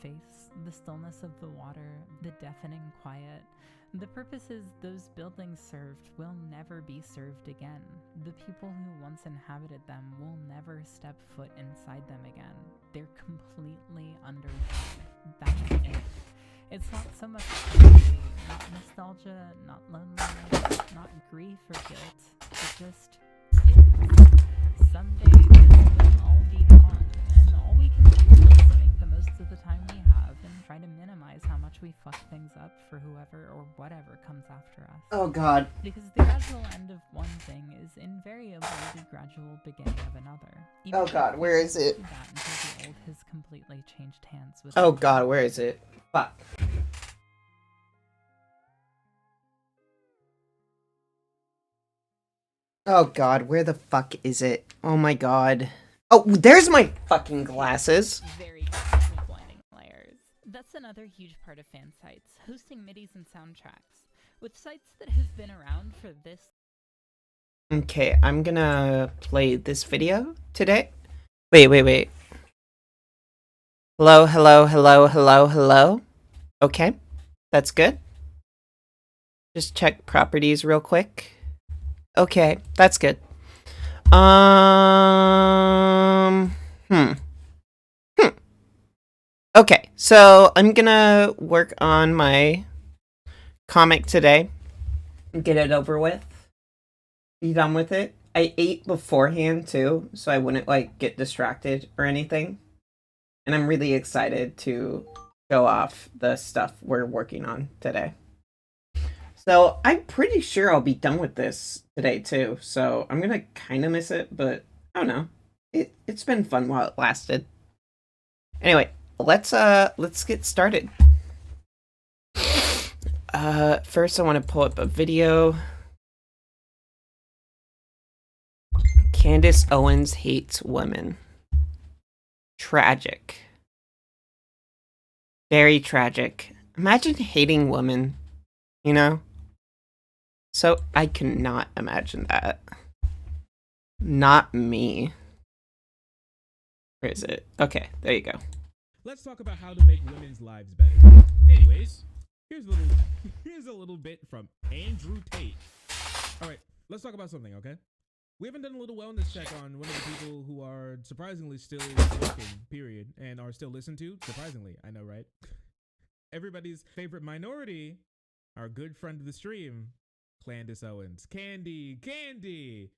face, the stillness of the water, the deafening quiet. The purposes those buildings served will never be served again. The people who once inhabited them will never step foot inside them again. They're completely underwater. That's it. It's not so much empathy, not nostalgia, not loneliness, not grief or guilt. It just is. Someday this will all be gone, and all we can do is make the most of the time we have and try to minimize how much we fuck things up for whoever or whatever comes after us. Oh God. Because the gradual end of one thing is invariably the gradual beginning of another. Oh God, where is it? That until the old has completely changed hands with Oh God, where is it? Fuck. Oh God, where the fuck is it? Oh my God. Oh, there's my fucking glasses. Very careful blinding layers. That's another huge part of fan sites, hosting MIDIs and soundtracks. With sites that have been around for this. Okay, I'm gonna play this video today. Wait. Hello. Okay, that's good. Just check properties real quick. Okay, that's good. Okay, so I'm gonna work on my comic today. Get it over with. Be done with it. I ate beforehand too, so I wouldn't like get distracted or anything. And I'm really excited to show off the stuff we're working on today. So I'm pretty sure I'll be done with this today too. So I'm gonna kind of miss it, but I don't know. It's been fun while it lasted. Anyway, let's get started. First I want to pull up a video. Candace Owens hates women. Tragic. Very tragic. Imagine hating women, you know? So I cannot imagine that. Not me. Where is it? Okay, there you go. Let's talk about how to make women's lives better. Anyways, here's a little bit from Andrew Tate. All right, let's talk about something, okay? We haven't done a little wellness check on one of the people who are surprisingly still working, period, and are still listened to. Surprisingly, I know, right? Everybody's favorite minority, our good friend of the stream, Candace Owens. Candy!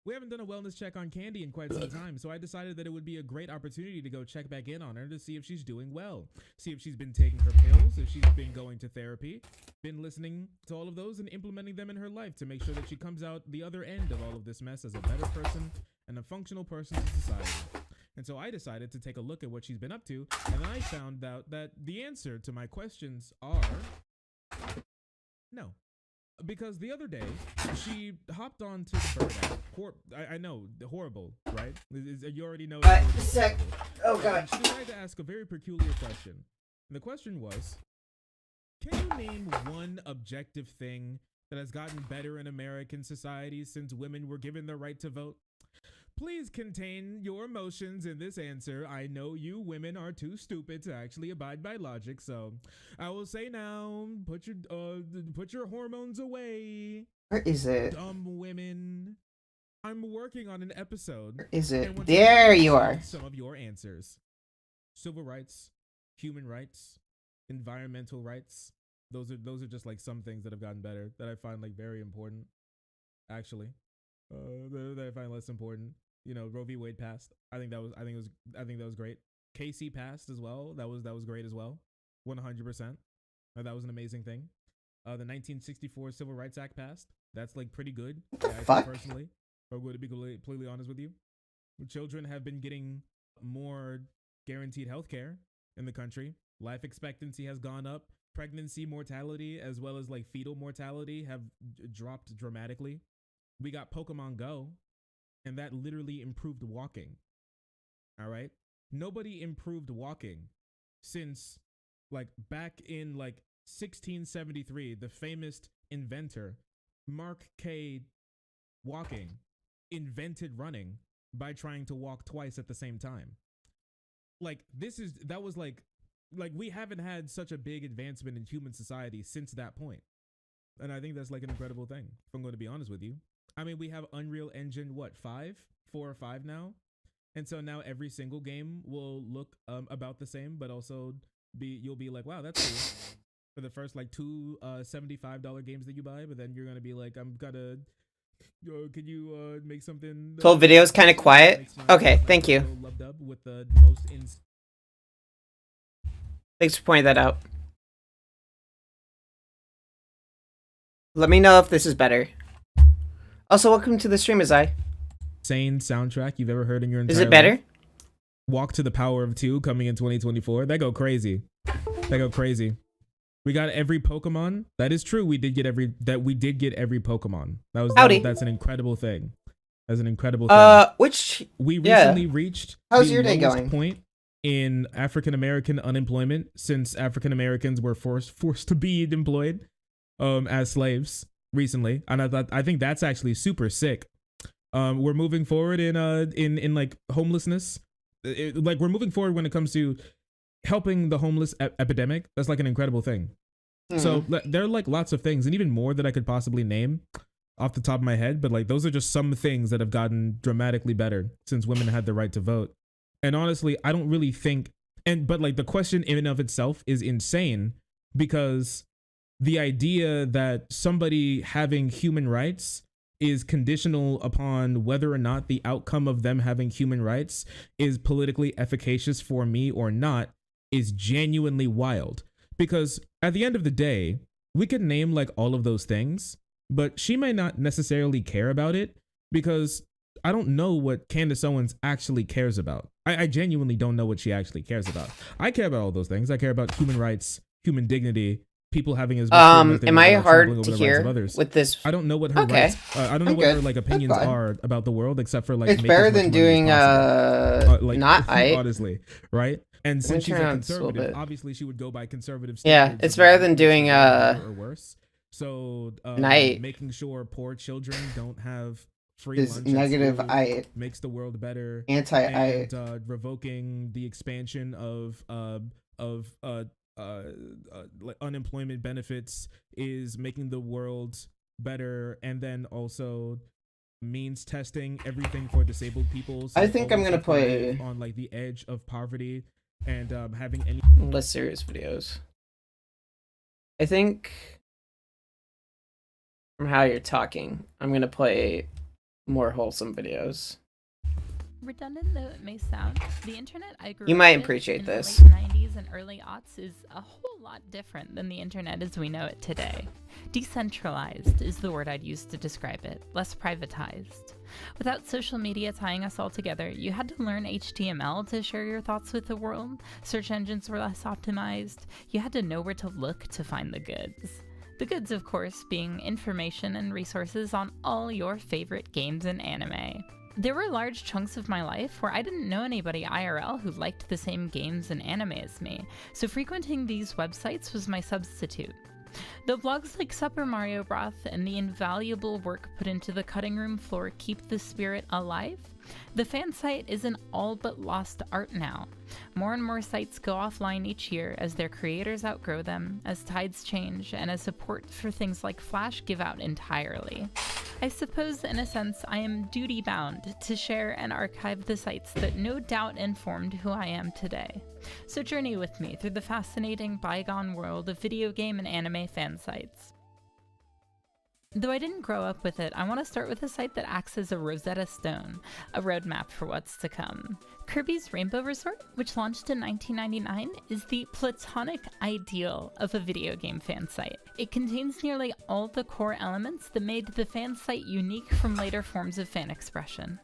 We haven't done a wellness check on Candy in quite some time, so I decided that it would be a great opportunity to go check back in on her to see if she's doing well. See if she's been taking her pills, if she's been going to therapy, been listening to all of those and implementing them in her life to make sure that she comes out the other end of all of this mess as a better person and a functional person to society. And so I decided to take a look at what she's been up to, and I found out that the answer to my questions are no. Because the other day, she hopped on to the Bird app. I know, horrible, right? You already know. Oh God. She decided to ask a very peculiar question. And the question was, can you name one objective thing that has gotten better in American society since women were given the right to vote? Please contain your emotions in this answer. I know you women are too stupid to actually abide by logic, so I will say now, put your hormones away. Where is it? Dumb women. I'm working on an episode. Where is it? There you are. Some of your answers. Civil rights, human rights, environmental rights. Those are just like some things that have gotten better that I find like very important, actually. That I find less important. You know, Roe v. Wade passed. I think that was great. Casey passed as well. That was great as well. 100%. That was an amazing thing. The 1964 Civil Rights Act passed. That's like pretty good. What the I fuck? think personally, or would be completely honest with you, children have been getting more guaranteed health care in the country. Life expectancy has gone up. Pregnancy mortality as well as like fetal mortality have dropped dramatically. We got Pokemon Go, and that literally improved walking. All right? Nobody improved walking since like back in like 1673, the famous inventor Mark K. Walking invented running by trying to walk twice at the same time. Like that was like like we haven't had such a big advancement in human society since that point. And I think that's like an incredible thing, if I'm going to be honest with you. I mean, we have Unreal Engine, what, 4 or 5 now? And so now every single game will look about the same, but also you'll be like, wow, that's cool. For the first like 2 $75 games that you buy, but then you're going to be like, I'm gonna, can you make something? Full video is kind of quiet. Okay, thank you. Loved up with the most Thanks for pointing that out. Let me know if this is better. Also, welcome to the stream, Azai. insane soundtrack you've ever heard in your entire life. Is it better? Walk to the Power of 2 coming in 2024. They go crazy. They go crazy. We got every Pokemon. That is true. We did get every Pokemon. That's an incredible thing. That's an incredible thing. We recently reached How's your day lowest going? point in African American unemployment since African Americans were forced to be employed as slaves recently, and I think that's actually super sick. We're moving forward in like homelessness. Like we're moving forward when it comes to helping the homeless epidemic. That's like an incredible thing. So there are like lots of things and even more that I could possibly name off the top of my head, but like those are just some things that have gotten dramatically better since women had the right to vote. And honestly, I don't really think, but like the question in and of itself is insane, because the idea that somebody having human rights is conditional upon whether or not the outcome of them having human rights is politically efficacious for me or not is genuinely wild. Because at the end of the day, we could name like all of those things, but she may not necessarily care about it, because I don't know what Candace Owens actually cares about. I genuinely don't know what she actually cares about. I care about all those things. I care about human rights, human dignity, people having as much am I hard to hear with this? I don't know what her rights, I don't know what her like opinions are about the world, except for like it's better than doing like, not I honestly, right? And since she's a conservative, obviously she would go by conservative standards. Yeah, it's better than doing or worse. So night. Making sure poor children don't have free This lunch negative I makes the world better. anti-I Revoking the expansion of like unemployment benefits is making the world better. And then also means testing everything for disabled people. So I think I'm gonna play on like the edge of poverty and having any less serious videos. I think from how you're talking, I'm gonna play more wholesome videos. Redundant though it may sound, the internet I grew You up might with appreciate in this. the late 90s and early aughts is a whole lot different than the internet as we know it today. Decentralized is the word I'd use to describe it, less privatized. Without social media tying us all together, you had to learn HTML to share your thoughts with the world. Search engines were less optimized. You had to know where to look to find the goods. The goods, of course, being information and resources on all your favorite games and anime. There were large chunks of my life where I didn't know anybody IRL who liked the same games and anime as me, so frequenting these websites was my substitute. Though blogs like Super Mario Broth and the invaluable work put into the cutting room floor keep the spirit alive, the fan site is an all but lost art now. More and more sites go offline each year as their creators outgrow them, as tides change, and as support for things like Flash give out entirely. I suppose, in a sense, I am duty-bound to share and archive the sites that no doubt informed who I am today. So journey with me through the fascinating bygone world of video game and anime fan sites. Though I didn't grow up with it, I want to start with a site that acts as a Rosetta Stone, a roadmap for what's to come. Kirby's Rainbow Resort, which launched in 1999, is the platonic ideal of a video game fan site. It contains nearly all the core elements that made the fan site unique from later forms of fan expression.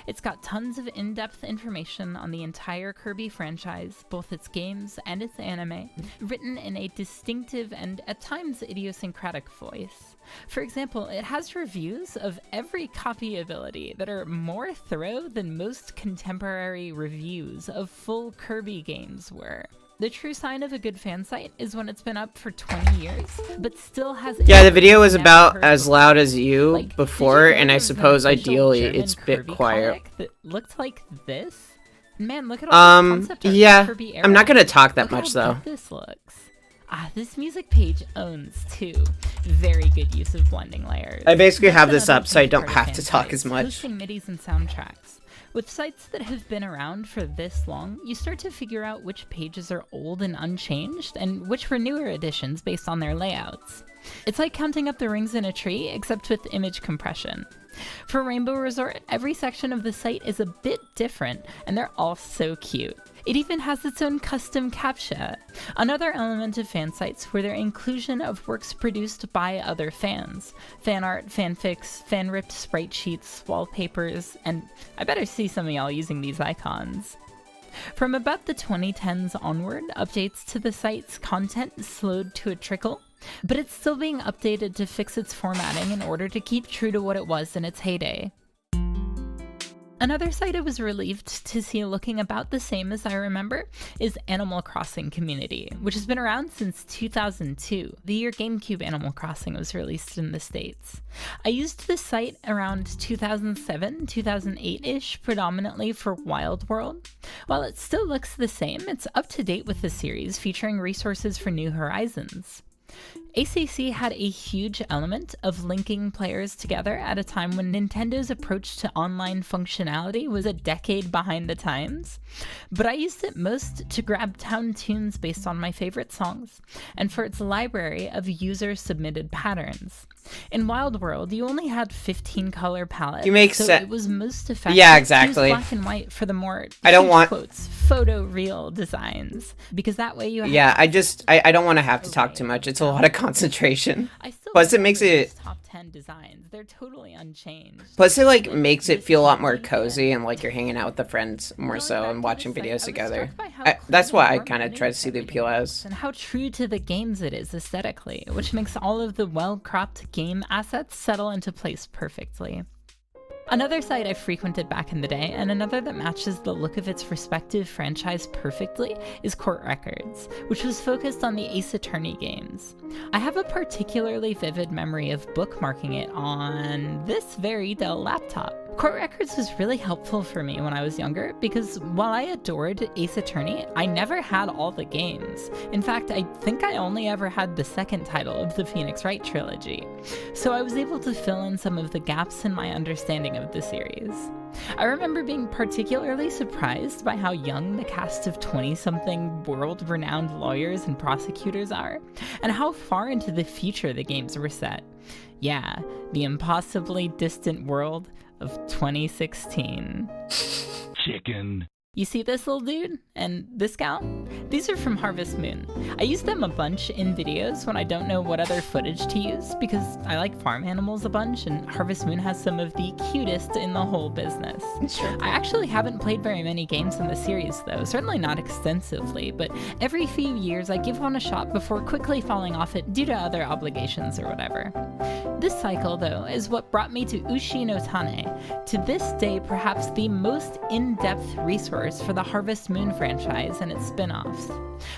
It's got tons of in-depth information on the entire Kirby franchise, both its games and its anime, written in a distinctive and at times idiosyncratic voice. For example, it has reviews of every copy ability that are more thorough than most contemporary reviews of full Kirby games were. The true sign of a good fan site is when it's been up for 20 years, but still has... Yeah, the video was about as loud as you like, before, and I suppose ideally ideally German it's a bit Kirby quiet. comic that looked like this? Man, look at all this concept art yeah. for Be I'm not Arrow. gonna talk that Look much how though. good this looks. This music page owns too. Very good use of blending layers. I basically That's have this another up so I huge don't part of have fan to talk sites, as much. Hosting MIDIs and soundtracks. With sites that have been around for this long, you start to figure out which pages are old and unchanged, and which were newer additions based on their layouts. It's like counting up the rings in a tree, except with image compression. For Rainbow Resort, every section of the site is a bit different, and they're all so cute. It even has its own custom captcha. Another element of fan sites were their inclusion of works produced by other fans. Fan art, fanfics, fan-ripped sprite sheets, wallpapers, and I better see some of y'all using these icons. From about the 2010s onward, updates to the site's content slowed to a trickle, but it's still being updated to fix its formatting in order to keep true to what it was in its heyday. Another site I was relieved to see looking about the same as I remember is Animal Crossing Community, which has been around since 2002, the year GameCube Animal Crossing was released in the States. I used this site around 2007, 2008-ish, predominantly for Wild World. While it still looks the same, it's up to date with the series, featuring resources for New Horizons. ACC had a huge element of linking players together at a time when Nintendo's approach to online functionality was a decade behind the times, but I used it most to grab town tunes based on my favorite songs, and for its library of user-submitted patterns. In Wild World, you only had 15 color palettes, so it was most effective Yeah, to exactly. use black and white for the more quotes, photo-real designs, because that way you have I don't want to have to talk too much. It's a lot of concentration. Plus it makes it top 10 designs. They're totally unchanged. Plus it like makes it feel a lot more cozy and like you're hanging out with the friends more so and watching videos together. That's why I kind of try to see the appeal as. And how true to the games it is aesthetically, which makes all of the well-cropped game assets settle into place perfectly. Another site I frequented back in the day, and another that matches the look of its respective franchise perfectly, is Court Records, which was focused on the Ace Attorney games. I have a particularly vivid memory of bookmarking it on this very Dell laptop. Court Records was really helpful for me when I was younger because while I adored Ace Attorney, I never had all the games. In fact, I think I only ever had the second title of the Phoenix Wright trilogy. So I was able to fill in some of the gaps in my understanding of the series. I remember being particularly surprised by how young the cast of 20-something world-renowned lawyers and prosecutors are, and how far into the future the games were set. Yeah, the impossibly distant world of 2016. Chicken. You see this little dude? And this gal? These are from Harvest Moon. I use them a bunch in videos when I don't know what other footage to use because I like farm animals a bunch and Harvest Moon has some of the cutest in the whole business. Sure. I actually haven't played very many games in the series though, certainly not extensively, but every few years I give one a shot before quickly falling off it due to other obligations or whatever. This cycle though is what brought me to Ushi no Tane, to this day perhaps the most in-depth resource for the Harvest Moon franchise and its spin-offs.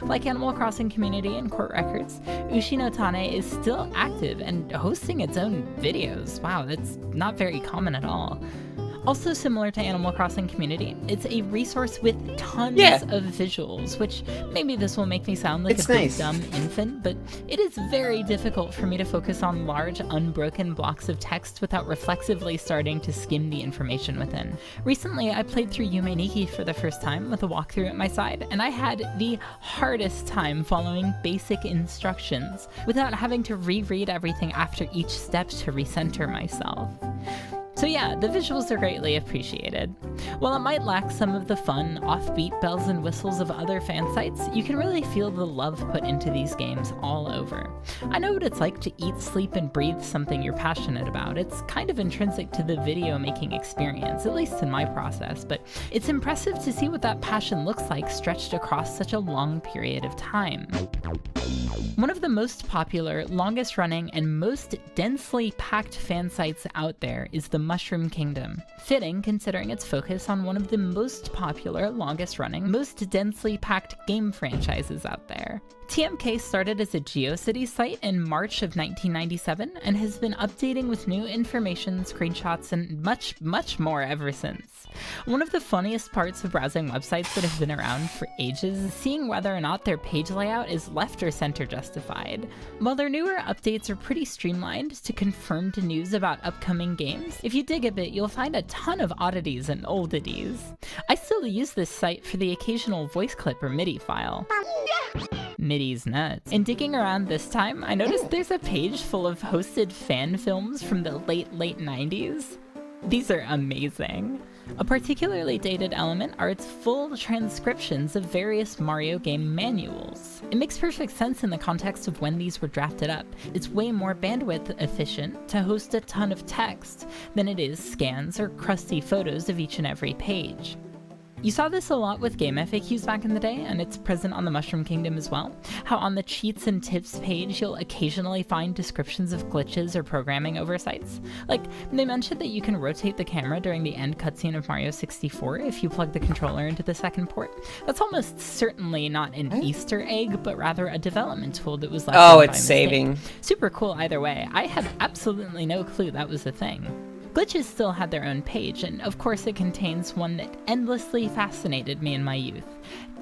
Like Animal Crossing Community and Court Records, Ushi no Tane is still active and hosting its own videos. Wow, that's not very common at all. Also similar to Animal Crossing Community, it's a resource with tons of visuals, which maybe this will make me sound like big dumb infant, but it is very difficult for me to focus on large, unbroken blocks of text without reflexively starting to skim the information within. Recently, I played through Yume Nikki for the first time with a walkthrough at my side, and I had the hardest time following basic instructions without having to reread everything after each step to recenter myself. So yeah, the visuals are greatly appreciated. While it might lack some of the fun, offbeat bells and whistles of other fan sites, you can really feel the love put into these games all over. I know what it's like to eat, sleep, and breathe something you're passionate about. It's kind of intrinsic to the video making experience, at least in my process, but it's impressive to see what that passion looks like stretched across such a long period of time. One of the most popular, longest running, and most densely packed fan sites out there is the Mushroom Kingdom. Fitting considering its focus on one of the most popular, longest running, most densely packed game franchises out there. TMK started as a GeoCities site in March of 1997 and has been updating with new information, screenshots, and much, much more ever since. One of the funniest parts of browsing websites that have been around for ages is seeing whether or not their page layout is left or center justified. While their newer updates are pretty streamlined to confirmed news about upcoming games, if you dig a bit, you'll find a ton of oddities and oldities. I still use this site for the occasional voice clip or MIDI file. MIDI's nuts. In digging around this time, I noticed there's a page full of hosted fan films from the late 90s. These are amazing. A particularly dated element are its full transcriptions of various Mario game manuals. It makes perfect sense in the context of when these were drafted up. It's way more bandwidth efficient to host a ton of text than it is scans or crusty photos of each and every page. You saw this a lot with game FAQs back in the day, and it's present on the Mushroom Kingdom as well. How on the cheats and tips page, you'll occasionally find descriptions of glitches or programming oversights. Like, they mentioned that you can rotate the camera during the end cutscene of Mario 64 if you plug the controller into the second port. That's almost certainly not an Easter egg, but rather a development tool that was left in by mistake. Saving. Super cool either way. I had absolutely no clue that was a thing. Glitches still had their own page, and of course it contains one that endlessly fascinated me in my youth.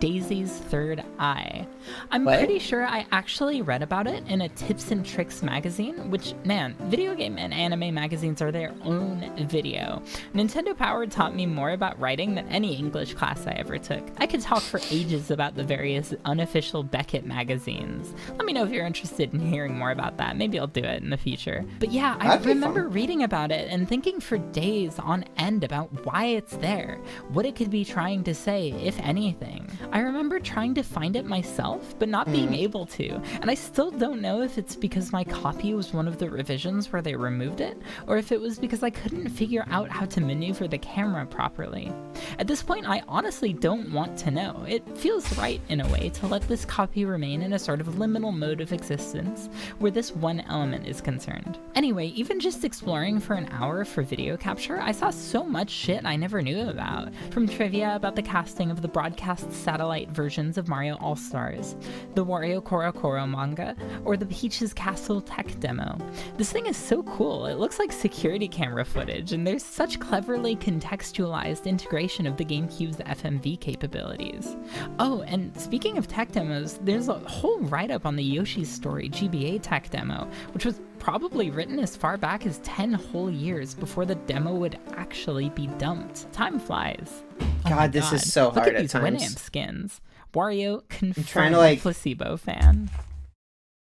Daisy's Third Eye. I'm pretty sure I actually read about it in a Tips and Tricks magazine, which, man, video game and anime magazines are their own video. Nintendo Power taught me more about writing than any English class I ever took. I could talk for ages about the various unofficial Beckett magazines. Let me know if you're interested in hearing more about that. Maybe I'll do it in the future. But yeah, I remember reading about it and thinking for days on end about why it's there, what it could be trying to say, if anything. I remember trying to find it myself, but not being able to, and I still don't know if it's because my copy was one of the revisions where they removed it, or if it was because I couldn't figure out how to maneuver the camera properly. At this point, I honestly don't want to know. It feels right, in a way, to let this copy remain in a sort of liminal mode of existence, where this one element is concerned. Anyway, even just exploring for an hour for video capture, I saw so much shit I never knew about, from trivia about the casting of the broadcast satellite versions of Mario All-Stars, the Wario Koro Koro manga, or the Peach's Castle tech demo. This thing is so cool, it looks like security camera footage, and there's such cleverly contextualized integration of the GameCube's FMV capabilities. Oh, and speaking of tech demos, there's a whole write-up on the Yoshi's Story GBA tech demo, which was probably written as far back as 10 whole years before the demo would actually be dumped. Time flies. God, this is so hard Look at at these times. Winamp skins. Wario confirmed trying to, placebo fan.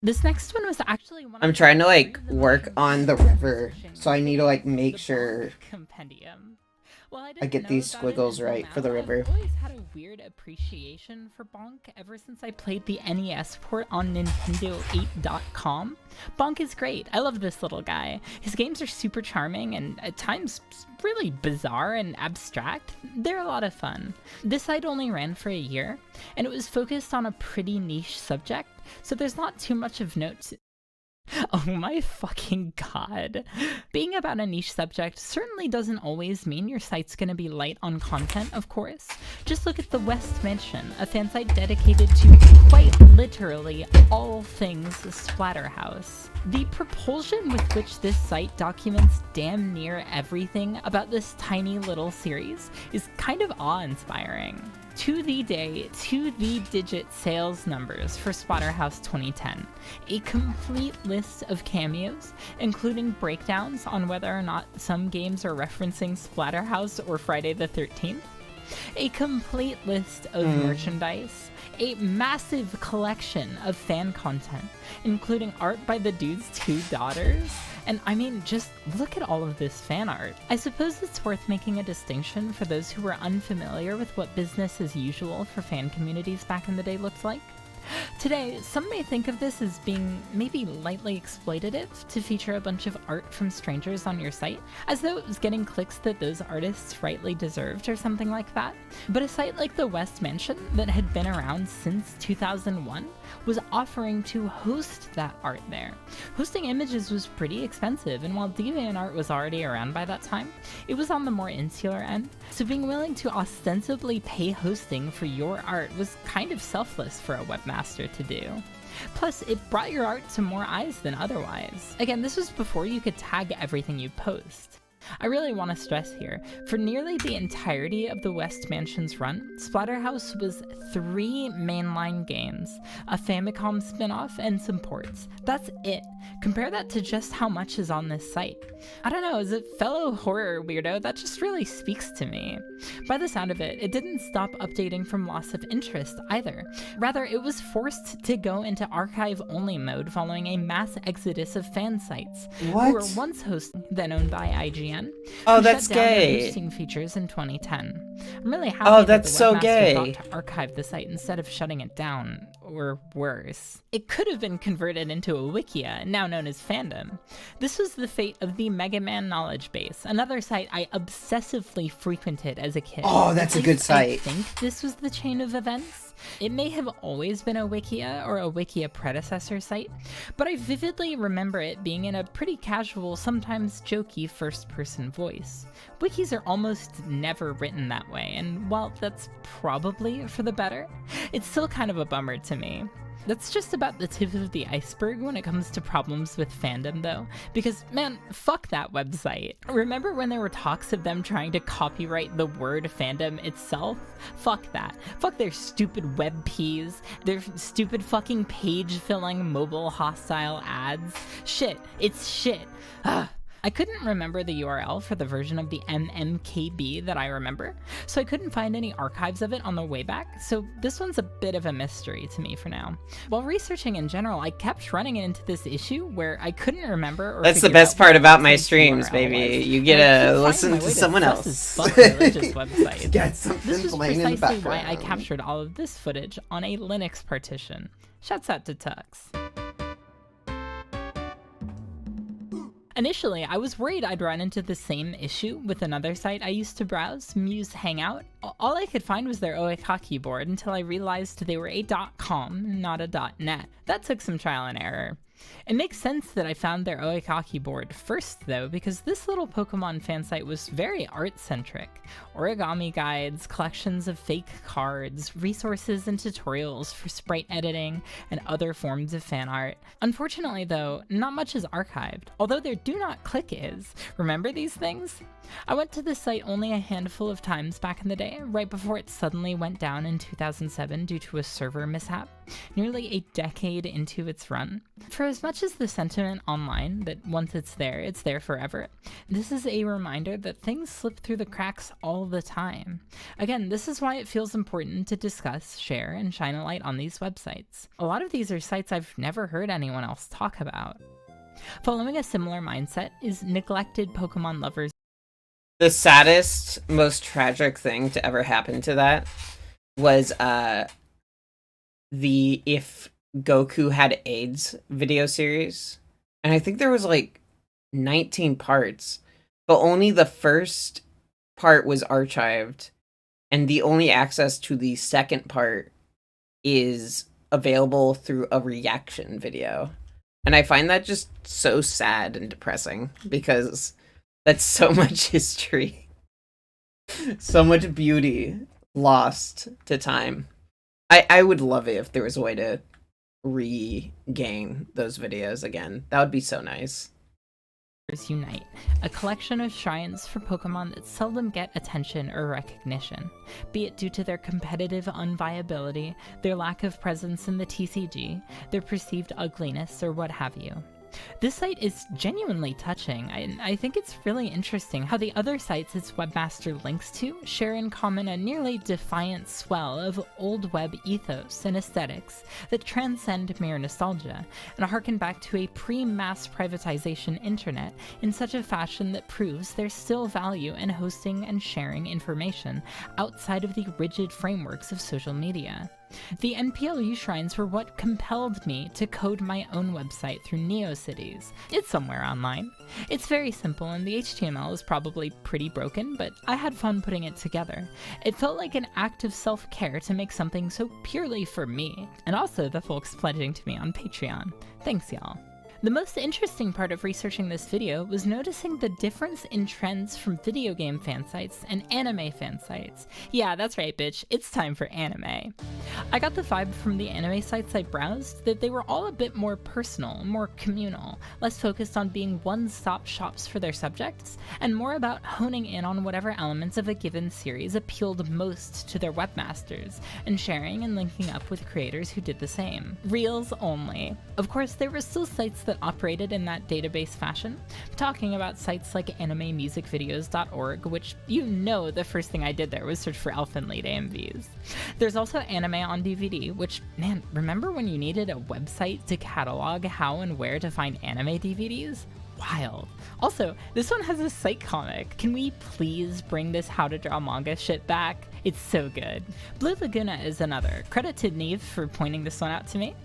This next one was actually one I'm trying to work on the river, so I need to make sure compendium. Well, I get these squiggles right for the river. I've always had a weird appreciation for Bonk ever since I played the NES port on Nintendo8.com. Bonk is great. I love this little guy. His games are super charming and at times really bizarre and abstract. They're a lot of fun. This site only ran for a year, and it was focused on a pretty niche subject, so there's not too much of note. Oh my fucking god. Being about a niche subject certainly doesn't always mean your site's gonna be light on content, of course. Just look at the West Mansion, a fan site dedicated to quite literally all things Splatterhouse. The propulsion with which this site documents damn near everything about this tiny little series is kind of awe-inspiring. To the day, to the digit sales numbers for Splatterhouse 2010. A complete list of cameos, including breakdowns on whether or not some games are referencing Splatterhouse or Friday the 13th. A complete list of merchandise. A massive collection of fan content, including art by the dude's 2 daughters. And I mean, just look at all of this fan art. I suppose it's worth making a distinction for those who are unfamiliar with what business as usual for fan communities back in the day looked like. Today, some may think of this as being maybe lightly exploitative to feature a bunch of art from strangers on your site, as though it was getting clicks that those artists rightly deserved or something like that. But a site like the West Mansion, that had been around since 2001, was offering to host that art there. Hosting images was pretty expensive, and while DeviantArt was already around by that time, it was on the more insular end, so being willing to ostensibly pay hosting for your art was kind of selfless for a webmaster to do. Plus, it brought your art to more eyes than otherwise. Again, this was before you could tag everything you post. I really want to stress here, for nearly the entirety of the West Mansion's run, Splatterhouse was 3 mainline games, a Famicom spin-off, and some ports. That's it. Compare that to just how much is on this site. I don't know, as a fellow horror weirdo, that just really speaks to me. By the sound of it, it didn't stop updating from loss of interest either. Rather, it was forced to go into archive-only mode following a mass exodus of fan sites, who were once hosted, then owned by IGN. Oh, who that's shut down their gay. hosting features in 2010. I'm really happy that the so webmaster gay. thought to archive the site instead of shutting it down, or worse. It could have been converted into a wikia, now known as Fandom. This was the fate of the Mega Man Knowledge Base, another site I obsessively frequented as a kid. Oh, that's a good site. I think this was the chain of events. It may have always been a wikia or a wikia predecessor site, but I vividly remember it being in a pretty casual, sometimes jokey first-person voice. Wikis are almost never written that way, and while that's probably for the better, it's still kind of a bummer to me. That's just about the tip of the iceberg when it comes to problems with fandom, though, because, man, fuck that website. Remember when there were talks of them trying to copyright the word fandom itself? Fuck that. Fuck their stupid WebPs, their stupid fucking page-filling mobile hostile ads. Shit. It's shit. Ugh. I couldn't remember the URL for the version of the MMKB that I remember, so I couldn't find any archives of it on the way back, so this one's a bit of a mystery to me for now. While researching in general, I kept running into this issue where I couldn't remember or That's the figure best out part what about my the streams, URL baby. was. You And get I to keep listen finding my to way someone sus else. as fuck religious websites. Get something This was playing in the precisely why background. I captured all of this footage on a Linux partition. Shouts out to Tux. Initially, I was worried I'd run into the same issue with another site I used to browse, Muse Hangout. All I could find was their Oikaki board until I realized they were a .com, not a .net. That took some trial and error. It makes sense that I found their Oikaki board first, though, because this little Pokemon fan site was very art-centric. Origami guides, collections of fake cards, resources and tutorials for sprite editing, and other forms of fan art. Unfortunately, though, not much is archived, although their do not click is. Remember these things? I went to this site only a handful of times back in the day, right before it suddenly went down in 2007 due to a server mishap, nearly a decade into its run. For as much as the sentiment online that once it's there forever, this is a reminder that things slip through the cracks all the time. Again, this is why it feels important to discuss, share, and shine a light on these websites. A lot of these are sites I've never heard anyone else talk about. Following a similar mindset is Neglected Pokemon Lovers. The saddest, most tragic thing to ever happen to that was the If Goku Had AIDS video series. And I think there was like 19 parts, but only the first part was archived, and the only access to the second part is available through a reaction video. And I find that just so sad and depressing because that's so much history. So much beauty lost to time. I would love it if there was a way to regain those videos again. That would be so nice. Unite, a collection of shrines for Pokemon that seldom get attention or recognition, be it due to their competitive unviability, their lack of presence in the TCG, their perceived ugliness, or what have you. This site is genuinely touching, and I think it's really interesting how the other sites its webmaster links to share in common a nearly defiant swell of old web ethos and aesthetics that transcend mere nostalgia, and harken back to a pre-mass privatization internet in such a fashion that proves there's still value in hosting and sharing information outside of the rigid frameworks of social media. The NPLU shrines were what compelled me to code my own website through NeoCities. It's somewhere online. It's very simple and the HTML is probably pretty broken, but I had fun putting it together. It felt like an act of self-care to make something so purely for me, and also the folks pledging to me on Patreon. Thanks, y'all. The most interesting part of researching this video was noticing the difference in trends from video game fan sites and anime fan sites. Yeah, that's right, bitch, it's time for anime. I got the vibe from the anime sites I browsed that they were all a bit more personal, more communal, less focused on being one-stop shops for their subjects, and more about honing in on whatever elements of a given series appealed most to their webmasters, and sharing and linking up with creators who did the same. Reels only. Of course, there were still sites that operated in that database fashion. I'm talking about sites like animemusicvideos.org, which you know the first thing I did there was search for Elfen Lied AMVs. There's also Anime on DVD, which, man, remember when you needed a website to catalog how and where to find anime DVDs? Wild. Also, this one has a site comic. Can we please bring this how to draw manga shit back? It's so good. Blue Laguna is another. Credit to Neve for pointing this one out to me.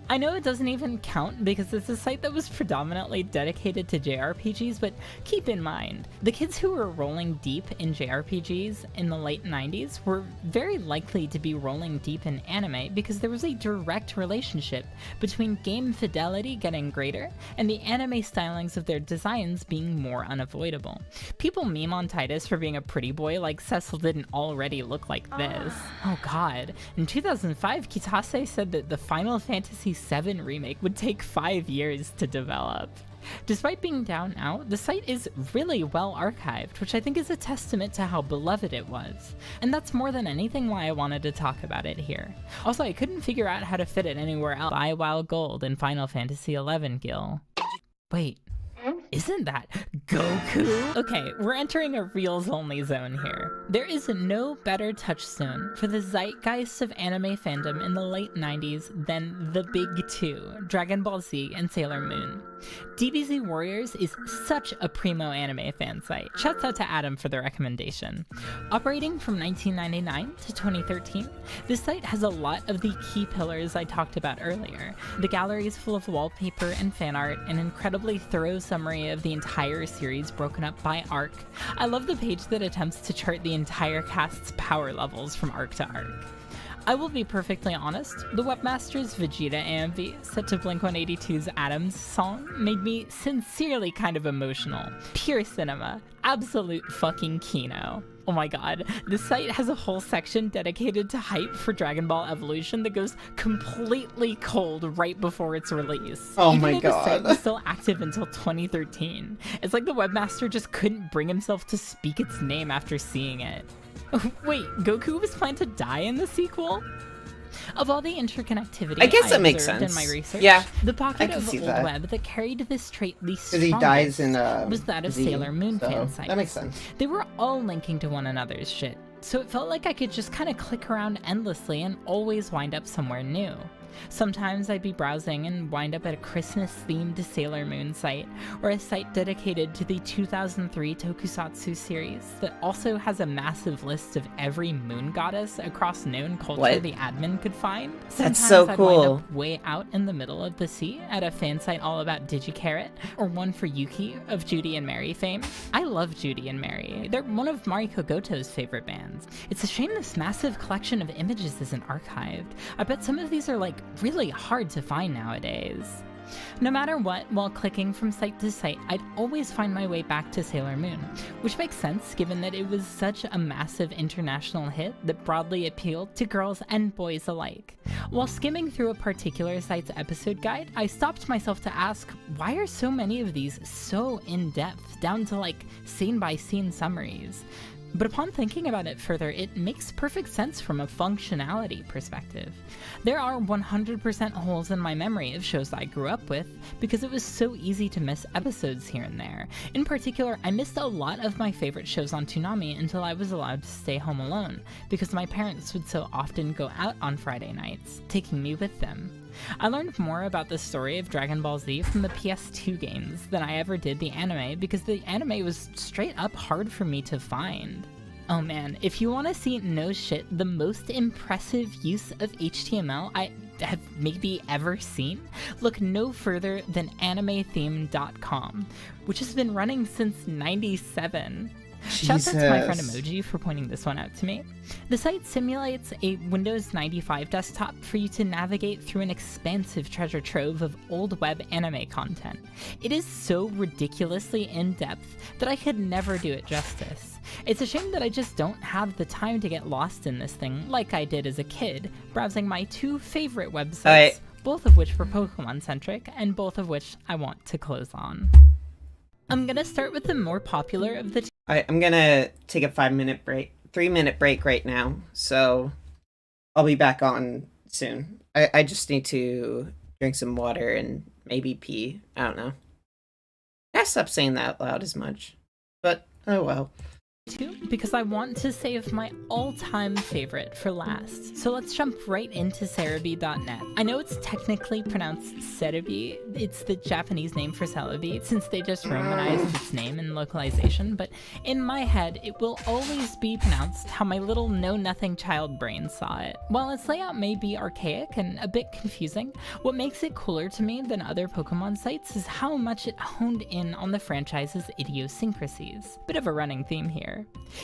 I know it doesn't even count because it's a site that was predominantly dedicated to JRPGs, but keep in mind, the kids who were rolling deep in JRPGs in the late 90s were very likely to be rolling deep in anime because there was a direct relationship between game fidelity getting greater and the anime stylings of their designs being more unavoidable. People meme on Titus for being a pretty boy like Cecil didn't already look like this. Oh god. In 2005, Kitase said that the Final Fantasy VII remake would take 5 years to develop. Despite being down out, the site is really well archived, which I think is a testament to how beloved it was. And that's more than anything why I wanted to talk about it here. Also, I couldn't figure out how to fit it anywhere else. Buy WoW Gold in Final Fantasy XI, Gil. Wait. Isn't that Goku? Okay, we're entering a reels-only zone here. There is no better touchstone for the zeitgeist of anime fandom in the late 90s than the big two, Dragon Ball Z and Sailor Moon. DBZ Warriors is such a primo anime fan site. Shouts out to Adam for the recommendation. Operating from 1999 to 2013, this site has a lot of the key pillars I talked about earlier. The gallery is full of wallpaper and fan art, an incredibly thorough summary of the entire series broken up by arc. I love the page that attempts to chart the entire cast's power levels from arc to arc. I will be perfectly honest, the webmaster's Vegeta AMV set to Blink-182's Adams song made me sincerely kind of emotional. Pure cinema. Absolute fucking kino. Oh my god, the site has a whole section dedicated to hype for Dragon Ball Evolution that goes completely cold right before its release. Oh Even my though the site god. was still active until 2013. It's like the webmaster just couldn't bring himself to speak its name after seeing it. Wait, Goku was planned to die in the sequel? Of all the interconnectivity I guess I it makes observed sense. in my research, Yeah, the I pocket can of see old that. web that carried this trait the Because he dies in was that of Z, Sailor Moon so fan sites. that makes sense. They were all linking to one another's shit, so it felt like I could just kind of click around endlessly and always wind up somewhere new. Sometimes I'd be browsing and wind up at a Christmas-themed Sailor Moon site, or a site dedicated to the 2003 Tokusatsu series that also has a massive list of every moon goddess across known culture What? the admin could find. That's Sometimes so I'd cool. wind up way out in the middle of the sea at a fan site all about Digicarrot, or one for Yuki of Judy and Mary fame. I love Judy and Mary. They're one of Mariko Goto's favorite bands. It's a shame this massive collection of images isn't archived. I bet some of these are like really hard to find nowadays. No matter what, while clicking from site to site, I'd always find my way back to Sailor Moon, which makes sense given that it was such a massive international hit that broadly appealed to girls and boys alike. While skimming through a particular site's episode guide, I stopped myself to ask, why are so many of these so in-depth, down to like scene-by-scene summaries? But upon thinking about it further, it makes perfect sense from a functionality perspective. There are 100% holes in my memory of shows I grew up with because it was so easy to miss episodes here and there. In particular, I missed a lot of my favorite shows on Toonami until I was allowed to stay home alone because my parents would so often go out on Friday nights, taking me with them. I learned more about the story of Dragon Ball Z from the PS2 games than I ever did the anime because the anime was straight up hard for me to find. Oh man, if you want to see no shit, the most impressive use of HTML I have maybe ever seen, look no further than animetheme.com, which has been running since 97. Shouts out to my friend Emoji for pointing this one out to me. The site simulates a Windows 95 desktop for you to navigate through an expansive treasure trove of old web anime content. It is so ridiculously in-depth that I could never do it justice. It's a shame that I just don't have the time to get lost in this thing like I did as a kid, browsing my two favorite websites, both of which were Pokemon-centric, and both of which I want to close on. I'm gonna start with the more popular of the two. I'm gonna take a 3-minute break right now, so I'll be back on soon. I just need to drink some water and maybe pee. I don't know. I stop saying that out loud as much, but oh well. Because I want to save my all-time favorite for last. So let's jump right into Cerebi.net. I know it's technically pronounced Cerebi. It's the Japanese name for Celebi, since they just romanized its name in localization, but in my head, it will always be pronounced how my little know-nothing child brain saw it. While its layout may be archaic and a bit confusing, what makes it cooler to me than other Pokemon sites is how much it honed in on the franchise's idiosyncrasies. Bit of a running theme here.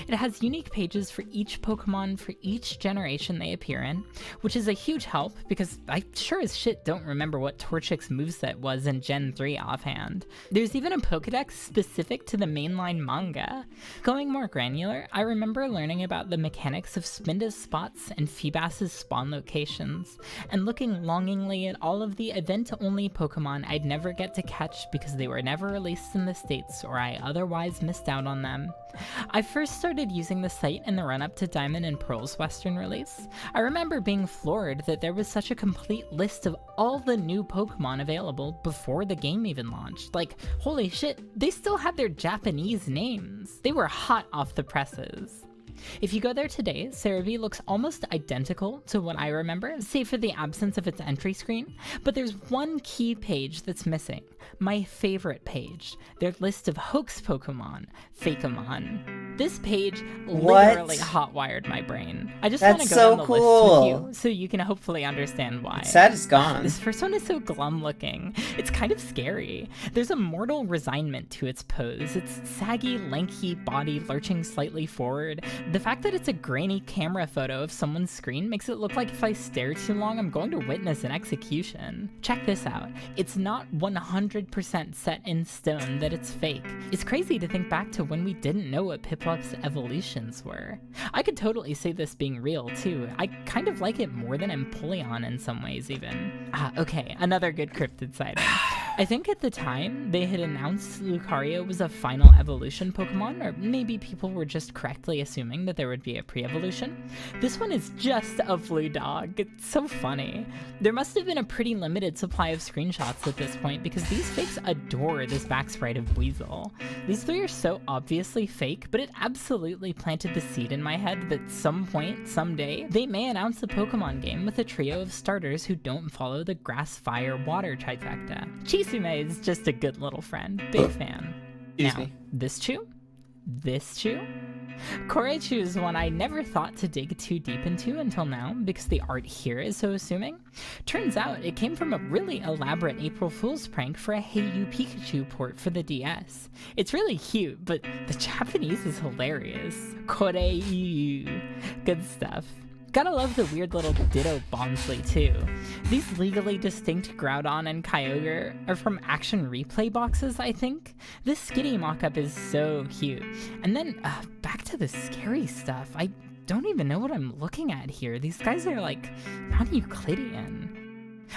It has unique pages for each Pokemon for each generation they appear in, which is a huge help because I sure as shit don't remember what Torchic's moveset was in Gen 3 offhand. There's even a Pokedex specific to the mainline manga. Going more granular, I remember learning about the mechanics of Spinda's spots and Feebas's spawn locations, and looking longingly at all of the event-only Pokemon I'd never get to catch because they were never released in the States or I otherwise missed out on them. I first started using the site in the run-up to Diamond and Pearl's Western release. I remember being floored that there was such a complete list of all the new Pokemon available before the game even launched. Like, holy shit, they still had their Japanese names. They were hot off the presses. If you go there today, Cerebi looks almost identical to what I remember, save for the absence of its entry screen, but there's one key page that's missing. My favorite page, their list of hoax Pokemon, Fakeamon. This page literally hotwired my brain. I just want to go down the list with you so you can hopefully understand why. It's sad it's gone. This first one is so glum looking. It's kind of scary. There's a mortal resignment to its pose. Its saggy, lanky body lurching slightly forward. The fact that it's a grainy camera photo of someone's screen makes it look like if I stare too long, I'm going to witness an execution. Check this out. It's not 100% set in stone that it's fake. It's crazy to think back to when we didn't know what Piplup's evolutions were. I could totally see this being real too. I kind of like it more than Empoleon in some ways even. Okay, another good cryptid sighting. I think at the time, they had announced Lucario was a final evolution Pokemon, or maybe people were just correctly assuming that there would be a pre-evolution. This one is just a blue dog. It's so funny. There must have been a pretty limited supply of screenshots at this point because these fakes adore this back sprite of Weasel. These three are so obviously fake, but it absolutely planted the seed in my head that some point, someday, they may announce a Pokemon game with a trio of starters who don't follow the grass, fire, water trifecta. Chisume is just a good little friend. Big fan. Now, this Chew? Korechu is one I never thought to dig too deep into until now because the art here is so assuming. Turns out it came from a really elaborate April Fool's prank for a Hey You Pikachu port for the DS. It's really cute, but the Japanese is hilarious. Koreyu. Good stuff. Gotta love the weird little Ditto Bonsly too. These legally distinct Groudon and Kyogre are from Action Replay boxes, I think. This Skitty mockup is so cute. And then, back to the scary stuff. I don't even know what I'm looking at here. These guys are like, non-Euclidean.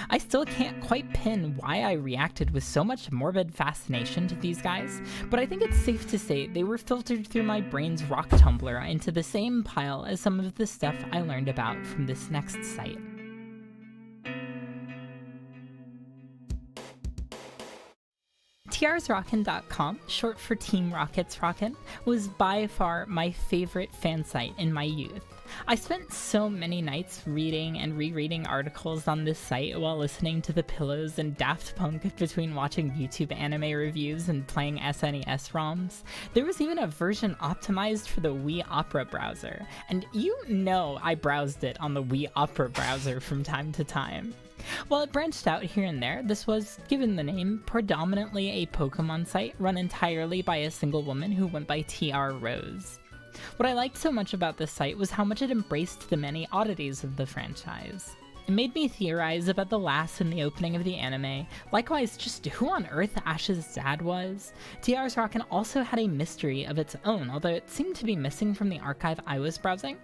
I still can't quite pin why I reacted with so much morbid fascination to these guys, but I think it's safe to say they were filtered through my brain's rock tumbler into the same pile as some of the stuff I learned about from this next site. TRsRockin.com, short for Team Rocket's Rockin', was by far my favorite fan site in my youth. I spent so many nights reading and rereading articles on this site while listening to the Pillows and Daft Punk between watching YouTube anime reviews and playing SNES ROMs. There was even a version optimized for the Wii Opera browser, and you know I browsed it on the Wii Opera browser from time to time. While it branched out here and there, this was, given the name, predominantly a Pokemon site run entirely by a single woman who went by TR Rose. What I liked so much about this site was how much it embraced the many oddities of the franchise. It made me theorize about the lass in the opening of the anime, likewise just who on earth Ash's dad was. TR's Rockin' also had a mystery of its own, although it seemed to be missing from the archive I was browsing.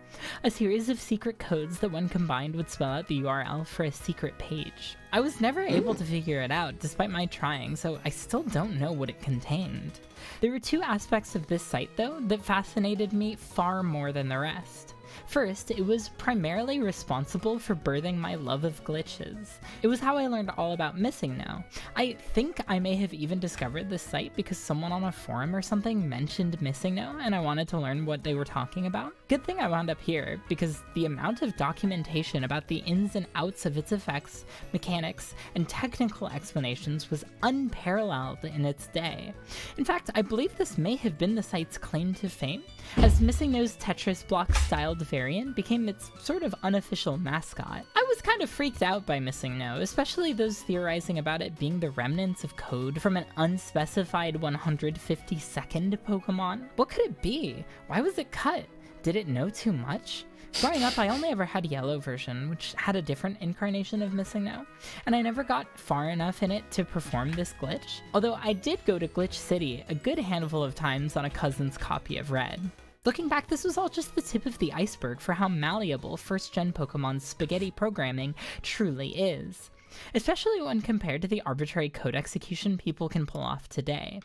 A series of secret codes that when combined would spell out the URL for a secret page. I was never able to figure it out, despite my trying, so I still don't know what it contained. There were two aspects of this site, though, that fascinated me far more than the rest. First, it was primarily responsible for birthing my love of glitches. It was how I learned all about Missing No. I think I may have even discovered this site because someone on a forum or something mentioned Missing No and I wanted to learn what they were talking about. Good thing I wound up here, because the amount of documentation about the ins and outs of its effects, mechanics, and technical explanations was unparalleled in its day. In fact, I believe this may have been the site's claim to fame, as Missing No's Tetris block styled variant became its sort of unofficial mascot. I was kind of freaked out by Missing No, especially those theorizing about it being the remnants of code from an unspecified 152nd Pokemon. What could it be? Why was it cut? Did it know too much? Growing up, I only ever had Yellow version, which had a different incarnation of Missing No, and I never got far enough in it to perform this glitch, although I did go to Glitch City a good handful of times on a cousin's copy of Red. Looking back, this was all just the tip of the iceberg for how malleable first-gen Pokemon's spaghetti programming truly is, especially when compared to the arbitrary code execution people can pull off today.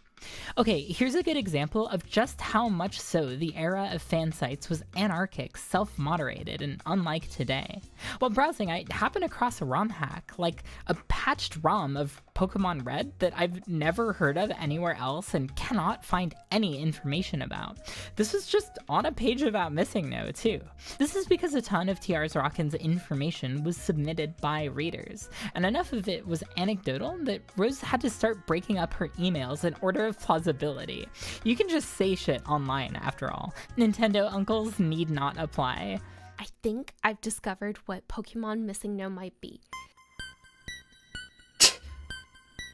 Okay, here's a good example of just how much so the era of fan sites was anarchic, self-moderated, and unlike today. While browsing, I happened across a ROM hack, like a patched ROM of Pokemon Red that I've never heard of anywhere else and cannot find any information about. This was just on a page about Missing No, too. This is because a ton of TR's Rockin's information was submitted by readers, and enough of it was anecdotal that Rose had to start breaking up her emails in order of plausibility. You can just say shit online, after all. Nintendo uncles need not apply. I think I've discovered what Pokemon Missing No might be.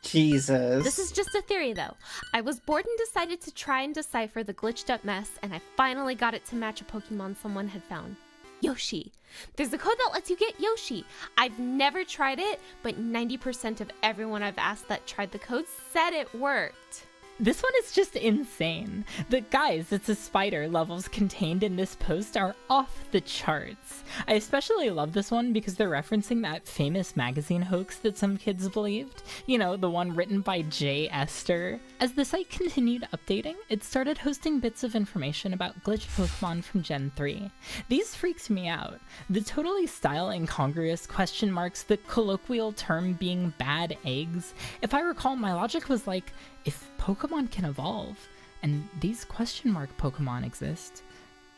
Jesus. This is just a theory, though. I was bored and decided to try and decipher the glitched up mess, and I finally got it to match a Pokemon someone had found. Yoshi. There's a code that lets you get Yoshi. I've never tried it, but 90% of everyone I've asked that tried the code said it worked. This one is just insane. The guys, it's a spider levels contained in this post are off the charts. I especially love this one because they're referencing that famous magazine hoax that some kids believed. You know, the one written by J. Esther. As the site continued updating, it started hosting bits of information about glitched Pokemon from Gen 3. These freaked me out. The totally style incongruous question marks, the colloquial term being bad eggs. If I recall, my logic was like, if Pokemon can evolve, and these question mark Pokemon exist,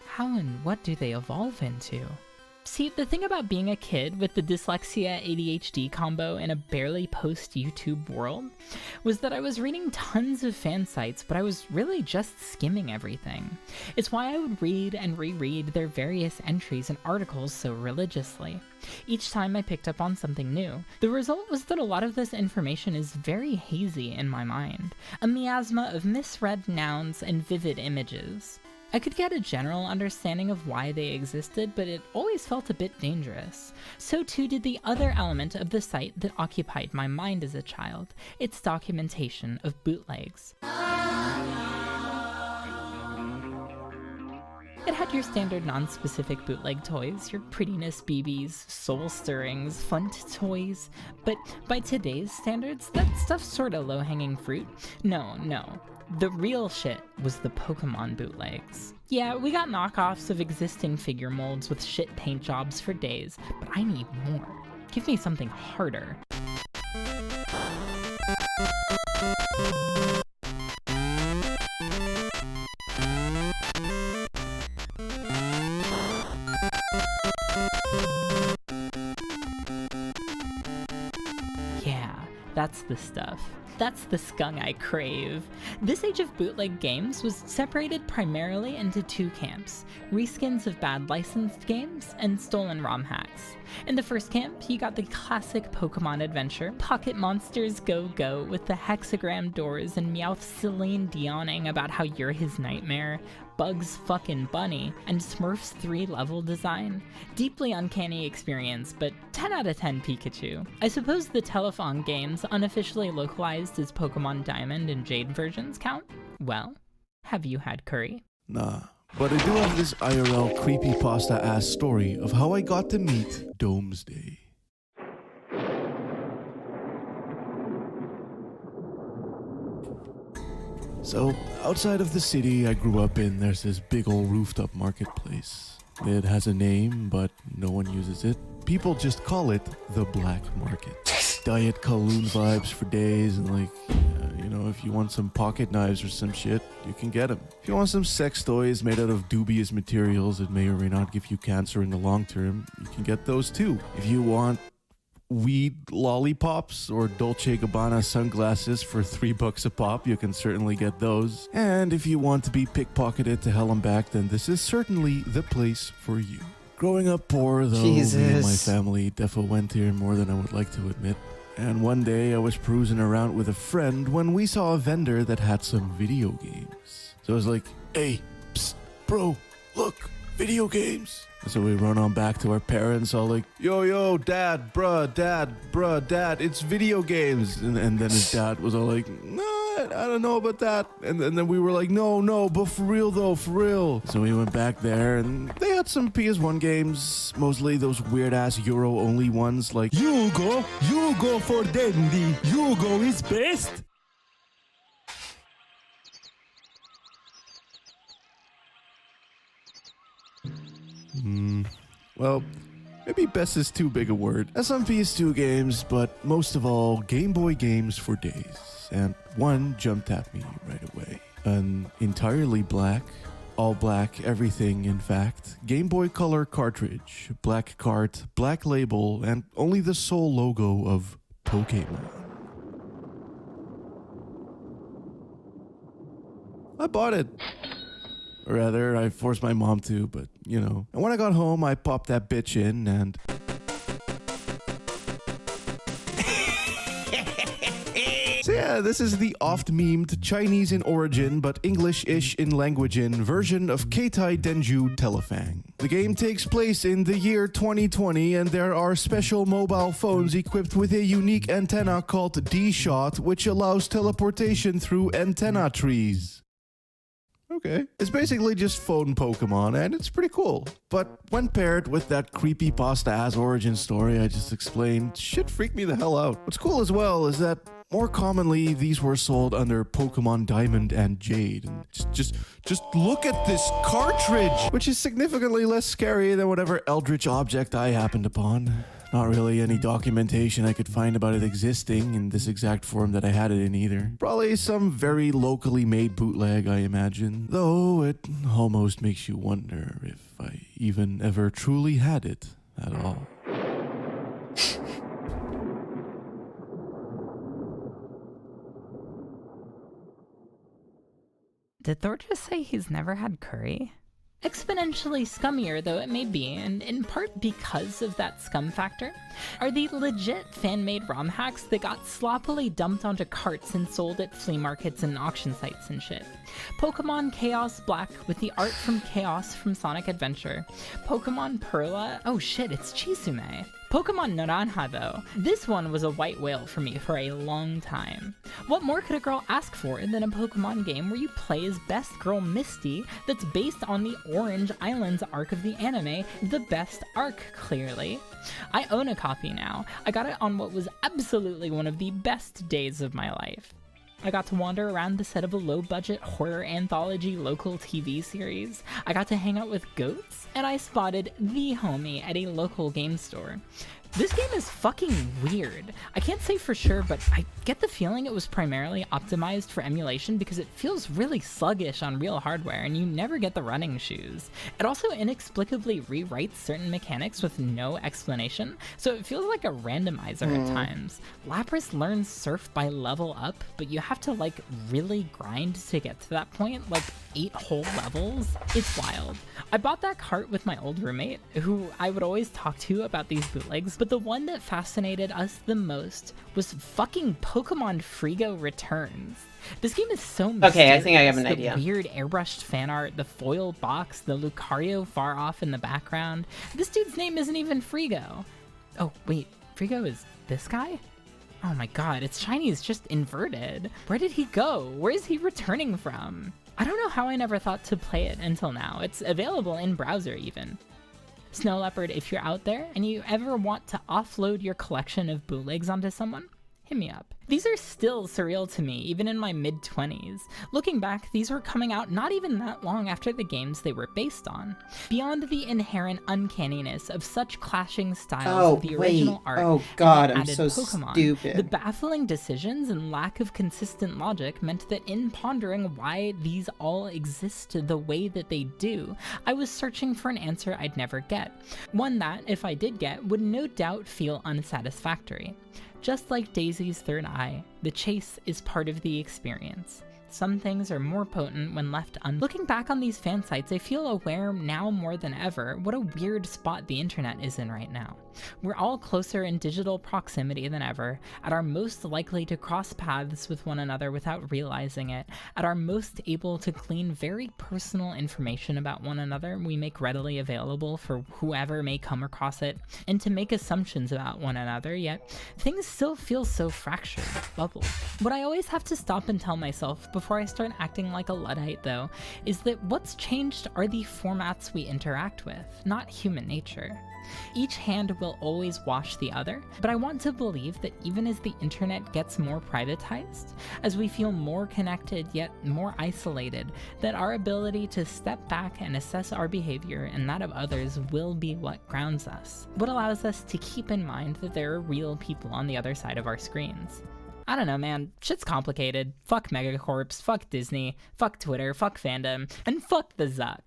how and what do they evolve into? See, the thing about being a kid with the dyslexia ADHD combo in a barely post-YouTube world was that I was reading tons of fan sites, but I was really just skimming everything. It's why I would read and reread their various entries and articles so religiously. Each time I picked up on something new, the result was that a lot of this information is very hazy in my mind, a miasma of misread nouns and vivid images. I could get a general understanding of why they existed, but it always felt a bit dangerous. So too did the other element of the site that occupied my mind as a child, its documentation of bootlegs. It had your standard non-specific bootleg toys, your prettiness BBs, soul stirrings, fun toys, but by today's standards, that stuff's sorta low-hanging fruit. No. The real shit was the Pokemon bootlegs. Yeah, we got knockoffs of existing figure molds with shit paint jobs for days, but I need more. Give me something harder. That's the stuff. That's the skung I crave. This age of bootleg games was separated primarily into two camps: reskins of bad licensed games and stolen ROM hacks. In the first camp, you got the classic Pokemon adventure, Pocket Monsters Go Go with the hexagram doors and Meowth Celine Dioning about how you're his nightmare, Bugs fucking Bunny, and Smurf's 3-level design. Deeply uncanny experience, but 10 out of 10 Pikachu. I suppose the Telefon games, unofficially localized as Pokemon Diamond and Jade versions, count? Well, have you had curry? Nah, but I do have this IRL creepypasta-ass story of how I got to meet Domesday. So, outside of the city I grew up in, there's this big old rooftop marketplace. It has a name, but no one uses it. People just call it the Black Market. Diet Kowloon vibes for days, and if you want some pocket knives or some shit, you can get them. If you want some sex toys made out of dubious materials that may or may not give you cancer in the long term, you can get those too. If you want weed lollipops or Dolce & Gabbana sunglasses for $3 a pop, you can certainly get those. And if you want to be pickpocketed to hell and back, then this is certainly the place for you. Growing up poor, though, me and my family defo went here more than I would like to admit. And one day I was cruising around with a friend when we saw a vendor that had some video games. So I was like, hey, psst, bro, look, video games. And so we run on back to our parents, all like, yo, dad, bruh, it's video games. And then his dad was all like, nah, I don't know about that. And then we were like, no, but for real though, for real. So we went back there and they had some PS1 games, mostly those weird-ass Euro-only ones like, you go for dandy, Yugo is best. Well, maybe best is too big a word. As some PS2 games, but most of all, Game Boy games for days. And one jumped at me right away. An entirely black, all black, everything in fact, Game Boy Color cartridge, black cart, black label, and only the sole logo of Pokemon. I bought it. Or rather, I forced my mom to, but, And when I got home, I popped that bitch in and... So yeah, this is the oft-memed Chinese in origin, but English-ish in language-in version of Keitai Denju Telefang. The game takes place in the year 2020, and there are special mobile phones equipped with a unique antenna called D-Shot, which allows teleportation through antenna trees. Okay. It's basically just phone Pokemon, and it's pretty cool. But when paired with that creepypasta-ass origin story I just explained, shit freaked me the hell out. What's cool as well is that more commonly, these were sold under Pokemon Diamond and Jade. And just look at this cartridge, which is significantly less scary than whatever eldritch object I happened upon. Not really any documentation I could find about it existing in this exact form that I had it in either. Probably some very locally made bootleg, I imagine. Though it almost makes you wonder if I even ever truly had it at all. Did Thor just say he's never had curry? Exponentially scummier though it may be, and in part because of that scum factor, are the legit fan-made ROM hacks that got sloppily dumped onto carts and sold at flea markets and auction sites and shit. Pokemon Chaos Black with the art from Chaos from Sonic Adventure. Pokemon Perla, oh shit, it's Chisume. Pokemon Naranja though, this one was a white whale for me for a long time. What more could a girl ask for than a Pokemon game where you play as Best Girl Misty that's based on the Orange Islands arc of the anime, the best arc clearly. I own a copy now. I got it on what was absolutely one of the best days of my life. I got to wander around the set of a low-budget horror anthology local TV series. I got to hang out with goats, and I spotted the homie at a local game store. This game is fucking weird. I can't say for sure, but I get the feeling it was primarily optimized for emulation because it feels really sluggish on real hardware and you never get the running shoes. It also inexplicably rewrites certain mechanics with no explanation, so it feels like a randomizer at times. Lapras learns Surf by level up, but you have to like really grind to get to that point, like 8 whole levels. It's wild. I bought that cart with my old roommate, who I would always talk to about these bootlegs, but the one that fascinated us the most was fucking Pokemon Frigo Returns. This game is so mysterious. Okay, I think I have an idea. The weird airbrushed fan art, the foil box, the Lucario far off in the background. This dude's name isn't even Frigo. Oh, wait, Frigo is this guy? Oh my god, its shiny is just inverted. Where did he go? Where is he returning from? I don't know how I never thought to play it until now. It's available in browser even. Snow Leopard, if you're out there and you ever want to offload your collection of bootlegs onto someone, hit me up. These are still surreal to me, even in my mid-20s. Looking back, these were coming out not even that long after the games they were based on. Beyond the inherent uncanniness of such clashing styles of the original art oh god, and I'm added so Pokemon, stupid. the baffling decisions and lack of consistent logic meant that in pondering why these all exist the way that they do, I was searching for an answer I'd never get. One that, if I did get, would no doubt feel unsatisfactory. Just like Daisy's third eye, the chase is part of the experience. Some things are more potent when left Looking back on these fan sites, I feel aware now more than ever what a weird spot the internet is in right now. We're all closer in digital proximity than ever, at our most likely to cross paths with one another without realizing it, at our most able to glean very personal information about one another we make readily available for whoever may come across it, and to make assumptions about one another, yet things still feel so fractured, bubbled. What I always have to stop and tell myself before I start acting like a Luddite, though, is that what's changed are the formats we interact with, not human nature. Each hand will always wash the other, but I want to believe that even as the internet gets more privatized, as we feel more connected yet more isolated, that our ability to step back and assess our behavior and that of others will be what grounds us, what allows us to keep in mind that there are real people on the other side of our screens. I don't know, man. Shit's complicated. Fuck Megacorps, fuck Disney, fuck Twitter, fuck fandom, and fuck the Zuck.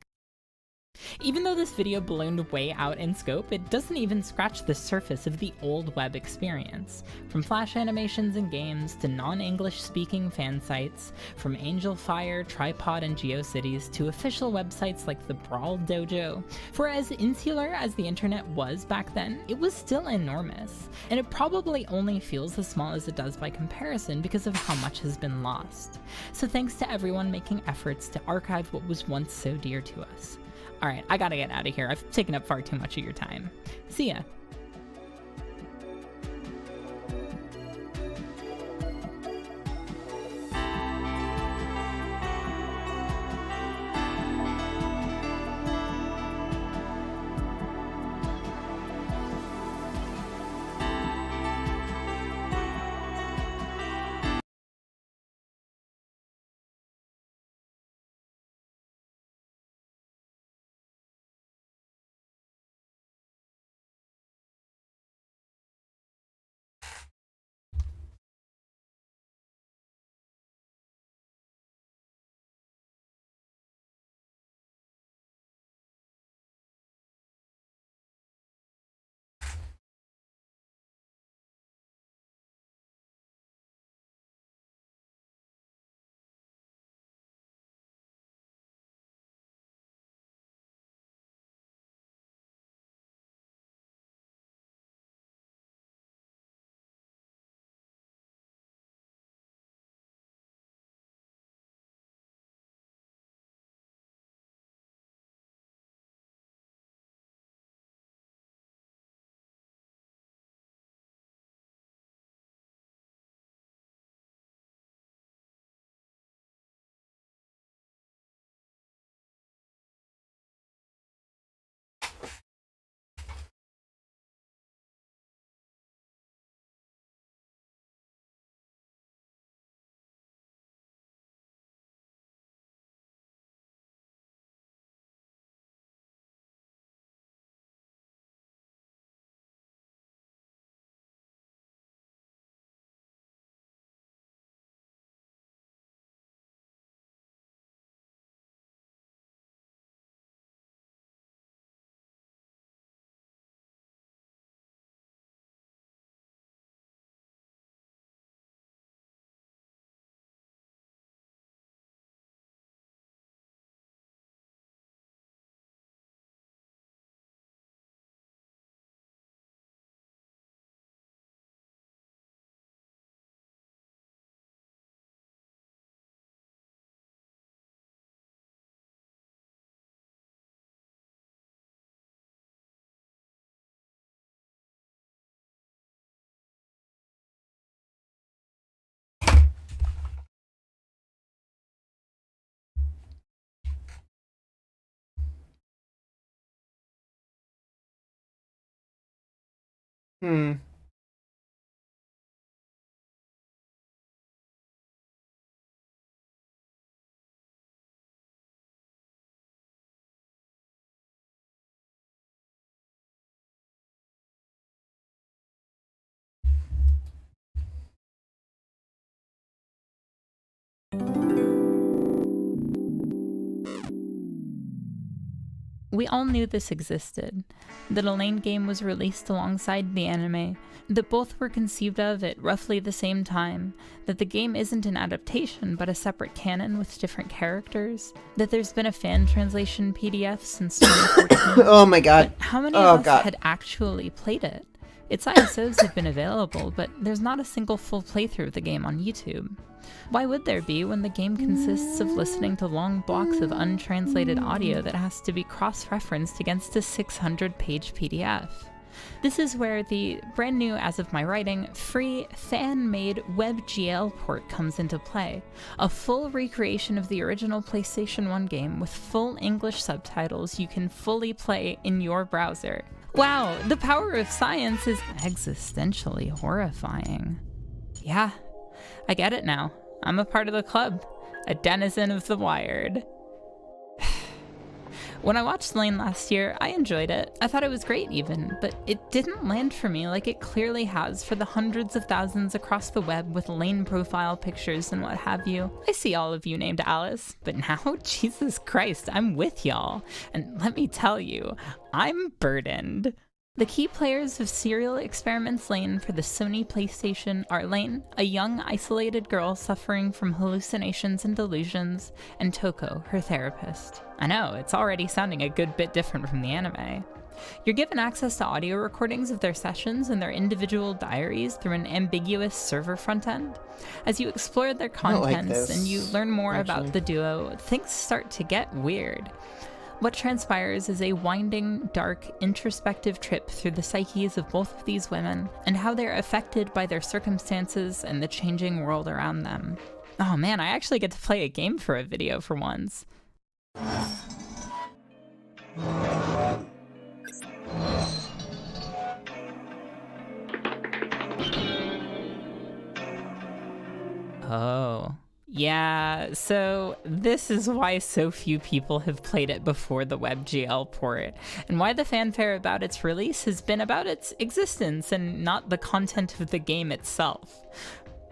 Even though this video ballooned way out in scope, it doesn't even scratch the surface of the old web experience. From Flash animations and games to non-English speaking fan sites, from Angel Fire, Tripod, and GeoCities to official websites like the Brawl Dojo. For as insular as the internet was back then, it was still enormous, and it probably only feels as small as it does by comparison because of how much has been lost. So thanks to everyone making efforts to archive what was once so dear to us. Alright, I gotta get out of here. I've taken up far too much of your time. See ya. We all knew this existed, that a Lane game was released alongside the anime, that both were conceived of at roughly the same time, that the game isn't an adaptation but a separate canon with different characters, that there's been a fan translation PDF since 2014. Oh my god. But how many of us had actually played it? Its ISOs have been available, but there's not a single full playthrough of the game on YouTube. Why would there be when the game consists of listening to long blocks of untranslated audio that has to be cross-referenced against a 600-page PDF? This is where the brand new, as of my writing, free fan-made WebGL port comes into play. A full recreation of the original PlayStation 1 game with full English subtitles you can fully play in your browser. Wow, the power of science is existentially horrifying. Yeah, I get it now. I'm a part of the club, a denizen of the Wired. When I watched Lane last year, I enjoyed it. I thought it was great even, but it didn't land for me like it clearly has for the hundreds of thousands across the web with Lane profile pictures and what have you. I see all of you named Alice, but now, Jesus Christ, I'm with y'all. And let me tell you, I'm burdened. The key players of Serial Experiments Lane for the Sony PlayStation are Lane, a young, isolated girl suffering from hallucinations and delusions, and Toko, her therapist. I know, it's already sounding a good bit different from the anime. You're given access to audio recordings of their sessions and their individual diaries through an ambiguous server front end. As you explore their contents and you learn more about the duo, things start to get weird. What transpires is a winding, dark, introspective trip through the psyches of both of these women and how they're affected by their circumstances and the changing world around them. Oh man, I actually get to play a game for a video for once. Oh. Yeah, so this is why so few people have played it before the WebGL port, and why the fanfare about its release has been about its existence and not the content of the game itself.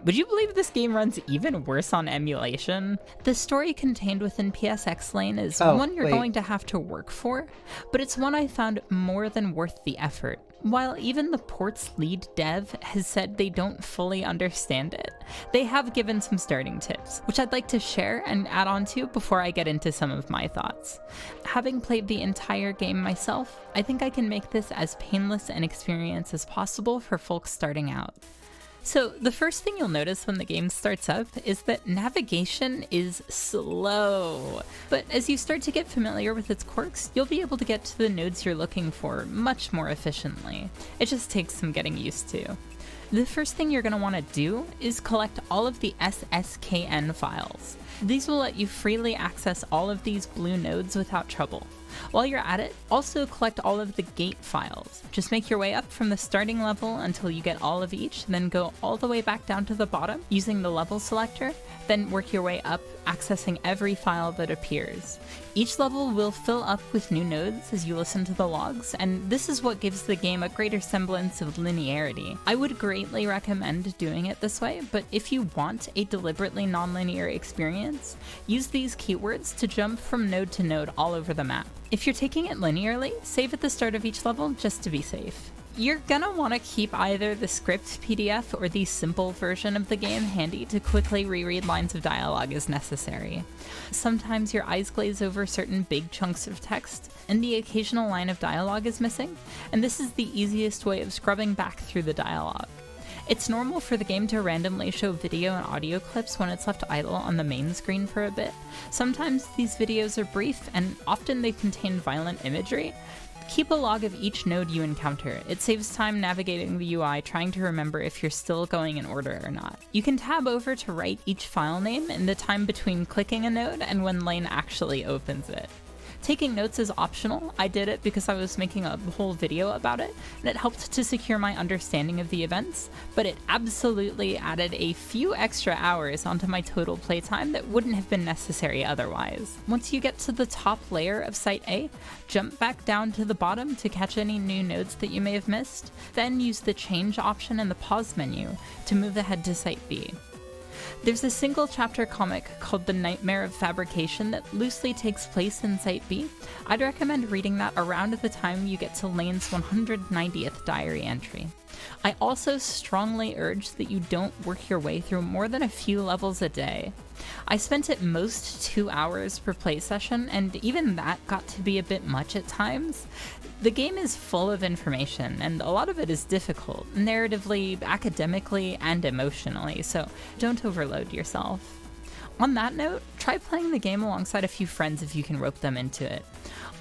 Would you believe this game runs even worse on emulation? The story contained within PSX Lane is one you're going to have to work for, but it's one I found more than worth the effort. While even the port's lead dev has said they don't fully understand it, they have given some starting tips, which I'd like to share and add on to before I get into some of my thoughts. Having played the entire game myself, I think I can make this as painless an experience as possible for folks starting out. So the first thing you'll notice when the game starts up is that navigation is slow. But as you start to get familiar with its quirks, you'll be able to get to the nodes you're looking for much more efficiently. It just takes some getting used to. The first thing you're going to want to do is collect all of the SSKN files. These will let you freely access all of these blue nodes without trouble. While you're at it, also collect all of the gate files. Just make your way up from the starting level until you get all of each, then go all the way back down to the bottom using the level selector, then work your way up, accessing every file that appears. Each level will fill up with new nodes as you listen to the logs, and this is what gives the game a greater semblance of linearity. I would greatly recommend doing it this way, but if you want a deliberately non-linear experience, use these keywords to jump from node to node all over the map. If you're taking it linearly, save at the start of each level just to be safe. You're gonna want to keep either the script PDF or the simple version of the game handy to quickly reread lines of dialogue as necessary. Sometimes your eyes glaze over certain big chunks of text, and the occasional line of dialogue is missing, and this is the easiest way of scrubbing back through the dialogue. It's normal for the game to randomly show video and audio clips when it's left idle on the main screen for a bit. Sometimes these videos are brief, and often they contain violent imagery. Keep a log of each node you encounter. It saves time navigating the UI trying to remember if you're still going in order or not. You can tab over to write each file name in the time between clicking a node and when Lane actually opens it. Taking notes is optional. I did it because I was making a whole video about it, and it helped to secure my understanding of the events, but it absolutely added a few extra hours onto my total playtime that wouldn't have been necessary otherwise. Once you get to the top layer of Site A, jump back down to the bottom to catch any new nodes that you may have missed, then use the change option in the pause menu to move ahead to Site B. There's a single chapter comic called The Nightmare of Fabrication that loosely takes place in Site B. I'd recommend reading that around the time you get to Lane's 190th diary entry. I also strongly urge that you don't work your way through more than a few levels a day. I spent at most 2 hours per play session, and even that got to be a bit much at times. The game is full of information, and a lot of it is difficult, narratively, academically, and emotionally, so don't overload yourself. On that note, try playing the game alongside a few friends if you can rope them into it.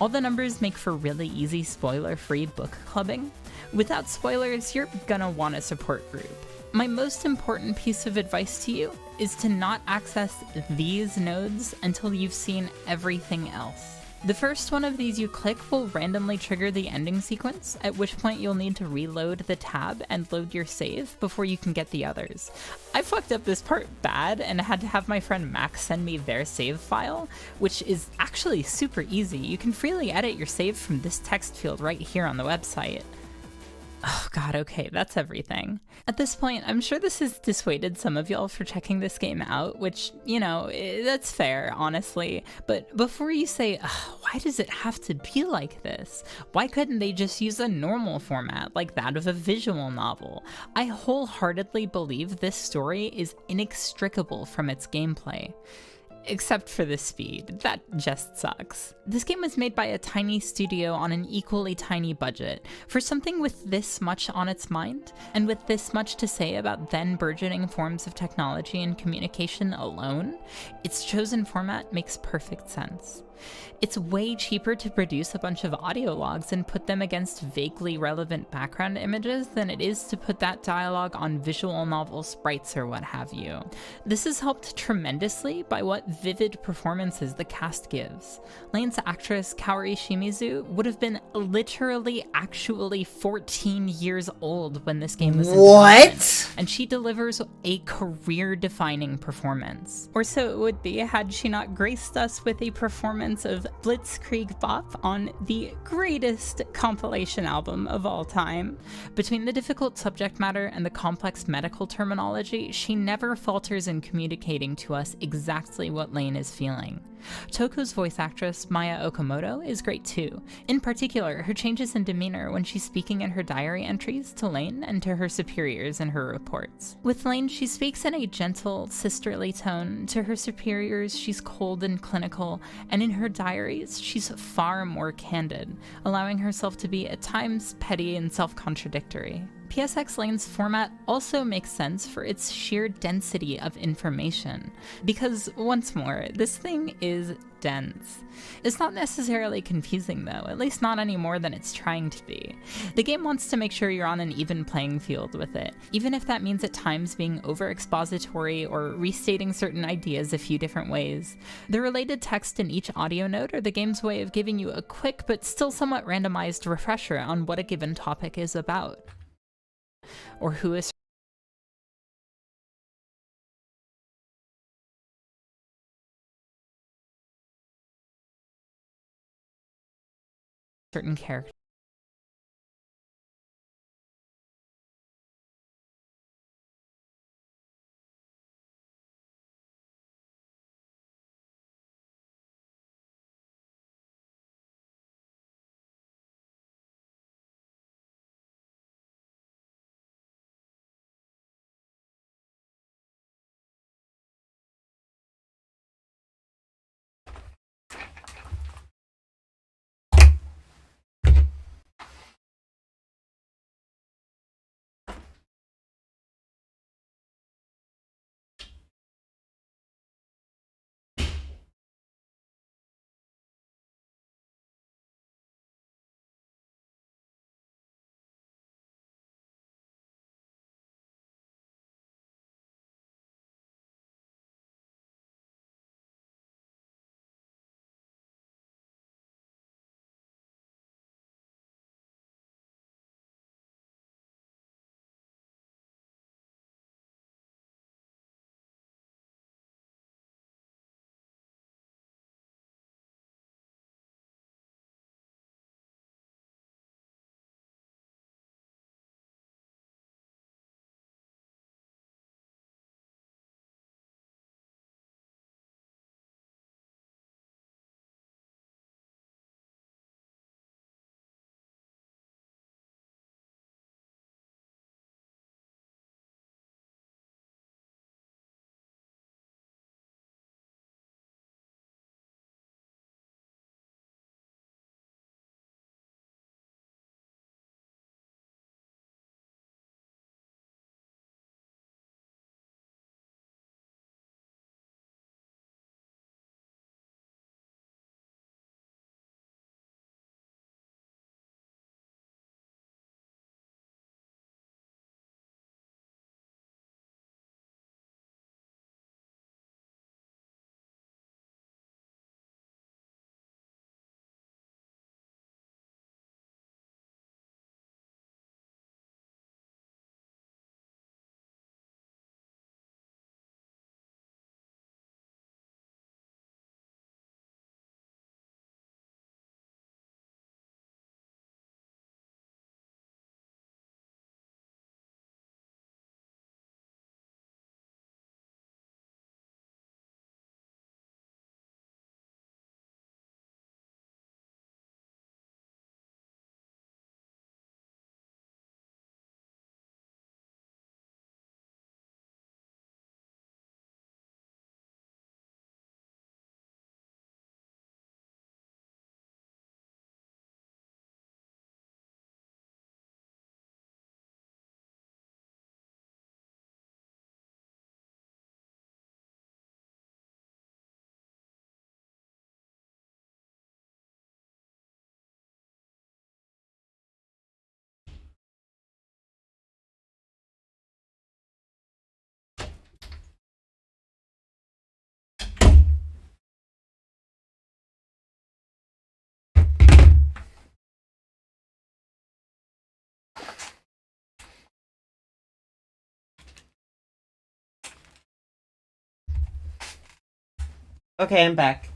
All the numbers make for really easy spoiler-free book clubbing. Without spoilers, you're gonna want a support group. My most important piece of advice to you is to not access these nodes until you've seen everything else. The first one of these you click will randomly trigger the ending sequence, at which point you'll need to reload the tab and load your save before you can get the others. I fucked up this part bad and had to have my friend Max send me their save file, which is actually super easy. You can freely edit your save from this text field right here on the website. Oh god, okay, that's everything. At this point, I'm sure this has dissuaded some of y'all for checking this game out, which, you know, that's fair, honestly. But before you say, why does it have to be like this? Why couldn't they just use a normal format like that of a visual novel? I wholeheartedly believe this story is inextricable from its gameplay. Except for the speed. That just sucks. This game was made by a tiny studio on an equally tiny budget. For something with this much on its mind, and with this much to say about then burgeoning forms of technology and communication alone, its chosen format makes perfect sense. It's way cheaper to produce a bunch of audio logs and put them against vaguely relevant background images than it is to put that dialogue on visual novel sprites or what have you. This is helped tremendously by what vivid performances the cast gives. Lane's actress Kaori Shimizu would have been literally actually 14 years old when this game was in development, and she delivers a career-defining performance. Or so it would be had she not graced us with a performance of Blitzkrieg Bop on the greatest compilation album of all time. Between the difficult subject matter and the complex medical terminology, she never falters in communicating to us exactly what Lane is feeling. Toko's voice actress, Maya Okamoto, is great too. In particular, her changes in demeanor when she's speaking in her diary entries to Lane and to her superiors in her reports. With Lane, she speaks in a gentle, sisterly tone. To her superiors, she's cold and clinical, and in her diaries, she's far more candid, allowing herself to be at times petty and self-contradictory. PSX Lane's format also makes sense for its sheer density of information, because, once more, this thing is dense. It's not necessarily confusing though, at least not any more than it's trying to be. The game wants to make sure you're on an even playing field with it, even if that means at times being over-expository or restating certain ideas a few different ways. The related text in each audio note are the game's way of giving you a quick but still somewhat randomized refresher on what a given topic is about, or who is certain character. Okay, I'm back.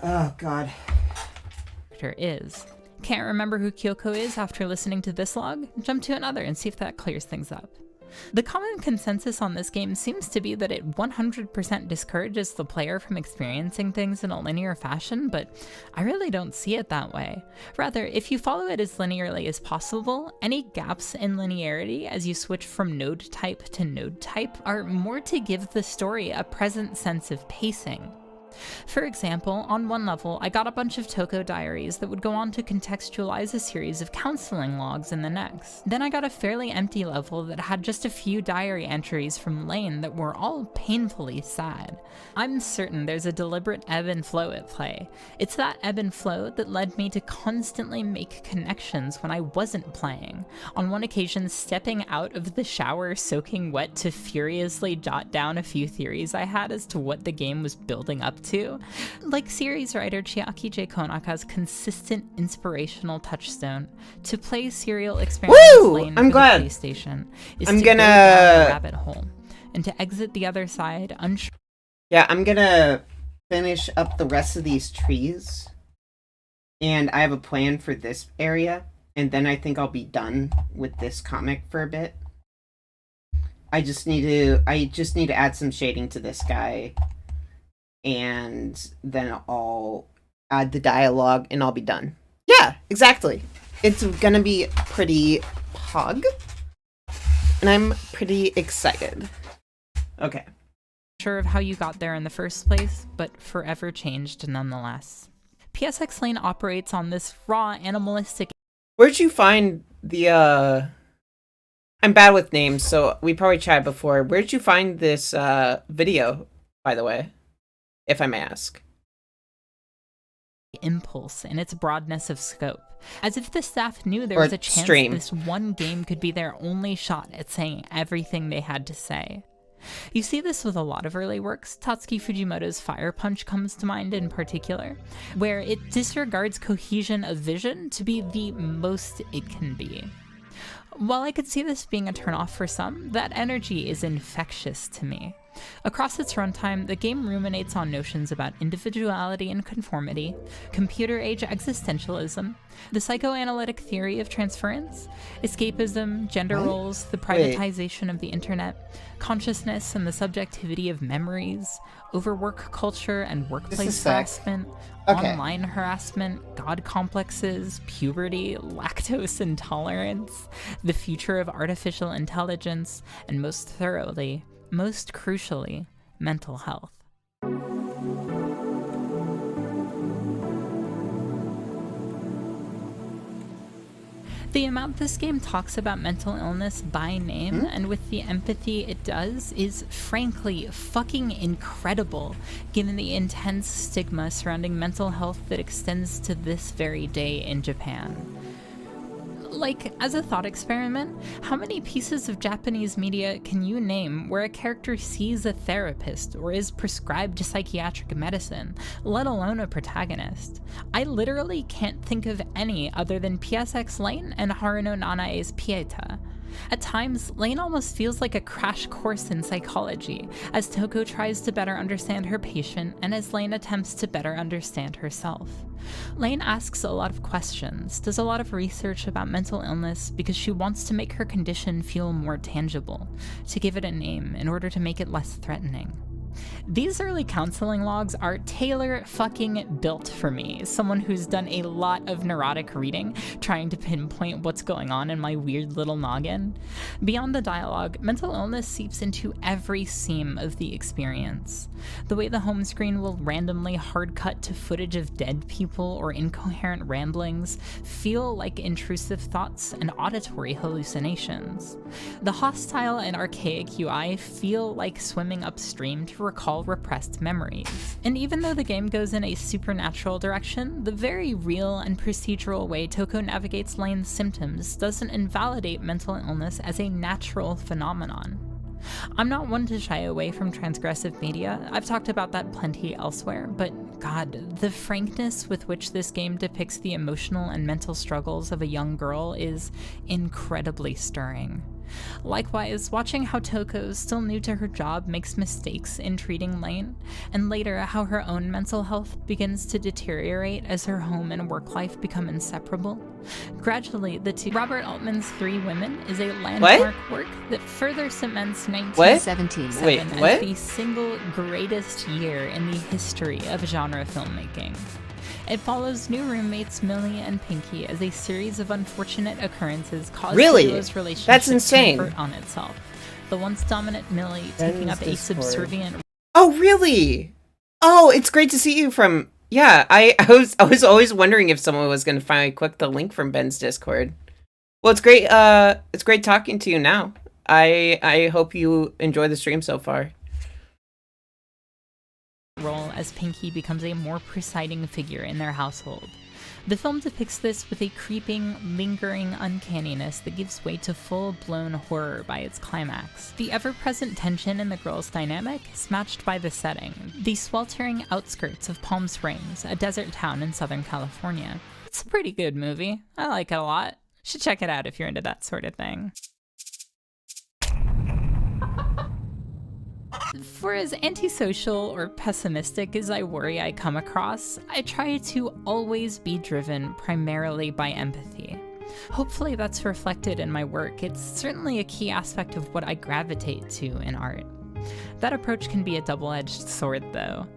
Oh, God. Is. Can't remember who Kyoko is after listening to this log? Jump to another and see if that clears things up. The common consensus on this game seems to be that it 100% discourages the player from experiencing things in a linear fashion, but I really don't see it that way. Rather, if you follow it as linearly as possible, any gaps in linearity as you switch from node type to node type are more to give the story a present sense of pacing. For example, on one level, I got a bunch of Toko diaries that would go on to contextualize a series of counseling logs in the next. Then I got a fairly empty level that had just a few diary entries from Lane that were all painfully sad. I'm certain there's a deliberate ebb and flow at play. It's that ebb and flow that led me to constantly make connections when I wasn't playing. On one occasion, stepping out of the shower soaking wet to furiously jot down a few theories I had as to what the game was building up to. Like series writer Chiaki J. Konaka's consistent inspirational touchstone, to play serial experiments Lane I'm for glad. the PlayStation is I'm to gonna go down a rabbit hole, and to exit the other side unsure. Yeah, I'm gonna finish up the rest of these trees. And I have a plan for this area. And then I think I'll be done with this comic for a bit. I just need to add some shading to this guy. And then I'll add the dialogue and I'll be done. Yeah, exactly. It's gonna be pretty pog. And I'm pretty excited. Okay. Sure of how you got there in the first place, but forever changed nonetheless. PSX Lane operates on this raw animalistic. Where'd you find the I'm bad with names, so we probably chatted before. Where'd you find this video, by the way? If I may ask. Impulse in its broadness of scope, as if the staff knew there was a chance this one game could be their only shot at saying everything they had to say. You see this with a lot of early works. Tatsuki Fujimoto's Fire Punch comes to mind in particular, where it disregards cohesion of vision to be the most it can be. While I could see this being a turnoff for some, that energy is infectious to me. Across its runtime, the game ruminates on notions about individuality and conformity, computer-age existentialism, the psychoanalytic theory of transference, escapism, gender roles, the privatization of the internet, consciousness and the subjectivity of memories, overwork culture and workplace harassment, online harassment, god complexes, puberty, lactose intolerance, the future of artificial intelligence, and most crucially, mental health. The amount this game talks about mental illness by name, and with the empathy it does, is frankly fucking incredible, given the intense stigma surrounding mental health that extends to this very day in Japan. Like, as a thought experiment, how many pieces of Japanese media can you name where a character sees a therapist or is prescribed psychiatric medicine, let alone a protagonist? I literally can't think of any other than PSX Lane and Haruno Nanae's Pieta. At times, Lane almost feels like a crash course in psychology, as Toko tries to better understand her patient and as Lane attempts to better understand herself. Lane asks a lot of questions, does a lot of research about mental illness because she wants to make her condition feel more tangible, to give it a name in order to make it less threatening. These early counseling logs are tailor-fucking-built for me, someone who's done a lot of neurotic reading, trying to pinpoint what's going on in my weird little noggin. Beyond the dialogue, mental illness seeps into every seam of the experience. The way the home screen will randomly hard-cut to footage of dead people or incoherent ramblings feel like intrusive thoughts and auditory hallucinations. The hostile and archaic UI feel like swimming upstream to recall repressed memories. And even though the game goes in a supernatural direction, the very real and procedural way Toko navigates Lane's symptoms doesn't invalidate mental illness as a natural phenomenon. I'm not one to shy away from transgressive media, I've talked about that plenty elsewhere, but God, the frankness with which this game depicts the emotional and mental struggles of a young girl is incredibly stirring. Likewise, watching how Toko, still new to her job, makes mistakes in treating Lane, and later how her own mental health begins to deteriorate as her home and work life become inseparable. Gradually, Robert Altman's Three Women is a landmark work that further cements 1977 as the single greatest year in the history of genre filmmaking. It follows new roommates Millie and Pinky as a series of unfortunate occurrences cause the duo's relationship to convert on itself. The once dominant Millie taking up a subservient. Oh, really? Oh, it's great to see you from. Yeah, I was always wondering if someone was going to finally click the link from Ben's Discord. Well, it's great. It's great talking to you now. I hope you enjoy the stream so far. Role as Pinky becomes a more presiding figure in their household. The film depicts this with a creeping, lingering uncanniness that gives way to full-blown horror by its climax. The ever-present tension in the girls' dynamic is matched by the setting, the sweltering outskirts of Palm Springs, a desert town in Southern California. It's a pretty good movie. I like it a lot. Should check it out if you're into that sort of thing. For as antisocial or pessimistic as I worry I come across, I try to always be driven primarily by empathy. Hopefully that's reflected in my work. It's certainly a key aspect of what I gravitate to in art. That approach can be a double-edged sword, though.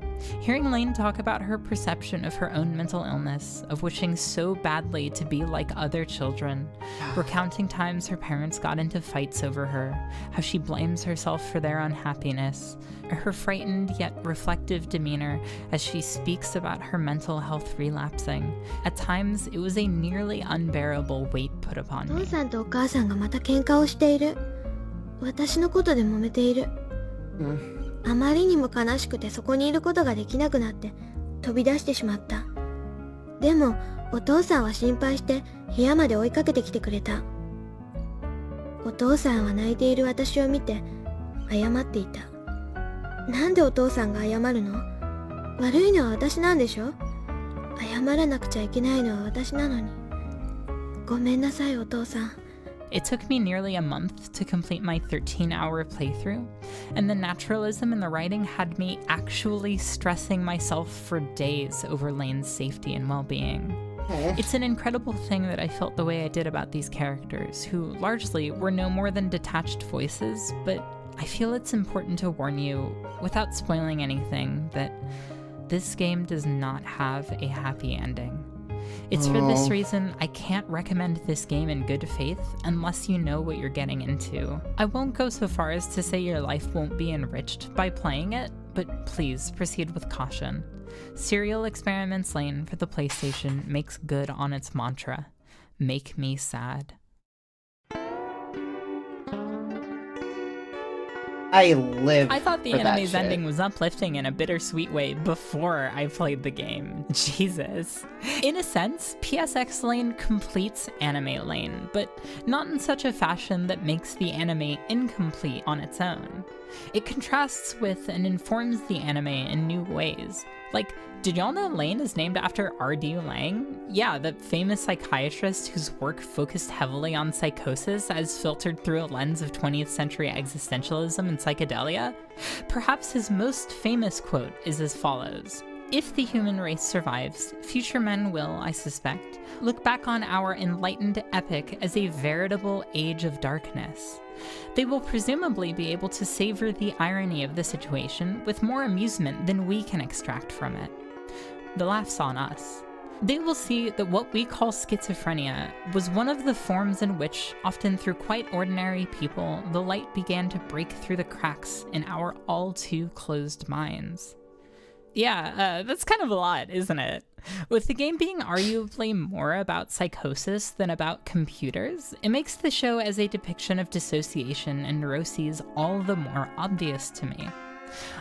Hearing Lane talk about her perception of her own mental illness, of wishing so badly to be like other children, recounting times her parents got into fights over her, how she blames herself for their unhappiness, her frightened yet reflective demeanor as she speaks about her mental health relapsing. At times, it was a nearly unbearable weight put upon me. 父さんとお母さんがまた喧嘩をしている。私のことで揉めている。あまりにも悲しくてそこにいることができなくなって飛び出してしまった。でもお父さんは心配して部屋まで追いかけてきてくれた。お父さんは泣いている私を見て謝っていた。なんでお父さんが謝るの？悪いのは私なんでしょ？謝らなくちゃいけないのは私なのに。ごめんなさいお父さん。It took me nearly a month to complete my 13-hour playthrough, and the naturalism in the writing had me actually stressing myself for days over Lane's safety and well-being. It's an incredible thing that I felt the way I did about these characters, who largely were no more than detached voices, but I feel it's important to warn you, without spoiling anything, that this game does not have a happy ending. It's for this reason I can't recommend this game in good faith unless you know what you're getting into. I won't go so far as to say your life won't be enriched by playing it, but please proceed with caution. Serial Experiments Lane for the PlayStation makes good on its mantra, make me sad. I live. I thought the for anime's that ending was uplifting in a bittersweet way before I played the game. Jesus. In a sense, PSX Lane completes Anime Lane, but not in such a fashion that makes the anime incomplete on its own. It contrasts with and informs the anime in new ways. Like, did y'all know Lane is named after R.D. Laing? Yeah, the famous psychiatrist whose work focused heavily on psychosis as filtered through a lens of 20th century existentialism and psychedelia? Perhaps his most famous quote is as follows: "If the human race survives, future men will, I suspect, look back on our enlightened epoch as a veritable age of darkness. They will presumably be able to savor the irony of the situation with more amusement than we can extract from it. The laugh's on us. They will see that what we call schizophrenia was one of the forms in which, often through quite ordinary people, the light began to break through the cracks in our all too closed minds." Yeah, that's kind of a lot, isn't it? With the game being arguably more about psychosis than about computers, it makes the show as a depiction of dissociation and neuroses all the more obvious to me.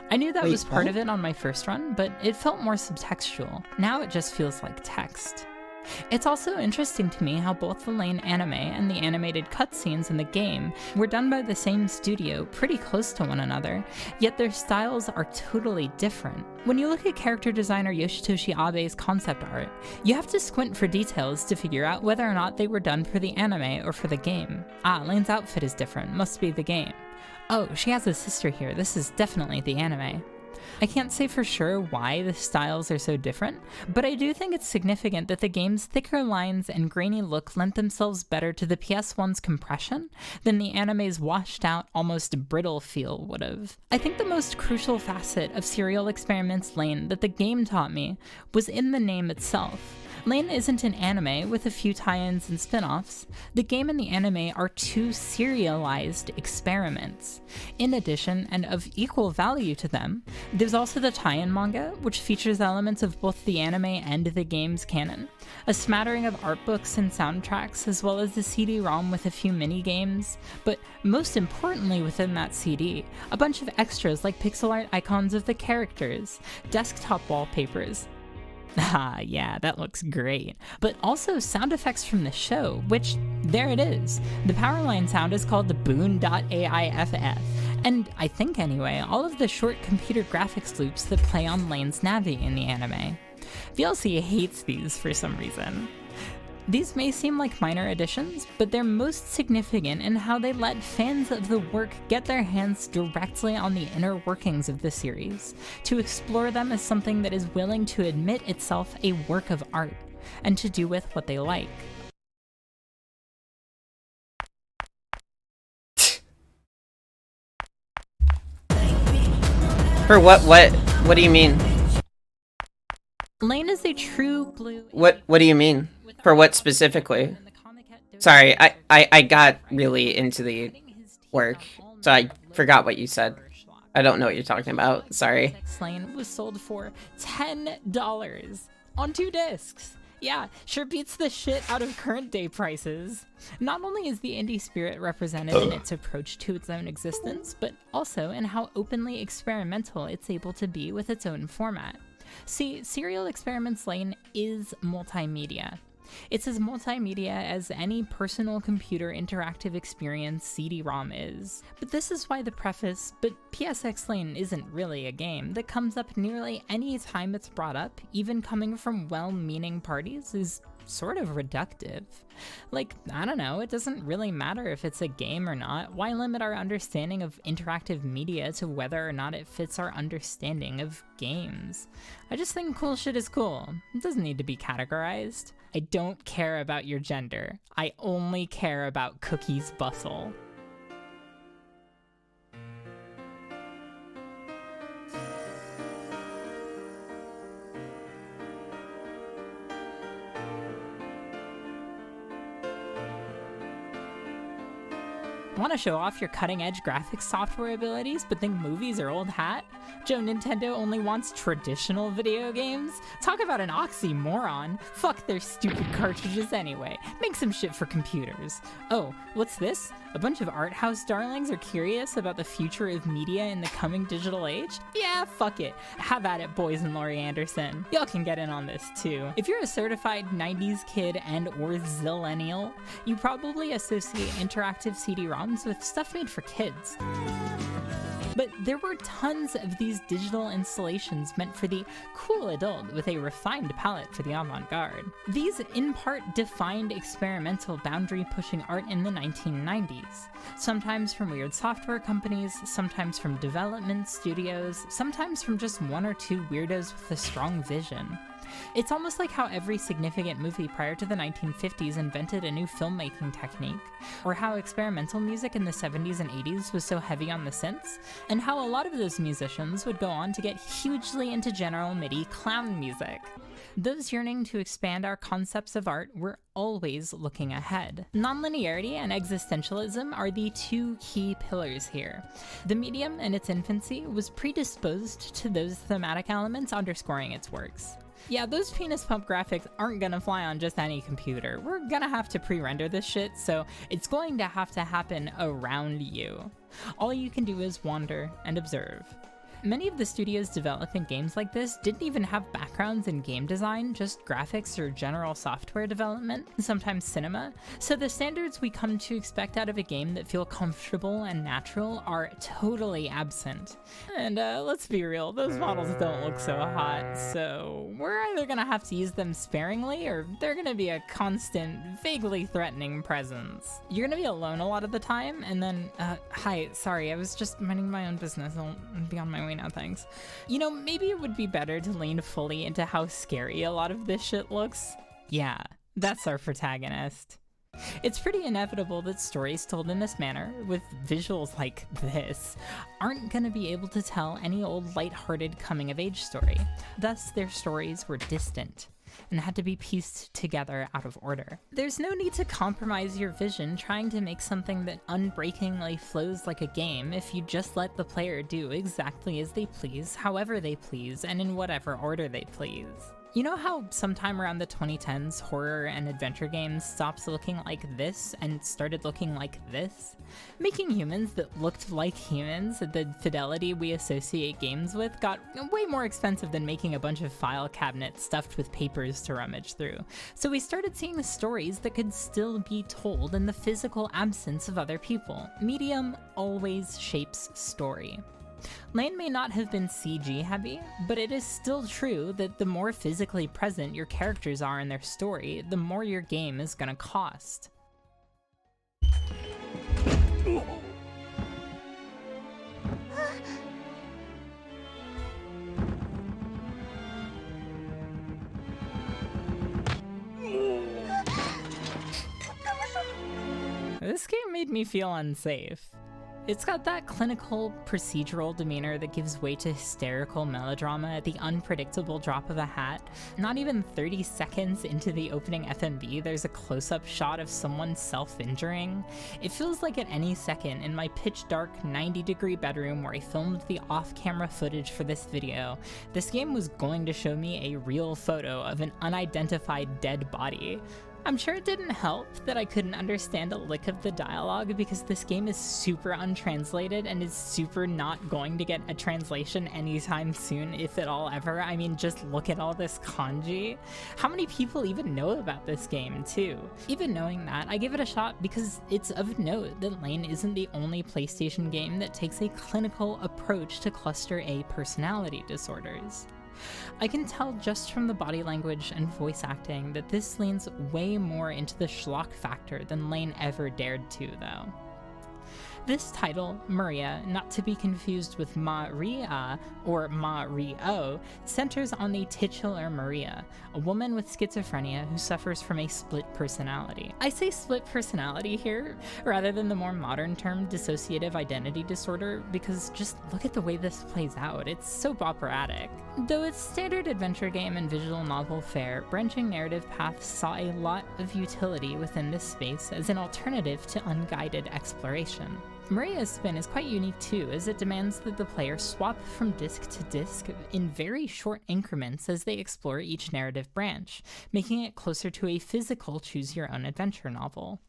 I knew that was part of it on my first run, but it felt more subtextual. Now it just feels like text. It's also interesting to me how both the Lane anime and the animated cutscenes in the game were done by the same studio pretty close to one another, yet their styles are totally different. When you look at character designer Yoshitoshi Abe's concept art, you have to squint for details to figure out whether or not they were done for the anime or for the game. Ah, Lane's outfit is different, must be the game. Oh, she has a sister here, this is definitely the anime. I can't say for sure why the styles are so different, but I do think it's significant that the game's thicker lines and grainy look lent themselves better to the PS1's compression than the anime's washed out, almost brittle feel would have. I think the most crucial facet of Serial Experiments Lane that the game taught me was in the name itself. Lane isn't an anime with a few tie-ins and spin-offs. The game and the anime are two serialized experiments. In addition, and of equal value to them, there's also the tie-in manga, which features elements of both the anime and the game's canon, a smattering of art books and soundtracks, as well as the CD-ROM with a few mini-games, but most importantly within that CD, a bunch of extras like pixel art icons of the characters, desktop wallpapers. Ah, yeah, that looks great. But also sound effects from the show, which, there it is. The Powerline sound is called the boon.aiff, and I think anyway, all of the short computer graphics loops that play on Lane's Navi in the anime. VLC hates these for some reason. These may seem like minor additions, but they're most significant in how they let fans of the work get their hands directly on the inner workings of the series, to explore them as something that is willing to admit itself a work of art, and to do with what they like. For what do you mean? Lane is a true blue... What do you mean? For what specifically? Sorry, I got really into the work, so I forgot what you said. I don't know what you're talking about, sorry. Lane was sold for $10 on 2 discs. Yeah, sure beats the shit out of current day prices. Not only is the indie spirit represented in its approach to its own existence, but also in how openly experimental it's able to be with its own format. See, Serial Experiments Lane is multimedia. It's as multimedia as any personal computer interactive experience CD-ROM is. But this is why the preface, "But PSX Lane isn't really a game," that comes up nearly any time it's brought up, even coming from well-meaning parties, is sort of reductive. Like, I don't know, it doesn't really matter if it's a game or not. Why limit our understanding of interactive media to whether or not it fits our understanding of games? I just think cool shit is cool. It doesn't need to be categorized. I don't care about your gender. I only care about Cookie's bustle. Want to show off your cutting-edge graphics software abilities, but think movies are old hat? Joe, Nintendo only wants traditional video games? Talk about an oxymoron. Fuck their stupid cartridges anyway. Make some shit for computers. Oh, what's this? A bunch of art house darlings are curious about the future of media in the coming digital age? Yeah, fuck it. Have at it, boys and Laurie Anderson. Y'all can get in on this too. If you're a certified 90s kid and or zillennial, you probably associate interactive CD-ROMs with stuff made for kids. But there were tons of these digital installations meant for the cool adult with a refined palette for the avant-garde. These in part defined experimental boundary-pushing art in the 1990s, sometimes from weird software companies, sometimes from development studios, sometimes from just one or two weirdos with a strong vision. It's almost like how every significant movie prior to the 1950s invented a new filmmaking technique, or how experimental music in the 70s and 80s was so heavy on the synths, and how a lot of those musicians would go on to get hugely into General MIDI clown music. Those yearning to expand our concepts of art were always looking ahead. Nonlinearity and existentialism are the two key pillars here. The medium in its infancy was predisposed to those thematic elements underscoring its works. Yeah, those penis pump graphics aren't gonna fly on just any computer. We're gonna have to pre-render this shit, so it's going to have to happen around you. All you can do is wander and observe. Many of the studios developing games like this didn't even have backgrounds in game design, just graphics or general software development, and sometimes cinema, so the standards we come to expect out of a game that feel comfortable and natural are totally absent. And let's be real, those models don't look so hot, so we're either gonna have to use them sparingly or they're gonna be a constant, vaguely threatening presence. You're gonna be alone a lot of the time, and then, hi, sorry, I was just minding my own business. I'll be on my way now, thanks. You know, maybe it would be better to lean fully into how scary a lot of this shit looks. Yeah, that's our protagonist. It's pretty inevitable that stories told in this manner, with visuals like this, aren't gonna be able to tell any old lighthearted coming-of-age story. Thus, their stories were distant and had to be pieced together out of order. There's no need to compromise your vision trying to make something that unbreakingly flows like a game if you just let the player do exactly as they please, however they please, and in whatever order they please. You know how sometime around the 2010s, horror and adventure games stopped looking like this and started looking like this? Making humans that looked like humans at the fidelity we associate games with got way more expensive than making a bunch of file cabinets stuffed with papers to rummage through. So we started seeing stories that could still be told in the physical absence of other people. Medium always shapes story. Lane may not have been CG heavy, but it is still true that the more physically present your characters are in their story, the more your game is gonna cost. This game made me feel unsafe. It's got that clinical, procedural demeanor that gives way to hysterical melodrama at the unpredictable drop of a hat. Not even 30 seconds into the opening FMV, there's a close-up shot of someone self-injuring. It feels like at any second, in my pitch-dark, 90-degree bedroom where I filmed the off-camera footage for this video, this game was going to show me a real photo of an unidentified dead body. I'm sure it didn't help that I couldn't understand a lick of the dialogue because this game is super untranslated and is super not going to get a translation anytime soon, if at all ever. I mean, just look at all this kanji. How many people even know about this game, too? Even knowing that, I give it a shot because it's of note that Lane isn't the only PlayStation game that takes a clinical approach to cluster A personality disorders. I can tell just from the body language and voice acting that this leans way more into the schlock factor than Lane ever dared to, though. This title, Maria, not to be confused with Maria or Mario, centers on the titular Maria, a woman with schizophrenia who suffers from a split personality. I say split personality here, rather than the more modern term dissociative identity disorder, because just look at the way this plays out. It's soap operatic. Though its standard adventure game and visual novel fare, branching narrative paths saw a lot of utility within this space as an alternative to unguided exploration. Maria's spin is quite unique too, as it demands that the player swap from disc to disc in very short increments as they explore each narrative branch, making it closer to a physical choose-your-own-adventure novel.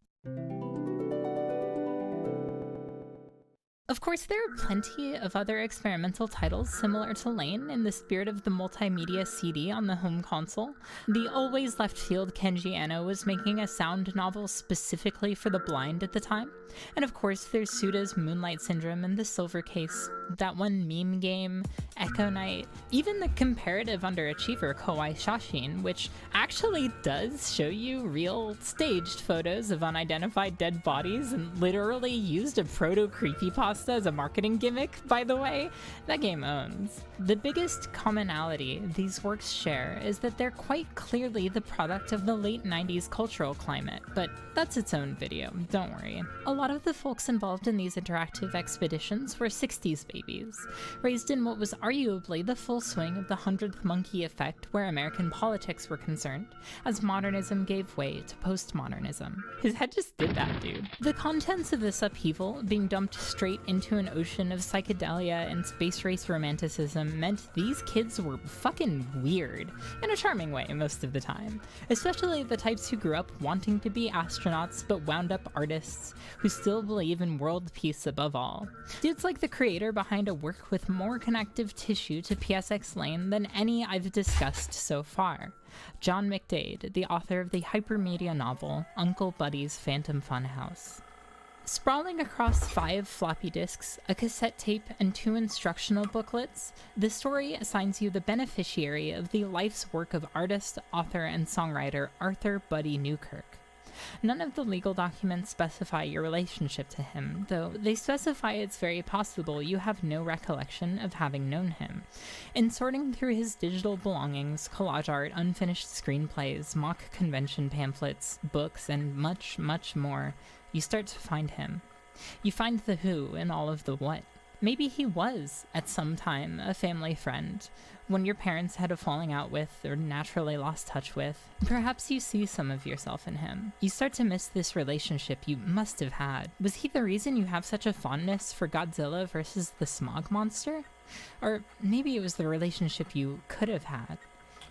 Of course, there are plenty of other experimental titles similar to Lane in the spirit of the multimedia CD on the home console. The always left-field Kenji Eno was making a sound novel specifically for the blind at the time. And of course, there's Suda's Moonlight Syndrome and The Silver Case, that one meme game, Echo Knight, even the comparative underachiever Kawaii Shashin, which actually does show you real staged photos of unidentified dead bodies and literally used a proto-creepypasta as a marketing gimmick, by the way. That game owns. The biggest commonality these works share is that they're quite clearly the product of the late 90s cultural climate, but that's its own video, don't worry. A lot of the folks involved in these interactive expeditions were 60s babies, raised in what was arguably the full swing of the 100th Monkey effect where American politics were concerned, as modernism gave way to postmodernism. His head just did that, dude. The contents of this upheaval being dumped straight into an ocean of psychedelia and space race romanticism meant these kids were fucking weird, in a charming way most of the time, especially the types who grew up wanting to be astronauts but wound up artists who still believe in world peace above all. Dude's like the creator behind a work with more connective tissue to PSX Lane than any I've discussed so far. John McDade, the author of the hypermedia novel Uncle Buddy's Phantom Funhouse. Sprawling across 5 floppy disks, a cassette tape, and 2 instructional booklets, the story assigns you the beneficiary of the life's work of artist, author, and songwriter Arthur Buddy Newkirk. None of the legal documents specify your relationship to him, though they specify it's very possible you have no recollection of having known him. In sorting through his digital belongings, collage art, unfinished screenplays, mock convention pamphlets, books, and much, much more, you start to find him. You find the who in all of the what. Maybe he was, at some time, a family friend, one your parents had a falling out with or naturally lost touch with. Perhaps you see some of yourself in him. You start to miss this relationship you must have had. Was he the reason you have such a fondness for Godzilla versus the smog monster? Or maybe it was the relationship you could have had.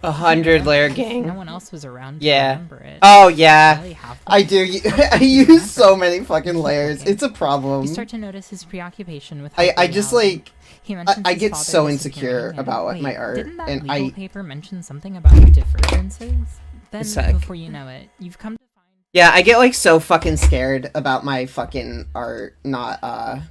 100-layer gang. No one else was around to Yeah. remember it. Oh yeah. Really have I them? do. I use so many fucking layers. It's a problem. You start to notice his preoccupation with I just like he mentions I his get father so disappearing, insecure and about wait, my art, didn't that and legal I paper mention something about divergences? Then Sec. before you know it, you've come to find yeah, I get like so fucking scared about my fucking art not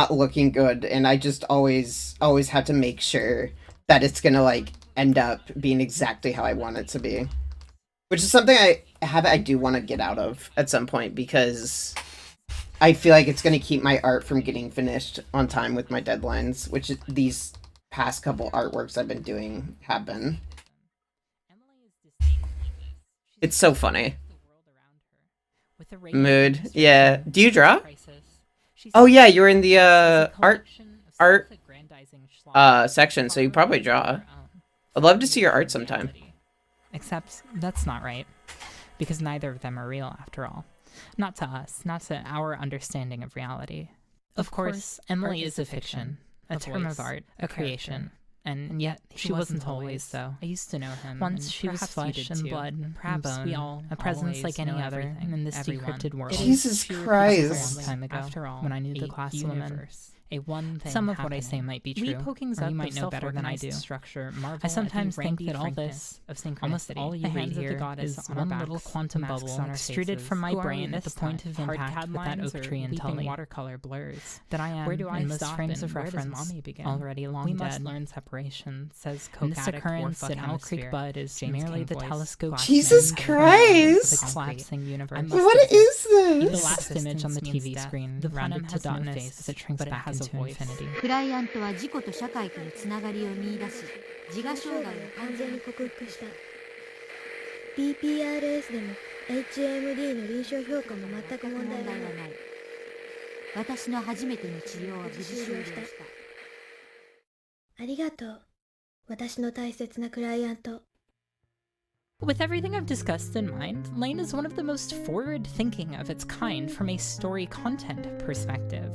looking good, and I just always have to make sure that it's gonna like end up being exactly how I want it to be, which is something I do want to get out of at some point, because I feel like it's gonna keep my art from getting finished on time with my deadlines, which these past couple artworks I've been doing have been. It's so funny. Mood. Yeah. Do you draw? Oh yeah, you're in the art section, so you probably draw. I'd love to see your art sometime. Except that's not right, because neither of them are real after all. Not to us, not to our understanding of reality. Of course, Emily is a fiction, a term of art, a creation. And yet, she wasn't always so. I used to know him. Once she was flesh and blood, perhaps and bone, we all, a presence like any other in this decrypted world. Jesus Christ! A long time ago, after all, when I knew the class woman. A one thing some of what I say might be true. Pokings up, you might know better than I do. Structure, Marvel, I sometimes think that all this, almost all you read here, is one little quantum bubble extruded from my brain at the point of impact with that oak tree and Tully. Watercolor blurs. That I am, where do I in most frames of reference, already long dead. We must learn separation, says Coke. This occurrence in Owl Creek Bud is merely the telescope. Jesus Christ! The collapsing universe. What is this? The last image on the TV screen, rounded to dotness as it shrinks back into infinity. クライアントは自己と社会とのつながりを見出し、自我障害を完全に克服した。PPRS でも HMD の臨床評価も全く問題はない。私の初めての治療は無事終了した。ありがとう。私の大切なクライアント。 With everything I've discussed in mind, Lane is one of the most forward-thinking of its kind from a story content perspective.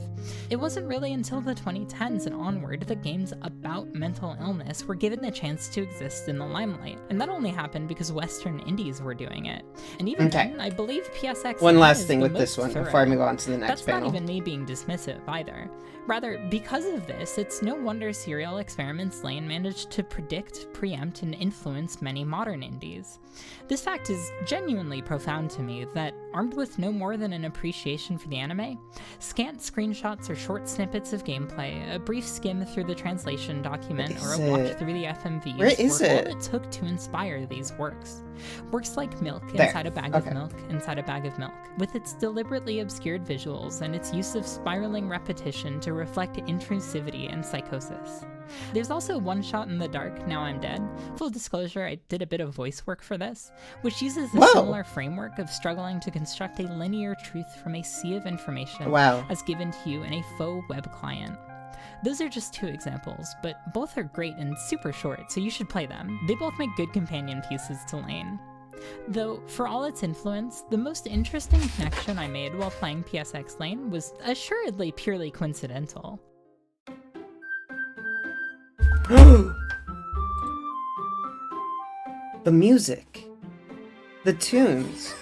It wasn't really until the 2010s and onward that games about mental illness were given the chance to exist in the limelight, and that only happened because Western indies were doing it. And even then, I believe PSX One last is thing the with this most one before I thorough. move on to the next That's panel. not even me being dismissive either. Rather, because of this, it's no wonder Serial Experiments Lane managed to predict, preempt, and influence many modern indies. This fact is genuinely profound to me that, armed with no more than an appreciation for the anime, scant screenshots or short snippets of gameplay, a brief skim through the translation document, or a walk through the FMVs Where is were all it? it took to inspire these works. Works like Milk There. inside a bag of milk inside a bag of milk, with its deliberately obscured visuals and its use of spiraling repetition to reflect intrusivity and psychosis. There's also One Shot in the Dark, Now I'm Dead. Full disclosure, I did a bit of voice work for this, which uses a similar framework of struggling to construct a linear truth from a sea of information as given to you in a faux web client. Those are just 2 examples, but both are great and super short, so you should play them. They both make good companion pieces to Lane. Though, for all its influence, the most interesting connection I made while playing PSX Lane was assuredly purely coincidental. The music. The tunes.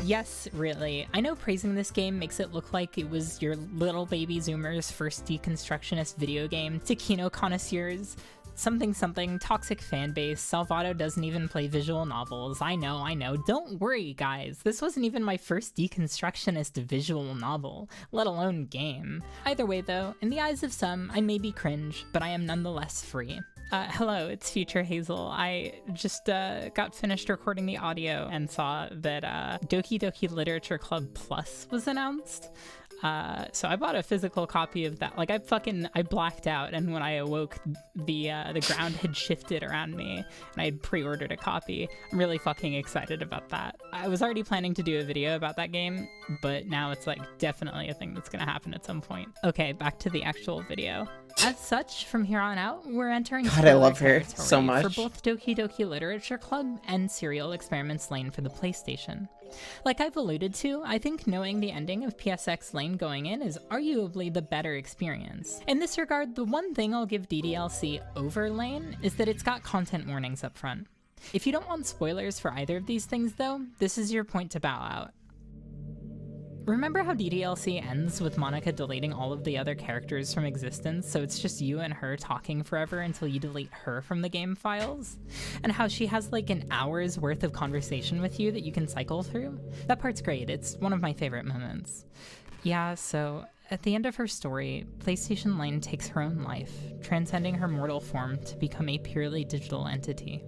Yes, really. I know praising this game makes it look like it was your little baby Zoomer's first deconstructionist video game to Kino connoisseurs. Something, toxic fanbase, Salvato doesn't even play visual novels. I know. Don't worry, guys. This wasn't even my first deconstructionist visual novel, let alone game. Either way, though, in the eyes of some, I may be cringe, but I am nonetheless free. Hello, it's Future Hazel. I just got finished recording the audio and saw that Doki Doki Literature Club Plus was announced. So I bought a physical copy of that. Like I blacked out, and when I awoke, the ground had shifted around me, and I had pre-ordered a copy. I'm really fucking excited about that. I was already planning to do a video about that game, but now it's like definitely a thing that's gonna happen at some point. Okay, back to the actual video. As such, from here on out, we're entering God, I love her territory so much. for both Doki Doki Literature Club and Serial Experiments Lane for the PlayStation. Like I've alluded to, I think knowing the ending of PSX Lane going in is arguably the better experience. In this regard, the one thing I'll give DDLC over Lane is that it's got content warnings up front. If you don't want spoilers for either of these things though, this is your point to bow out. Remember how DDLC ends with Monica deleting all of the other characters from existence, so it's just you and her talking forever until you delete her from the game files? And how she has like an hour's worth of conversation with you that you can cycle through? That part's great, it's one of my favorite moments. Yeah, so at the end of her story, PlayStation Lane takes her own life, transcending her mortal form to become a purely digital entity.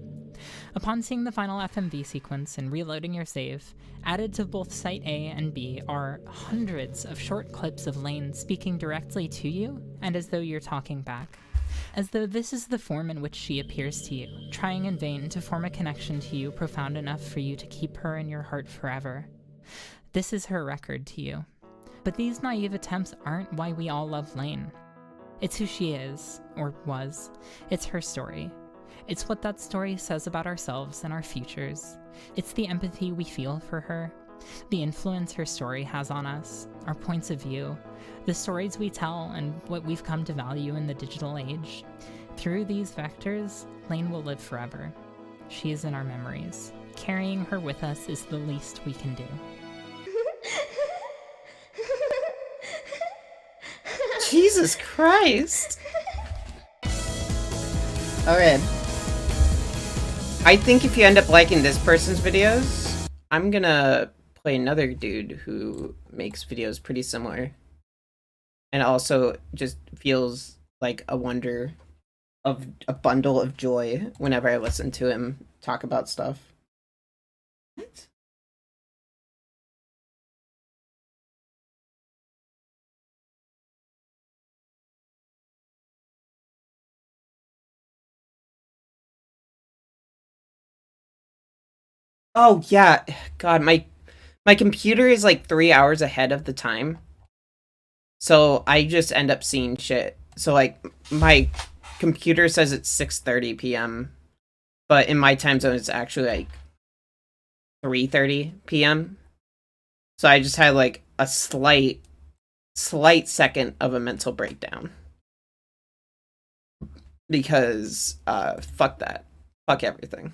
Upon seeing the final FMV sequence and reloading your save, added to both Site A and B are hundreds of short clips of Lane speaking directly to you, and as though you're talking back. As though this is the form in which she appears to you, trying in vain to form a connection to you profound enough for you to keep her in your heart forever. This is her record to you. But these naive attempts aren't why we all love Lane. It's who she is, or was. It's her story. It's what that story says about ourselves and our futures. It's the empathy we feel for her, the influence her story has on us, our points of view, the stories we tell and what we've come to value in the digital age. Through these vectors, Lane will live forever. She is in our memories. Carrying her with us is the least we can do. Jesus Christ. Okay. I think if you end up liking this person's videos, I'm gonna play another dude who makes videos pretty similar. And also just feels like a wonder of a bundle of joy whenever I listen to him talk about stuff. What? Oh yeah, God, my computer is like 3 hours ahead of the time. So I just end up seeing shit. So like my computer says it's 6:30 p.m. but in my time zone it's actually like 3:30 p.m. So I just had like a slight second of a mental breakdown. Because fuck that. Fuck everything.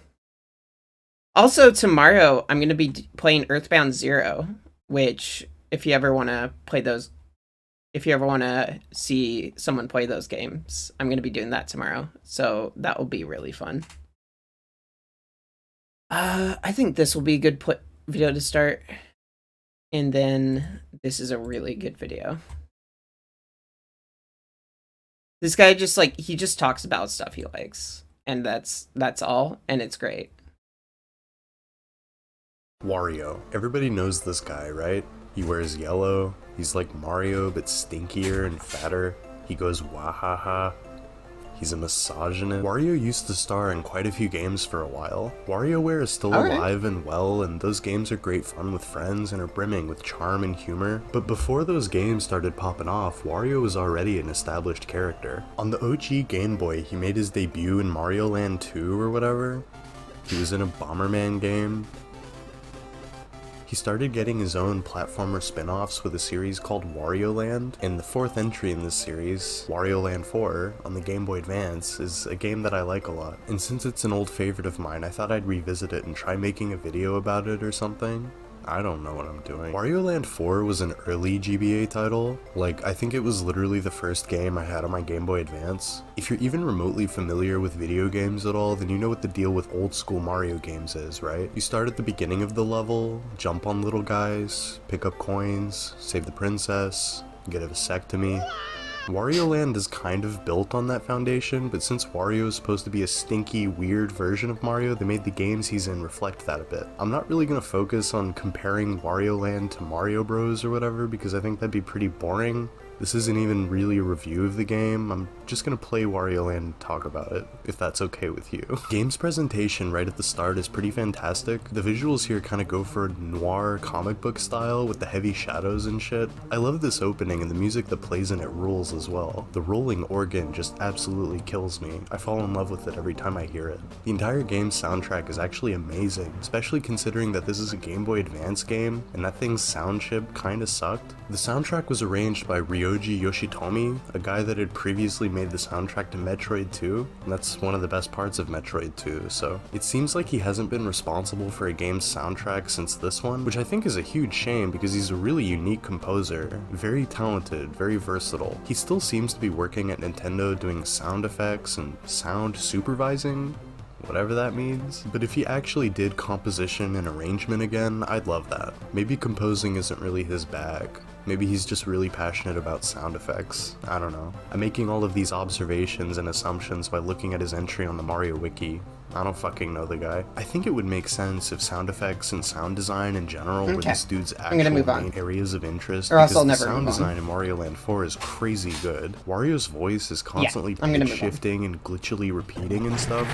Also, tomorrow, I'm going to be playing Earthbound Zero, which, if you ever want to play those, if you ever want to see someone play those games, I'm going to be doing that tomorrow. So that will be really fun. I think this will be a good video to start. And then this is a really good video. This guy just like, he just talks about stuff he likes. And that's all. And it's great. Wario. Everybody knows this guy, right? He wears yellow. He's like Mario, but stinkier and fatter. He goes wahaha. He's a misogynist. Wario used to star in quite a few games for a while. WarioWare is still alive and well, and those games are great fun with friends and are brimming with charm and humor. But before those games started popping off, Wario was already an established character. On the OG Game Boy, he made his debut in Mario Land 2 or whatever. He was in a Bomberman game. He started getting his own platformer spin-offs with a series called Wario Land, and the 4th entry in this series, Wario Land 4, on the Game Boy Advance, is a game that I like a lot. And since it's an old favorite of mine, I thought I'd revisit it and try making a video about it or something. I don't know what I'm doing. Wario Land 4 was an early GBA title. Like, I think it was literally the first game I had on my Game Boy Advance. If you're even remotely familiar with video games at all, then you know what the deal with old school Mario games is, right? You start at the beginning of the level, jump on little guys, pick up coins, save the princess, get a vasectomy. Wario Land is kind of built on that foundation, but since Wario is supposed to be a stinky, weird version of Mario, they made the games he's in reflect that a bit. I'm not really gonna focus on comparing Wario Land to Mario Bros or whatever, because I think that'd be pretty boring. This isn't even really a review of the game. I'm just gonna play Wario Land and talk about it, if that's okay with you. Game's presentation right at the start is pretty fantastic. The visuals here kind of go for noir comic book style with the heavy shadows and shit. I love this opening, and the music that plays in it rules as well. The rolling organ just absolutely kills me. I fall in love with it every time I hear it. The entire game's soundtrack is actually amazing, especially considering that this is a Game Boy Advance game, and that thing's sound chip kinda sucked. The soundtrack was arranged by Ryoji Yoshitomi, a guy that had previously made the soundtrack to Metroid 2, and that's one of the best parts of Metroid 2, so it seems like he hasn't been responsible for a game's soundtrack since this one, which I think is a huge shame because he's a really unique composer, very talented, very versatile. He still seems to be working at Nintendo doing sound effects and sound supervising, whatever that means. But if he actually did composition and arrangement again, I'd love that. Maybe composing isn't really his bag. Maybe he's just really passionate about sound effects. I don't know. I'm making all of these observations and assumptions by looking at his entry on the Mario Wiki. I don't fucking know the guy. I think it would make sense if sound effects and sound design in general were this dude's actual main areas of interest, Or else because I'll the never sound move on. design in Mario Land 4 is crazy good. Wario's voice is constantly I'm gonna pitch move on. shifting and glitchily repeating and stuff.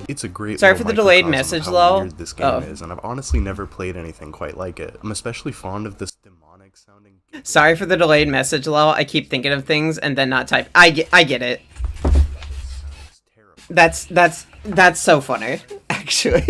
It's a great Sorry little for the delayed microcosm of message, how lol. weird this game is, and I've honestly never played anything quite like it. I'm especially fond of this demonic sounding. Sorry for the delayed message, lol. I keep thinking of things and then not type. I get it. That's so funny, actually.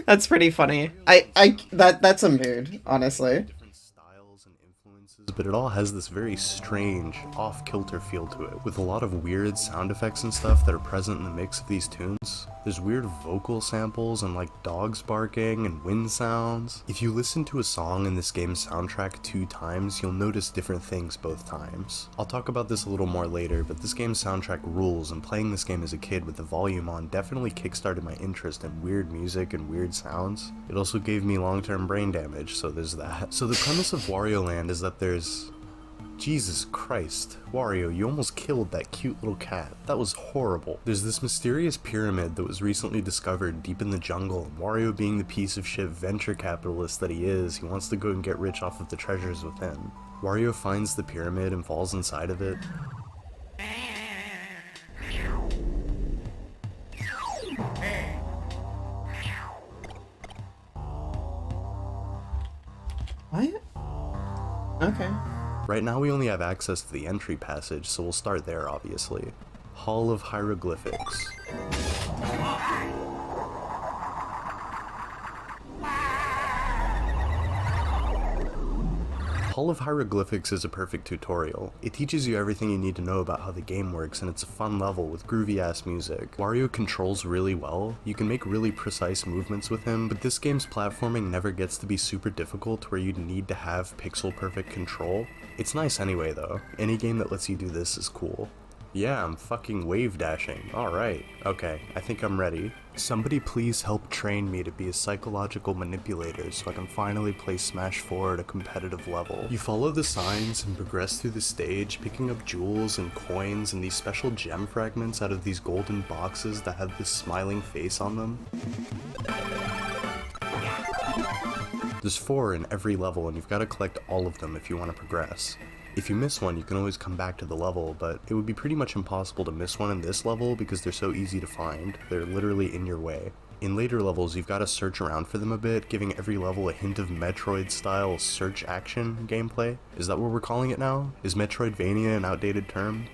That's pretty funny. That's a mood, honestly. Different styles and influences, but it all has this very strange, off-kilter feel to it, with a lot of weird sound effects and stuff that are present in the mix of these tunes. There's weird vocal samples and like dogs barking and wind sounds. If you listen to a song in this game's soundtrack 2 times, you'll notice different things both times. I'll talk about this a little more later, but this game's soundtrack rules, and playing this game as a kid with the volume on definitely kickstarted my interest in weird music and weird sounds. It also gave me long-term brain damage, so there's that. So the premise of Wario Land is that there's... Jesus Christ, Wario, you almost killed that cute little cat. That was horrible. There's this mysterious pyramid that was recently discovered deep in the jungle, and Wario, being the piece of shit venture capitalist that he is, he wants to go and get rich off of the treasures within. Wario finds the pyramid and falls inside of it. What? Okay. Right now we only have access to the entry passage, so we'll start there, obviously. Hall of Hieroglyphics. Hall of Hieroglyphics is a perfect tutorial. It teaches you everything you need to know about how the game works, and it's a fun level with groovy ass music. Wario controls really well, you can make really precise movements with him, but this game's platforming never gets to be super difficult where you'd need to have pixel perfect control. It's nice anyway though. Any game that lets you do this is cool. Yeah, I'm fucking wave dashing. Alright, okay, I think I'm ready. Somebody please help train me to be a psychological manipulator so I can finally play Smash 4 at a competitive level. You follow the signs and progress through the stage, picking up jewels and coins and these special gem fragments out of these golden boxes that have this smiling face on them. There's 4 in every level, and you've got to collect all of them if you want to progress. If you miss one, you can always come back to the level, but it would be pretty much impossible to miss one in this level because they're so easy to find. They're literally in your way. In later levels, you've got to search around for them a bit, giving every level a hint of Metroid-style search action gameplay. Is that what we're calling it now? Is Metroidvania an outdated term?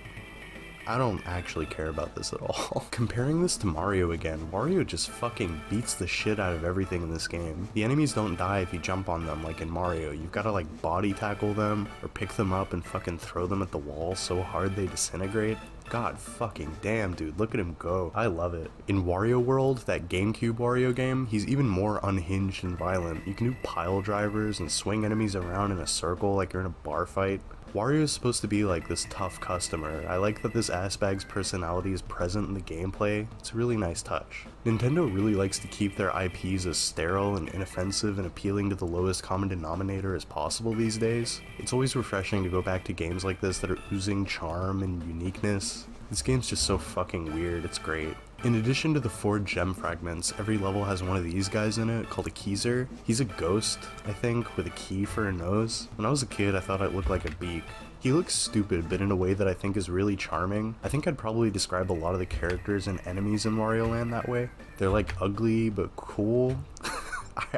I don't actually care about this at all. Comparing this to Mario again, Wario just fucking beats the shit out of everything in this game. The enemies don't die if you jump on them like in Mario. You've gotta like body tackle them or pick them up and fucking throw them at the wall so hard they disintegrate. God fucking damn, dude, look at him go. I love it. In Wario World, that GameCube Wario game, he's even more unhinged and violent. You can do pile drivers and swing enemies around in a circle like you're in a bar fight. Wario is supposed to be like this tough customer. I like that this assbag's personality is present in the gameplay. It's a really nice touch. Nintendo really likes to keep their IPs as sterile and inoffensive and appealing to the lowest common denominator as possible these days. It's always refreshing to go back to games like this that are oozing charm and uniqueness. This game's just so fucking weird, it's great. In addition to the 4 gem fragments, every level has one of these guys in it called a Keyser. He's a ghost, I think, with a key for a nose. When I was a kid, I thought it looked like a beak. He looks stupid, but in a way that I think is really charming. I think I'd probably describe a lot of the characters and enemies in Wario Land that way. They're like ugly, but cool.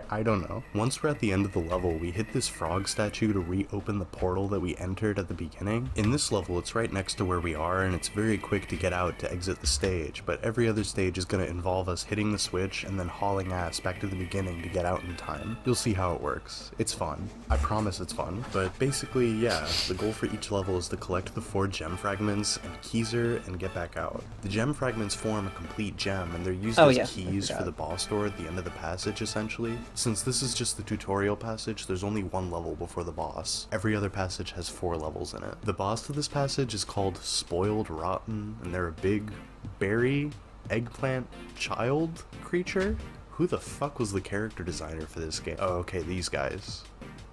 I don't know. Once we're at the end of the level, we hit this frog statue to reopen the portal that we entered at the beginning. In this level, it's right next to where we are, and it's very quick to get out to exit the stage, but every other stage is going to involve us hitting the switch and then hauling ass back to the beginning to get out in time. You'll see how it works. It's fun. I promise it's fun. But basically, yeah, the goal for each level is to collect the 4 gem fragments and Keyser and get back out. The gem fragments form a complete gem, and they're used as keys for the boss door at the end of the passage, essentially. Since this is just the tutorial passage, there's only 1 level before the boss. Every other passage has 4 levels in it. The boss to this passage is called Spoiled Rotten, and they're a big berry eggplant child creature? Who the fuck was the character designer for this game? Oh, okay, these guys.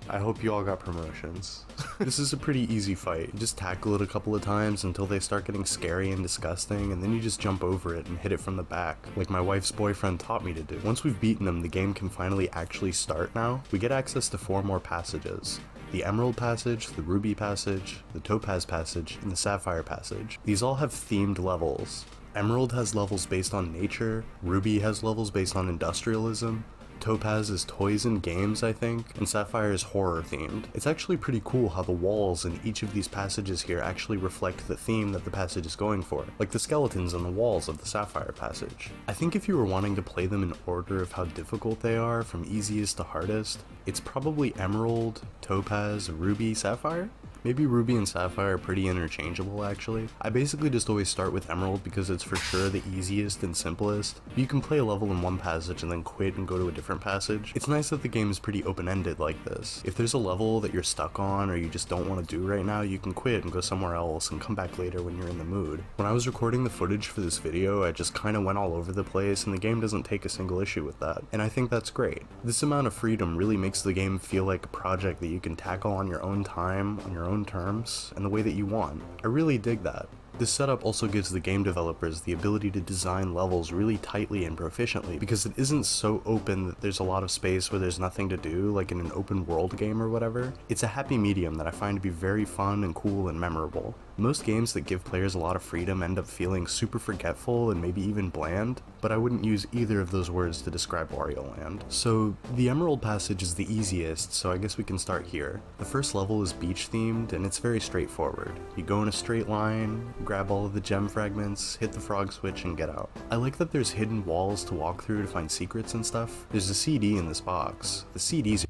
I hope you all got promotions. This is a pretty easy fight. You just tackle it a couple of times until they start getting scary and disgusting, and then you just jump over it and hit it from the back, like my wife's boyfriend taught me to do. Once we've beaten them, the game can finally actually start now. We get access to 4 more passages. The Emerald Passage, the Ruby Passage, the Topaz Passage, and the Sapphire Passage. These all have themed levels. Emerald has levels based on nature, Ruby has levels based on industrialism, Topaz is toys and games, I think, and Sapphire is horror themed. It's actually pretty cool how the walls in each of these passages here actually reflect the theme that the passage is going for, like the skeletons on the walls of the Sapphire passage. I think if you were wanting to play them in order of how difficult they are, from easiest to hardest, it's probably Emerald, Topaz, Ruby, Sapphire? Maybe Ruby and Sapphire are pretty interchangeable, actually. I basically just always start with Emerald because it's for sure the easiest and simplest. You can play a level in one passage and then quit and go to a different passage. It's nice that the game is pretty open-ended like this. If there's a level that you're stuck on or you just don't want to do right now, you can quit and go somewhere else and come back later when you're in the mood. When I was recording the footage for this video, I just kind of went all over the place, and the game doesn't take a single issue with that, and I think that's great. This amount of freedom really makes the game feel like a project that you can tackle on your own time, on your own terms, and the way that you want. I really dig that. This setup also gives the game developers the ability to design levels really tightly and proficiently, because it isn't so open that there's a lot of space where there's nothing to do, like in an open world game or whatever. It's a happy medium that I find to be very fun and cool and memorable. Most games that give players a lot of freedom end up feeling super forgetful and maybe even bland, but I wouldn't use either of those words to describe Wario Land. So, the Emerald Passage is the easiest, so I guess we can start here. The first level is beach themed, and it's very straightforward. You go in a straight line, grab all of the gem fragments, hit the frog switch, and get out. I like that there's hidden walls to walk through to find secrets and stuff. There's a CD in this box. The CDs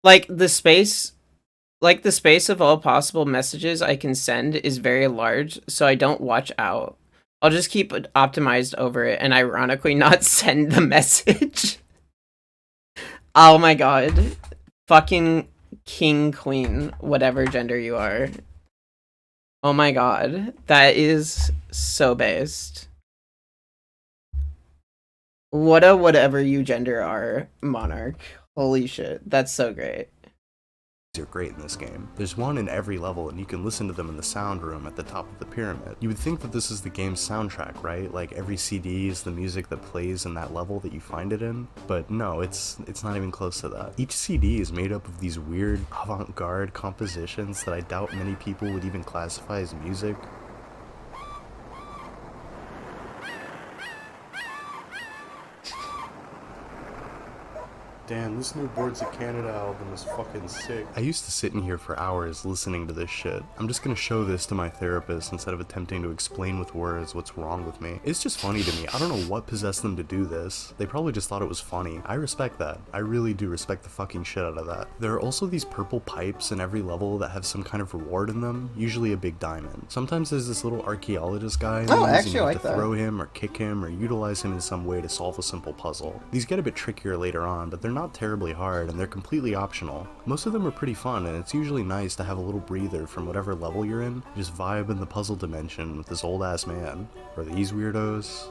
Like the space of all possible messages I can send is very large, so I don't watch out. I'll just keep it optimized over it and ironically not send the message. Oh my god. Fucking king, queen, whatever gender you are. Oh my god. That is so based. What a whatever you gender are, monarch. Holy shit. That's so great. are great in this game. There's one in every level, and you can listen to them in the sound room at the top of the pyramid. You would think that this is the game's soundtrack, right? Like every CD is the music that plays in that level that you find it in, but no, it's not even close to that. Each CD is made up of these weird avant-garde compositions that I doubt many people would even classify as music. Damn, this new Boards of Canada album is fucking sick. I used to sit in here for hours listening to this shit. I'm just gonna show this to my therapist instead of attempting to explain with words what's wrong with me. It's just funny to me. I don't know what possessed them to do this. They probably just thought it was funny. I respect that. I really do respect the fucking shit out of that. There are also these purple pipes in every level that have some kind of reward in them, usually a big diamond. Sometimes there's this little archaeologist guy in these, and you have to throw him or kick him or utilize him in some way to solve a simple puzzle. These get a bit trickier later on, but they're not terribly hard and they're completely optional. Most of them are pretty fun, and it's usually nice to have a little breather from whatever level you're in. Just vibe in the puzzle dimension with this old ass man, or these weirdos,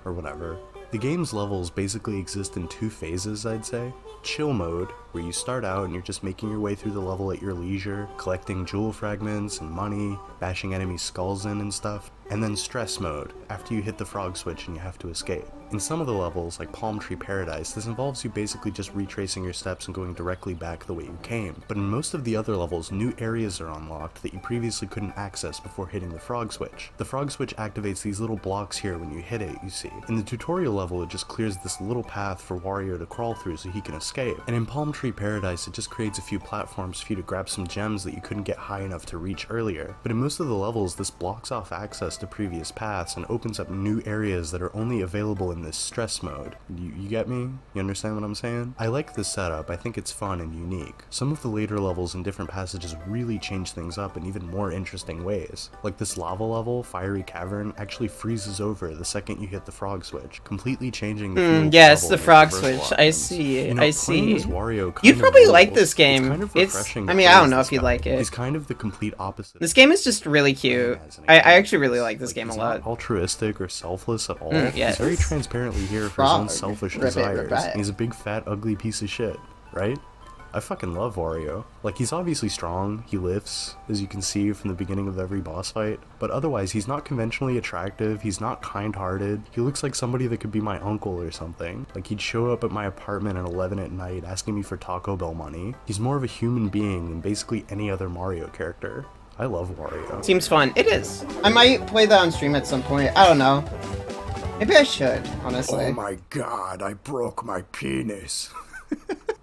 or whatever. The game's levels basically exist in two phases, I'd say. Chill mode, where you start out and you're just making your way through the level at your leisure, collecting jewel fragments and money, bashing enemy skulls in and stuff. And then stress mode, after you hit the frog switch and you have to escape. In some of the levels, like Palm Tree Paradise, this involves you basically just retracing your steps and going directly back the way you came. But in most of the other levels, new areas are unlocked that you previously couldn't access before hitting the frog switch. The frog switch activates these little blocks here when you hit it, you see. In the tutorial level, it just clears this little path for Wario to crawl through so he can escape. And in Palm Tree Paradise, it just creates a few platforms for you to grab some gems that you couldn't get high enough to reach earlier. But in most of the levels, this blocks off access to previous paths and opens up new areas that are only available in this stress mode. You get me? You understand what I'm saying? I like this setup. I think it's fun and unique. Some of the later levels and different passages really change things up in even more interesting ways. Like this lava level, Fiery Cavern, actually freezes over the second you hit the frog switch, completely changing the feel of yes, level the and frog its switch. versatile I items. see. You know, I playing see. as Wario kind You'd of probably like rules. this game. It's kind of refreshing I to mean, play I don't as know this if you'd guy. like it. He's kind of the complete opposite. This game is just really cute. I actually really like this game a He's lot. not altruistic or selfless at all. yes. He's very transparently here for his own Frog. selfish Ribbit, desires. ribbit. And he's a big fat ugly piece of shit, right? I fucking love Wario. Like, he's obviously strong, he lifts, as you can see from the beginning of every boss fight, but otherwise he's not conventionally attractive, he's not kind-hearted, he looks like somebody that could be my uncle or something. Like, he'd show up at my apartment at 11 at night asking me for Taco Bell money. He's more of a human being than basically any other Mario character. I love Wario. Seems fun. It is. I might play that on stream at some point. I don't know. Maybe I should, honestly. Oh my god, I broke my penis.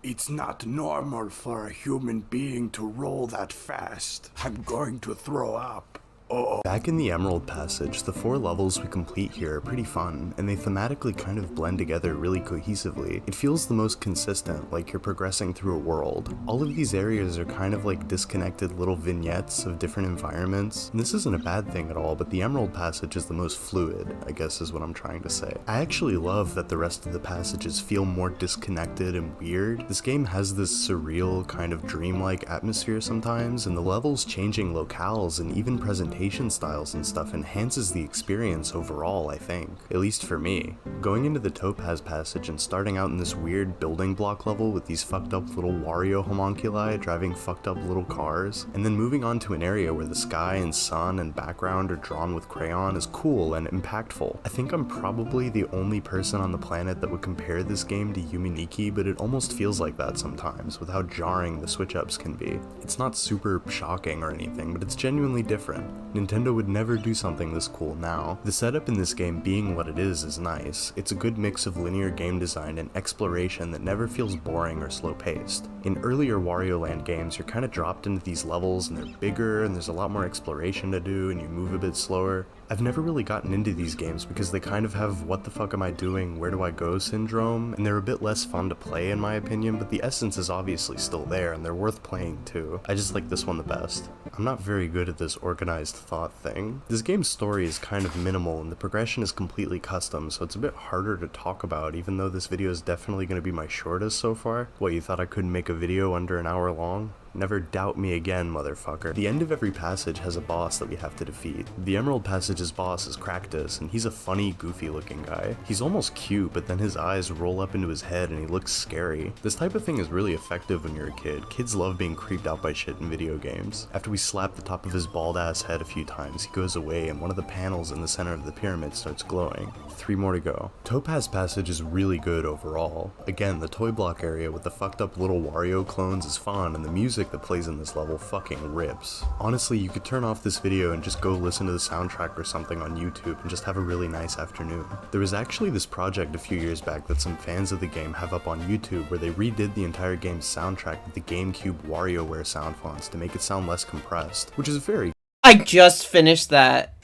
It's not normal for a human being to roll that fast. I'm going to throw up. Oh. Back in the Emerald Passage, the 4 levels we complete here are pretty fun, and they thematically kind of blend together really cohesively. It feels the most consistent, like you're progressing through a world. All of these areas are kind of like disconnected little vignettes of different environments, and this isn't a bad thing at all, but the Emerald Passage is the most fluid, I guess is what I'm trying to say. I actually love that the rest of the passages feel more disconnected and weird. This game has this surreal, kind of dreamlike atmosphere sometimes, and the levels changing locales and even presentations styles and stuff enhances the experience overall, I think. At least for me. Going into the Topaz Passage and starting out in this weird building block level with these fucked up little Wario homunculi driving fucked up little cars, and then moving on to an area where the sky and sun and background are drawn with crayon is cool and impactful. I think I'm probably the only person on the planet that would compare this game to Yume Nikki, but it almost feels like that sometimes with how jarring the switch ups can be. It's not super shocking or anything, but it's genuinely different. Nintendo would never do something this cool now. The setup in this game being what it is nice. It's a good mix of linear game design and exploration that never feels boring or slow-paced. In earlier Wario Land games, you're kind of dropped into these levels and they're bigger and there's a lot more exploration to do and you move a bit slower. I've never really gotten into these games because they kind of have what the fuck am I doing, where do I go syndrome, and they're a bit less fun to play in my opinion, but the essence is obviously still there and they're worth playing too. I just like this one the best. I'm not very good at this organized thought thing. This game's story is kind of minimal and the progression is completely custom, so it's a bit harder to talk about even though this video is definitely going to be my shortest so far. What, you thought I couldn't make a video under an hour long? Never doubt me again, motherfucker. The end of every passage has a boss that we have to defeat. The Emerald Passage's boss is Cractus, and he's a funny, goofy-looking guy. He's almost cute, but then his eyes roll up into his head and he looks scary. This type of thing is really effective when you're a kid. Kids love being creeped out by shit in video games. After we slap the top of his bald-ass head a few times, he goes away and one of the panels in the center of the pyramid starts glowing. 3 more to go. Topaz Passage is really good overall. Again, the toy block area with the fucked up little Wario clones is fun, and the music music that plays in this level fucking rips. Honestly, you could turn off this video and just go listen to the soundtrack or something on YouTube and just have a really nice afternoon. There was actually this project a few years back that some fans of the game have up on YouTube where they redid the entire game's soundtrack with the GameCube WarioWare sound fonts to make it sound less compressed, which is very... I just finished that.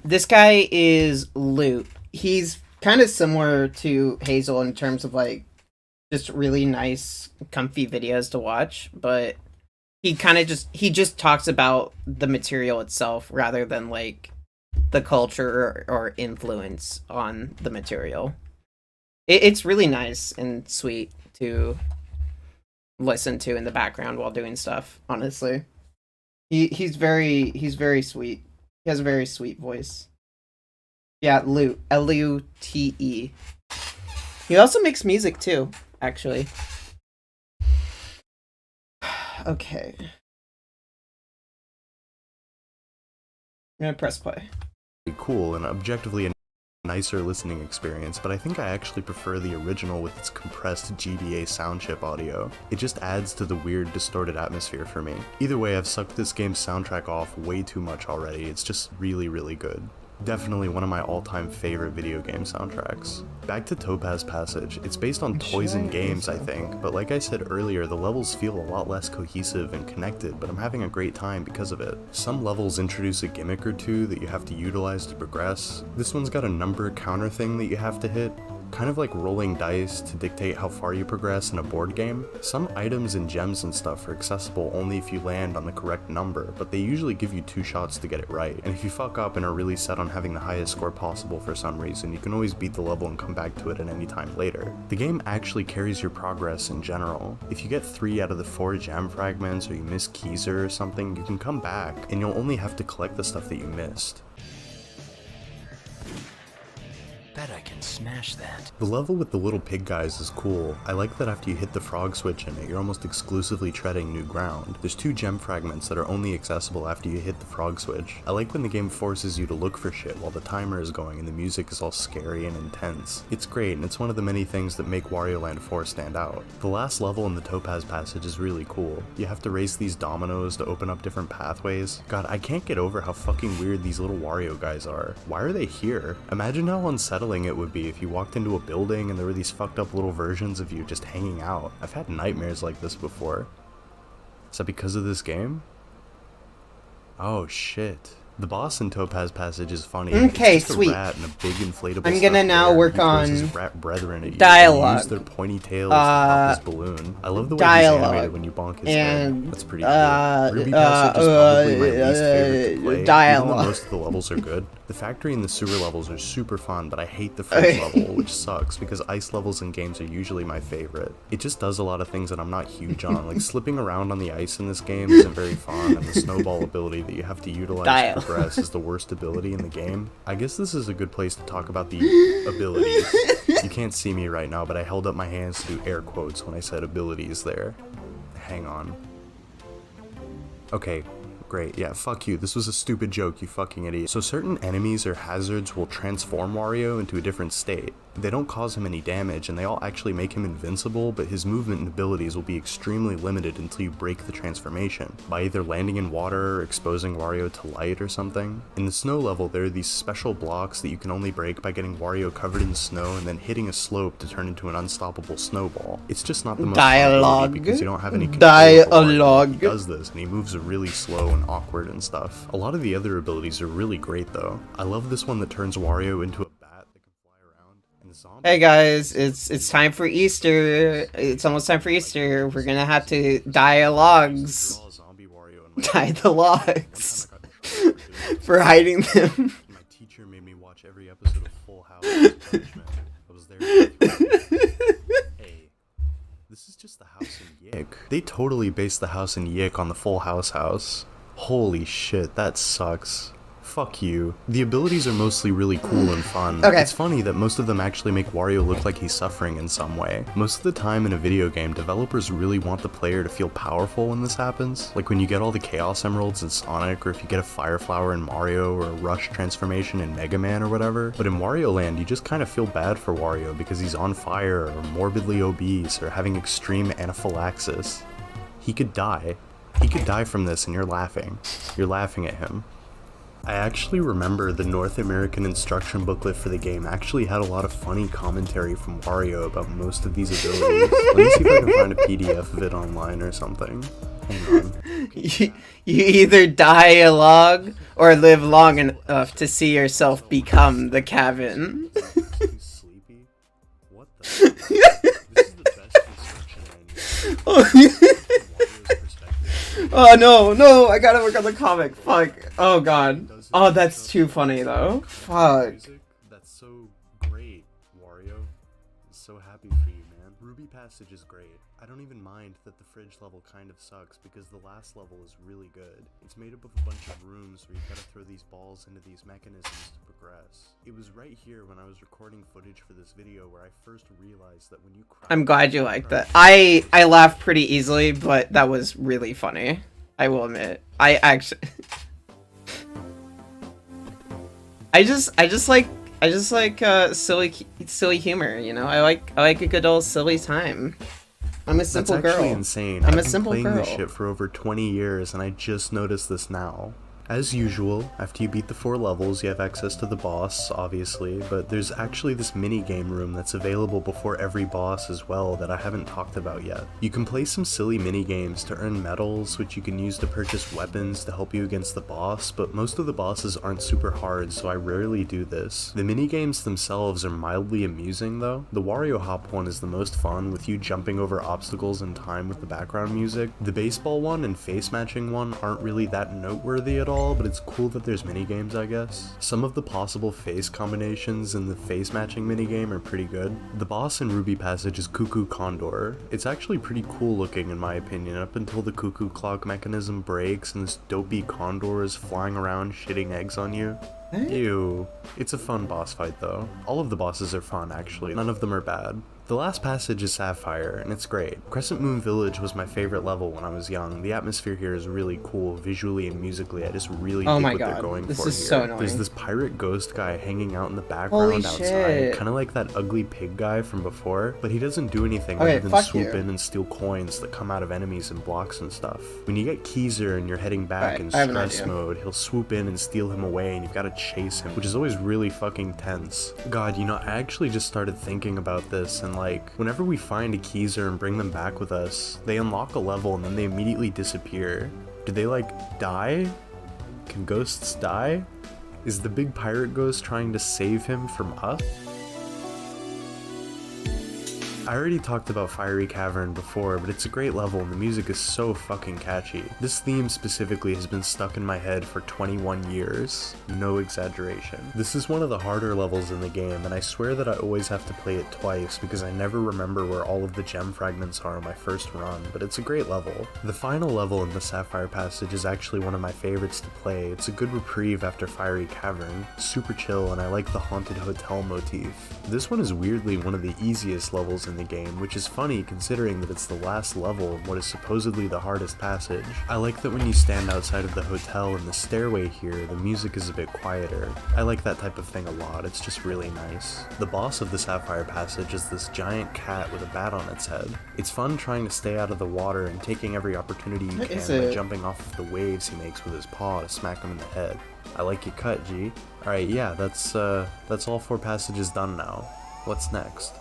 This guy is Loot. He's kind of similar to Hazel in terms of like just really nice, comfy videos to watch, but he just talks about the material itself rather than like the culture or influence on the material. It's really nice and sweet to listen to in the background while doing stuff, honestly. He's very sweet. He has a very sweet voice. Yeah, Lute. Lute. He also makes music too, actually. Okay. I'm gonna press play. Cool and objectively a nicer listening experience, but I think I actually prefer the original with its compressed GBA sound chip audio. It just adds to the weird, distorted atmosphere for me. Either way, I've sucked this game's soundtrack off way too much already. It's just really, really good. Definitely one of my all-time favorite video game soundtracks. Back to Topaz Passage, it's based on toys and games, I think, but like I said earlier, the levels feel a lot less cohesive and connected, but I'm having a great time because of it. Some levels introduce a gimmick or two that you have to utilize to progress. This one's got a number counter thing that you have to hit, kind of like rolling dice to dictate how far you progress in a board game. Some items and gems and stuff are accessible only if you land on the correct number, but they usually give you 2 shots to get it right, and if you fuck up and are really set on having the highest score possible for some reason, you can always beat the level and come back to it at any time later. The game actually carries your progress in general. If you get 3 out of the 4 gem fragments or you miss Keyser or something, you can come back, and you'll only have to collect the stuff that you missed. Bet I can smash that. The level with the little pig guys is cool. I like that after you hit the frog switch in it, you're almost exclusively treading new ground. There's 2 gem fragments that are only accessible after you hit the frog switch. I like when the game forces you to look for shit while the timer is going and the music is all scary and intense. It's great, and it's one of the many things that make Wario Land 4 stand out. The last level in the Topaz Passage is really cool. You have to race these dominoes to open up different pathways. God, I can't get over how fucking weird these little Wario guys are. Why are they here? Imagine how unsettling it would be if you walked into a building and there were these fucked up little versions of you just hanging out. I've had nightmares like this before. Is that because of this game? Oh shit. The boss in Topaz Passage is funny. Okay, it's just sweet. A rat and a big inflatable I'm gonna now work on rat brethren at you. dialogue. Use their pointy tails to pop his balloon. I love the way he's animated when you bonk his head. That's pretty cool. Ruby Passage is probably my least favorite to play. Dialogue. Even though most of the levels are good. The factory and the sewer levels are super fun, but I hate the first level, which sucks because ice levels in games are usually my favorite. It just does a lot of things that I'm not huge on, like slipping around on the ice in this game isn't very fun, and the snowball ability that you have to utilize to progress is the worst ability in the game. I guess this is a good place to talk about the abilities. You can't see me right now, but I held up my hands to do air quotes when I said abilities there. Hang on. Okay. Great, yeah, fuck you. This was a stupid joke, you fucking idiot. So certain enemies or hazards will transform Wario into a different state. They don't cause him any damage, and they all actually make him invincible, but his movement and abilities will be extremely limited until you break the transformation, by either landing in water or exposing Wario to light or something. In the snow level, there are these special blocks that you can only break by getting Wario covered in snow and then hitting a slope to turn into an unstoppable snowball. It's just not the most fun ability because you don't have any control over Wario. He does this, and he moves really slow and awkward and stuff. A lot of the other abilities are really great though. I love this one that turns Wario into a bat that can fly around. And the zombie. Hey guys, it's time for Easter. It's almost time for Easter. We're gonna have to dialogues. Dialogues. For hiding them. My teacher made me watch every episode of Full House as punishment. I was there for 3 years. Hey, this is just the house in Yick. They totally based the house in Yick on the Full House house. Holy shit, that sucks. Fuck you. The abilities are mostly really cool and fun. Okay. It's funny that most of them actually make Wario look like he's suffering in some way. Most of the time in a video game, developers really want the player to feel powerful when this happens. Like when you get all the Chaos Emeralds in Sonic, or if you get a Fire Flower in Mario, or a Rush transformation in Mega Man or whatever. But in Wario Land, you just kind of feel bad for Wario because he's on fire, or morbidly obese, or having extreme anaphylaxis. He could die. He could die from this and you're laughing. You're laughing at him. I actually remember the North American instruction booklet for the game actually had a lot of funny commentary from Wario about most of these abilities. Let me see if I can find a PDF of it online or something. Hang on. You either die a log or live long enough to see yourself become the cabin. Sleepy? What the? This is the best instruction manual. Oh no, I gotta work on the comic. Fuck. Oh god. Oh, that's too funny though. Fuck. That's so great, Wario. I'm so happy for you, man. Ruby Passage is great. I don't even mind that the fridge level kind of sucks because the last level is really good. It's made up of a bunch of rooms where you gotta throw these balls into these mechanisms to progress. It was right here when I was recording footage for this video where I first realized that when you crash— I'm glad you liked that. I laughed pretty easily, but that was really funny. I will admit. I actually I just like silly humor, you know? I like a good old silly time. I'm a simple girl. That's actually insane. I'm I've a simple been girl. playing this shit for over 20 years and I just noticed this now. As usual, after you beat the 4 levels, you have access to the boss, obviously, but there's actually this mini-game room that's available before every boss as well that I haven't talked about yet. You can play some silly mini-games to earn medals, which you can use to purchase weapons to help you against the boss, but most of the bosses aren't super hard, so I rarely do this. The mini-games themselves are mildly amusing though. The Wario Hop one is the most fun, with you jumping over obstacles in time with the background music. The baseball one and face matching one aren't really that noteworthy at all, but it's cool that there's minigames, I guess. Some of the possible face combinations in the face matching minigame are pretty good. The boss in Ruby Passage is Cuckoo Condor. It's actually pretty cool looking in my opinion, up until the cuckoo clock mechanism breaks and this dopey condor is flying around shitting eggs on you. Ew. It's a fun boss fight though. All of the bosses are fun actually, none of them are bad. The last passage is Sapphire, and it's great. Crescent Moon Village was my favorite level when I was young. The atmosphere here is really cool, visually and musically. I just really dig what they're going for here. So annoying. There's this pirate ghost guy hanging out in the background outside, kind of like that ugly pig guy from before, but he doesn't do anything other than swoop in and steal coins that come out of enemies and blocks and stuff. When you get Keezer and you're heading back in stress mode, he'll swoop in and steal him away, and you've got to chase him, which is always really fucking tense. God, you know, I actually just started thinking about this, and like, whenever we find a Keezer and bring them back with us, they unlock a level and then they immediately disappear. Do they like die? Can ghosts die? Is the big pirate ghost trying to save him from us? I already talked about Fiery Cavern before, but it's a great level and the music is so fucking catchy. This theme specifically has been stuck in my head for 21 years. No exaggeration. This is one of the harder levels in the game, and I swear that I always have to play it twice because I never remember where all of the gem fragments are on my first run, but it's a great level. The final level in the Sapphire Passage is actually one of my favorites to play. It's a good reprieve after Fiery Cavern. Super chill, and I like the haunted hotel motif. This one is weirdly one of the easiest levels in the game, which is funny considering that it's the last level of what is supposedly the hardest passage. I like that when you stand outside of the hotel in the stairway here, the music is a bit quieter. I like that type of thing a lot, it's just really nice. The boss of the Sapphire Passage is this giant cat with a bat on its head. It's fun trying to stay out of the water and taking every opportunity you can by jumping off of the waves he makes with his paw to smack him in the head. I like your cut, G. Alright, yeah, that's all 4 passages done now. What's next?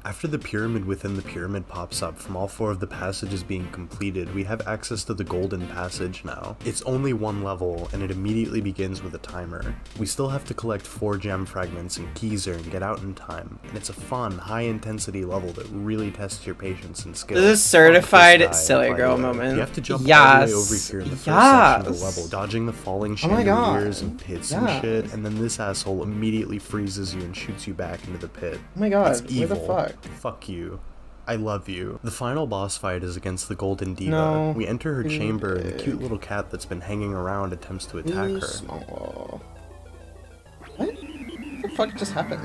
After the pyramid within the pyramid pops up from all 4 of the passages being completed, we have access to the golden passage now. It's only 1 level, and it immediately begins with a timer. We still have to collect 4 gem fragments and Keezer and get out in time, and it's a fun, high-intensity level that really tests your patience and skill. This is certified silly girl moment. You have to jump all the way over here in the first section of the level, dodging the falling chandeliers and pits and shit, and then this asshole immediately freezes you and shoots you back into the pit. Oh my god, it's evil. what the fuck? Fuck you. I love you. The final boss fight is against the Golden Diva. We enter her chamber and the cute little cat that's been hanging around attempts to attack her. What the fuck just happened?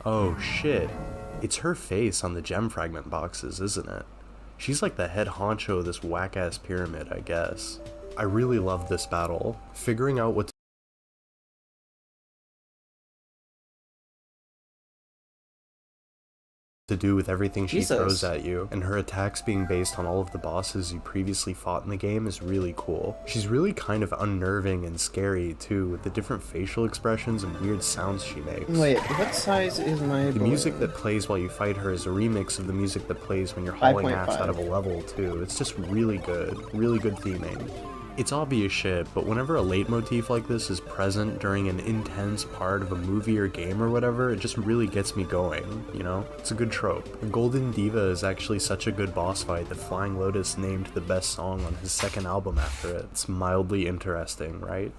Oh shit. It's her face on the gem fragment boxes, isn't it? She's like the head honcho of this whack-ass pyramid, I guess. I really love this battle. Figuring out what to do with everything she throws at you, and her attacks being based on all of the bosses you previously fought in the game is really cool. She's really kind of unnerving and scary too, with the different facial expressions and weird sounds she makes. Wait, what size is my The music that plays while you fight her is a remix of the music that plays when you're hauling ass out of a level too. It's just really good theming. It's obvious shit, but whenever a leitmotif like this is present during an intense part of a movie or game or whatever, it just really gets me going, you know? It's a good trope. The Golden Diva is actually such a good boss fight that Flying Lotus named the best song on his second album after it. It's mildly interesting, right?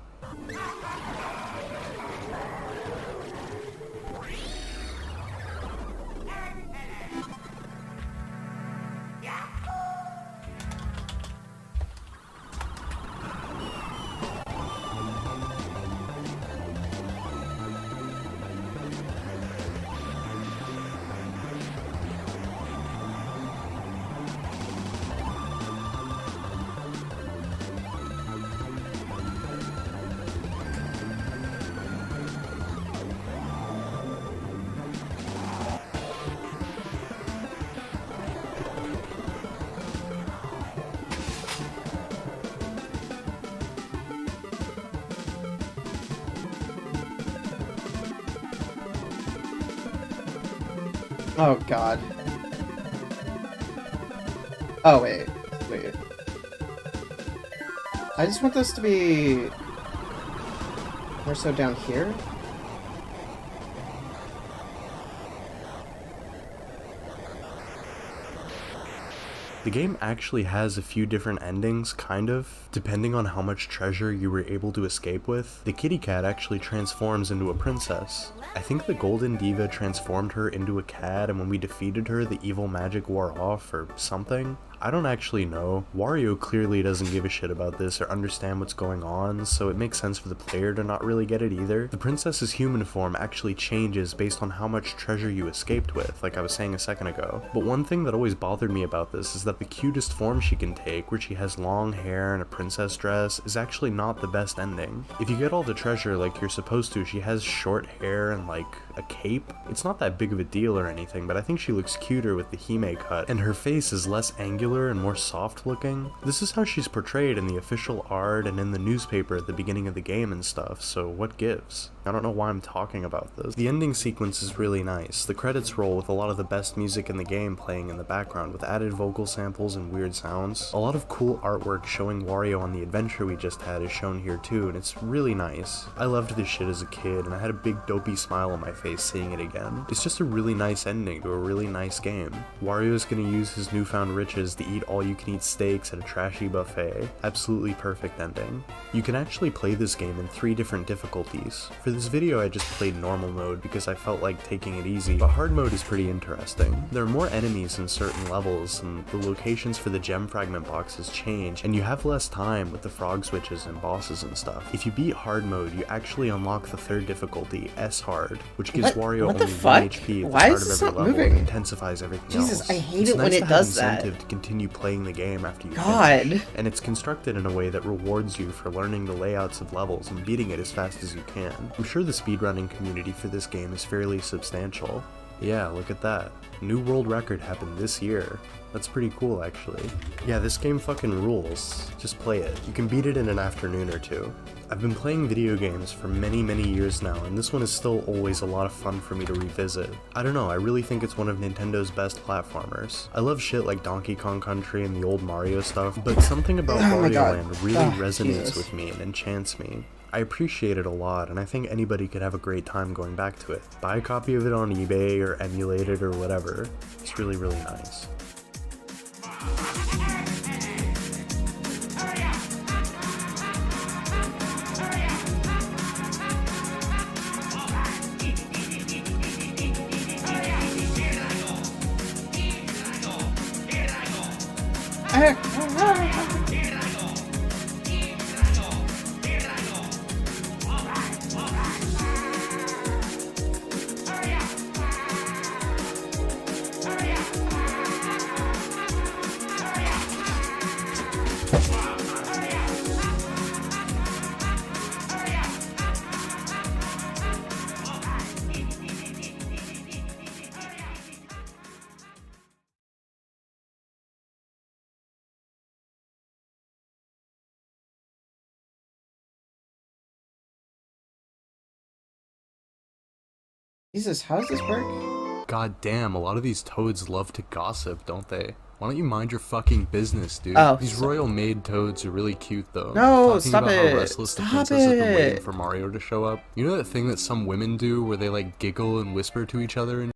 Oh god. Oh wait. I just want this to be more so down here. The game actually has a few different endings, kind of, depending on how much treasure you were able to escape with. The kitty cat actually transforms into a princess. I think the Golden Diva transformed her into a cat, and when we defeated her, the evil magic wore off, or something. I don't actually know. Wario clearly doesn't give a shit about this or understand what's going on, so it makes sense for the player to not really get it either. The princess's human form actually changes based on how much treasure you escaped with, like I was saying a second ago. But one thing that always bothered me about this is that the cutest form she can take, where she has long hair and a princess dress, is actually not the best ending. If you get all the treasure like you're supposed to, she has short hair and like a cape. It's not that big of a deal or anything, but I think she looks cuter with the Hime cut, and her face is less angular and more soft looking. This is how she's portrayed in the official art and in the newspaper at the beginning of the game and stuff, so what gives? I don't know why I'm talking about this. The ending sequence is really nice. The credits roll with a lot of the best music in the game playing in the background with added vocal samples and weird sounds. A lot of cool artwork showing Wario on the adventure we just had is shown here too, and it's really nice. I loved this shit as a kid, and I had a big dopey smile on my face seeing it again. It's just a really nice ending to a really nice game. Wario's gonna use his newfound riches to eat all-you-can-eat steaks at a trashy buffet. Absolutely perfect ending. You can actually play this game in 3 different difficulties. For this video I just played normal mode because I felt like taking it easy, but hard mode is pretty interesting. There are more enemies in certain levels, and the locations for the gem fragment boxes change, and you have less time with the frog switches and bosses and stuff. If you beat hard mode, you actually unlock the 3rd difficulty, S hard, which gives Wario only 1 HP at the start of every level and intensifies everything else. Jesus, I hate It's it when nice it to have does that. incentive to continue playing the game after you God. finish, and it's constructed in a way that rewards you for learning the layouts of levels and beating it as fast as you can. I'm sure the speedrunning community for this game is fairly substantial. Yeah, look at that. New world record happened this year. That's pretty cool, actually. Yeah, this game fucking rules. Just play it. You can beat it in an afternoon or 2. I've been playing video games for many years now, and this one is still always a lot of fun for me to revisit. I don't know, I really think it's one of Nintendo's best platformers. I love shit like Donkey Kong Country and the old Mario stuff, but something about Wario Land really resonates with me and enchants me. I appreciate it a lot, and I think anybody could have a great time going back to it. Buy a copy of it on eBay or emulate it or whatever. It's really nice. Jesus, how does this work? God damn, a lot of these toads love to gossip, don't they? Why don't you mind your fucking business, dude? Oh, These royal maid toads are really cute, though. No, Talking stop about it. how restless the Stop princess has been waiting it. for Mario to show up. You know that thing that some women do where they like giggle and whisper to each other and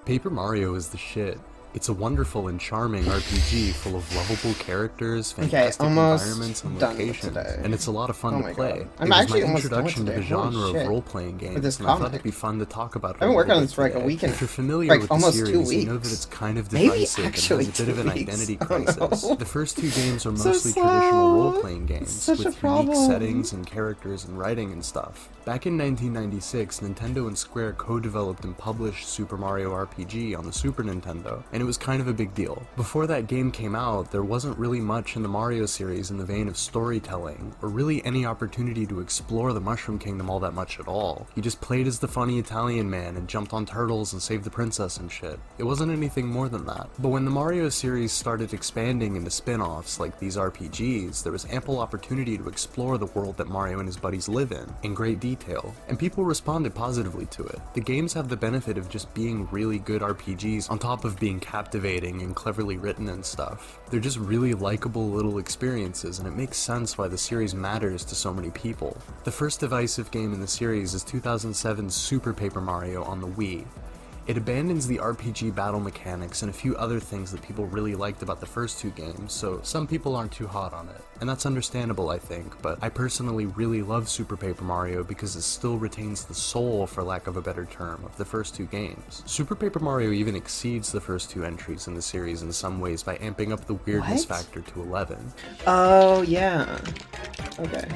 Paper Mario is the shit. It's a wonderful and charming RPG full of lovable characters, fantastic environments, and locations, and it's a lot of fun to play. I'm it was actually my almost done with introduction to the today. Holy genre shit. of role-playing games, this and I thought comic. it'd be fun to talk about it. I've been working on this for like a week and If you're familiar like with almost the 2 series, you know weeks. that it's kind of Maybe divisive and actually has a bit of an 2 weeks. identity I don't crisis. know. The first 2 games are So mostly slow. traditional role-playing games Such a with unique problem. settings and characters and writing and stuff. Back in 1996, Nintendo and Square co-developed and published Super Mario RPG on the Super Nintendo, and it was kind of a big deal. Before that game came out, there wasn't really much in the Mario series in the vein of storytelling, or really any opportunity to explore the Mushroom Kingdom all that much at all. You just played as the funny Italian man and jumped on turtles and saved the princess and shit. It wasn't anything more than that. But when the Mario series started expanding into spin-offs like these RPGs, there was ample opportunity to explore the world that Mario and his buddies live in great detail, and people responded positively to it. The games have the benefit of just being really good RPGs on top of being captivating and cleverly written and stuff. They're just really likable little experiences, and it makes sense why the series matters to so many people. The first divisive game in the series is 2007's Super Paper Mario on the Wii. It abandons the RPG battle mechanics and a few other things that people really liked about the first 2 games, so some people aren't too hot on it. And that's understandable, I think, but I personally really love Super Paper Mario because it still retains the soul, for lack of a better term, of the first 2 games. Super Paper Mario even exceeds the first 2 entries in the series in some ways by amping up the weirdness factor to 11. Oh, yeah. Okay.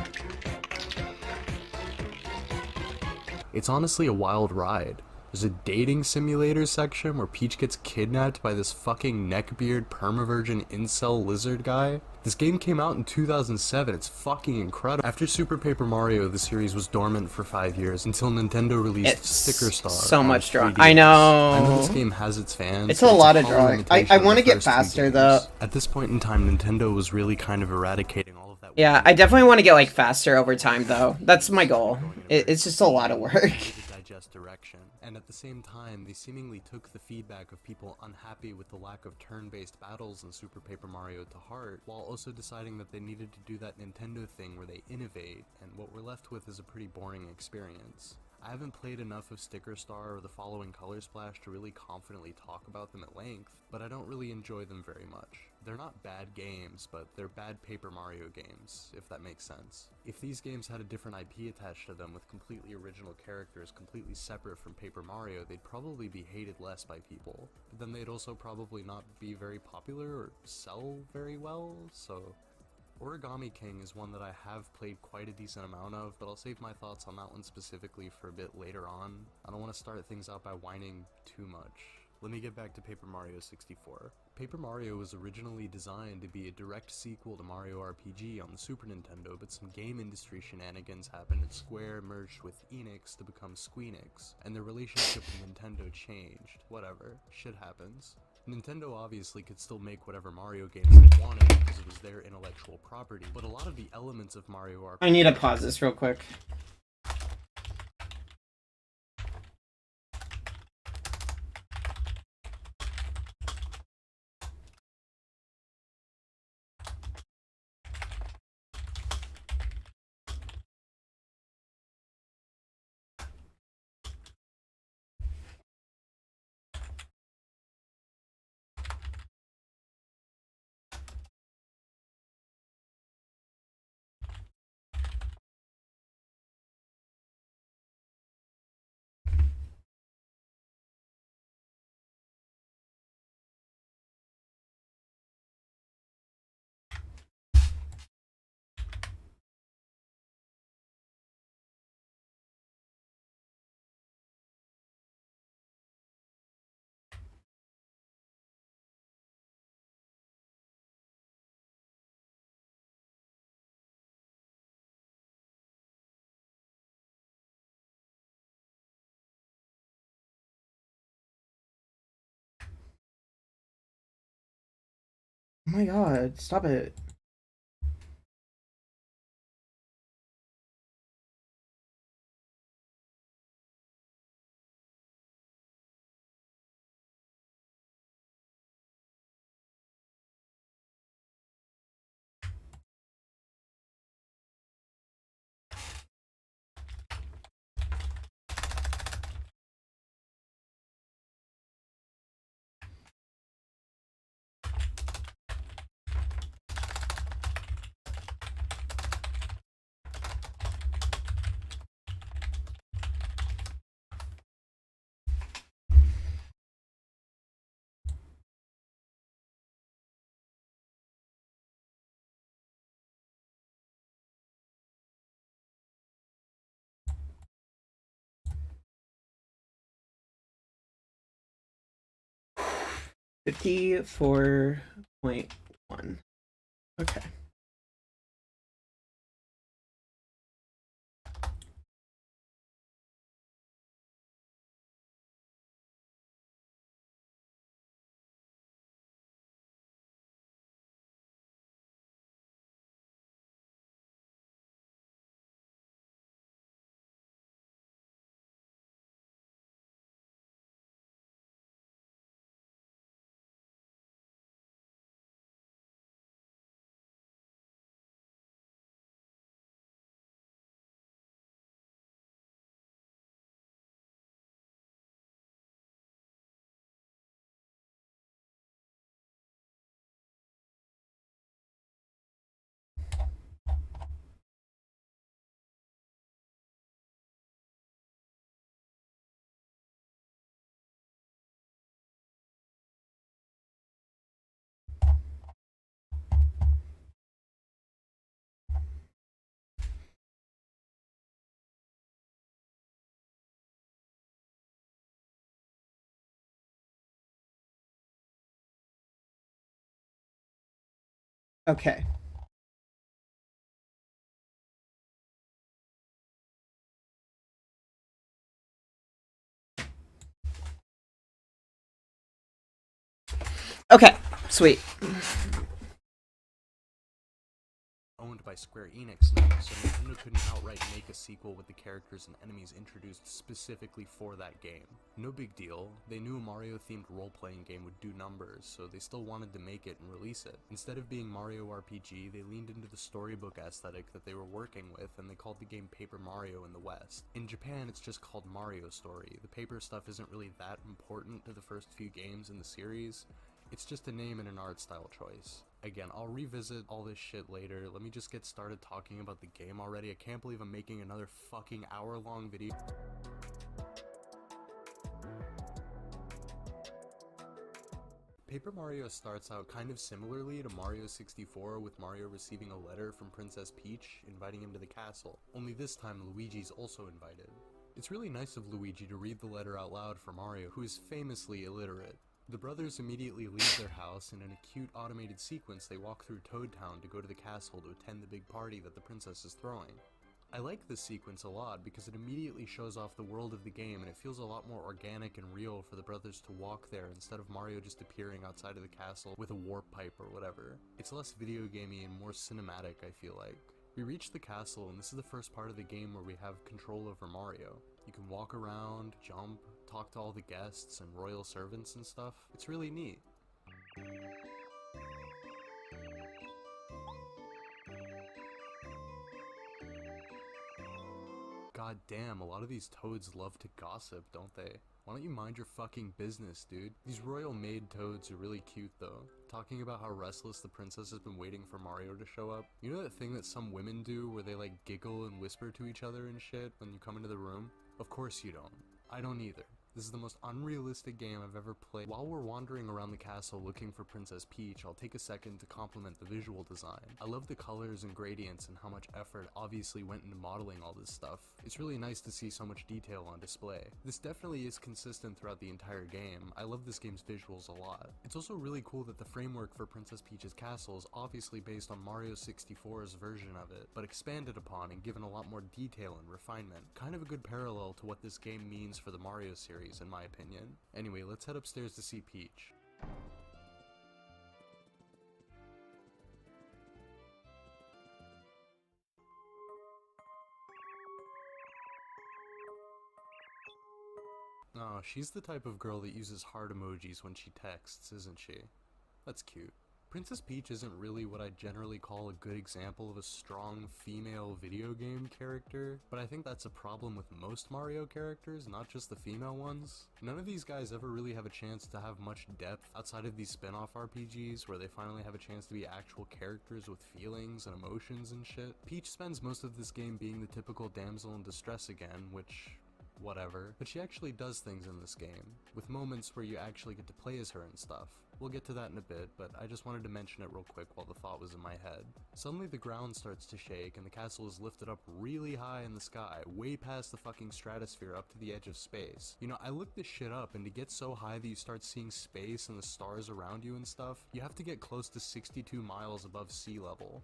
It's honestly a wild ride. There's a dating simulator section where Peach gets kidnapped by this fucking neckbeard permavirgin incel lizard guy. This game came out in 2007, it's fucking incredible. After Super Paper Mario, the series was dormant for 5 years until Nintendo released Sticker Star. So on much drawing. 3DS. I know. I know this game has its fans. It's but a lot of hollow drawing. imitation I of want to the get first 2 faster games. though. At this point in time, Nintendo was really kind of eradicating all of that. Yeah, I definitely want to get like faster over time though. That's my goal. It's just a lot of work. Direction, and at the same time they seemingly took the feedback of people unhappy with the lack of turn-based battles in Super Paper Mario to heart, while also deciding that they needed to do that Nintendo thing where they innovate, and what we're left with is a pretty boring experience. I haven't played enough of Sticker Star or the following Color Splash to really confidently talk about them at length, but I don't really enjoy them very much. They're not bad games, but they're bad Paper Mario games, if that makes sense. If these games had a different IP attached to them with completely original characters completely separate from Paper Mario, they'd probably be hated less by people, but then they'd also probably not be very popular or sell very well, so... Origami King is one that I have played quite a decent amount of, but I'll save my thoughts on that one specifically for a bit later on. I don't want to start things out by whining too much. Let me get back to Paper Mario 64. Paper Mario was originally designed to be a direct sequel to Mario RPG on the Super Nintendo, but some game industry shenanigans happened and Square merged with Enix to become Squeenix, and their relationship with Nintendo changed. Whatever. Shit happens. Nintendo obviously could still make whatever Mario games they wanted because it was their intellectual property, but a lot of the elements of Mario RPG... I need to pause this real quick. Oh my god, stop it. 54.1. Okay. Okay. Okay, sweet. Owned by Square Enix now, so Nintendo couldn't outright make a sequel with the characters and enemies introduced specifically for that game. No big deal, they knew a Mario-themed role-playing game would do numbers, so they still wanted to make it and release it. Instead of being Mario RPG, they leaned into the storybook aesthetic that they were working with, and they called the game Paper Mario in the West. In Japan, it's just called Mario Story. The paper stuff isn't really that important to the first few games in the series. It's just a name and an art style choice. Again, I'll revisit all this shit later. Let me just get started talking about the game already. I can't believe I'm making another fucking hour-long video. Paper Mario starts out kind of similarly to Mario 64, with Mario receiving a letter from Princess Peach inviting him to the castle. Only this time Luigi's also invited. It's really nice of Luigi to read the letter out loud for Mario, who is famously illiterate. The brothers immediately leave their house, and in a cute automated sequence they walk through Toad Town to go to the castle to attend the big party that the princess is throwing. I like this sequence a lot because it immediately shows off the world of the game, and it feels a lot more organic and real for the brothers to walk there instead of Mario just appearing outside of the castle with a warp pipe or whatever. It's less video gamey and more cinematic, I feel like. We reach the castle, and this is the first part of the game where we have control over Mario. You can walk around, jump, talk to all the guests and royal servants and stuff. It's really neat. God damn, a lot of these toads love to gossip, don't they? Why don't you mind your fucking business, dude? These royal maid toads are really cute though. Talking about how restless the princess has been waiting for Mario to show up. You know that thing that some women do where they like giggle and whisper to each other and shit when you come into the room? Of course you don't. I don't either. This is the most unrealistic game I've ever played. While we're wandering around the castle looking for Princess Peach, I'll take a second to compliment the visual design. I love the colors and gradients and how much effort obviously went into modeling all this stuff. It's really nice to see so much detail on display. This definitely is consistent throughout the entire game. I love this game's visuals a lot. It's also really cool that the framework for Princess Peach's castle is obviously based on Mario 64's version of it, but expanded upon and given a lot more detail and refinement. Kind of a good parallel to what this game means for the Mario series, in my opinion. Anyway, let's head upstairs to see Peach. Oh, she's the type of girl that uses heart emojis when she texts, isn't she? That's cute. Princess Peach isn't really what I generally call a good example of a strong female video game character, but I think that's a problem with most Mario characters, not just the female ones. None of these guys ever really have a chance to have much depth outside of these spin-off RPGs where they finally have a chance to be actual characters with feelings and emotions and shit. Peach spends most of this game being the typical damsel in distress again, which... whatever, but she actually does things in this game, with moments where you actually get to play as her and stuff. We'll get to that in a bit, but I just wanted to mention it real quick while the thought was in my head. Suddenly the ground starts to shake and the castle is lifted up really high in the sky, way past the fucking stratosphere up to the edge of space. You know, I looked this shit up, and to get so high that you start seeing space and the stars around you and stuff, you have to get close to 62 miles above sea level.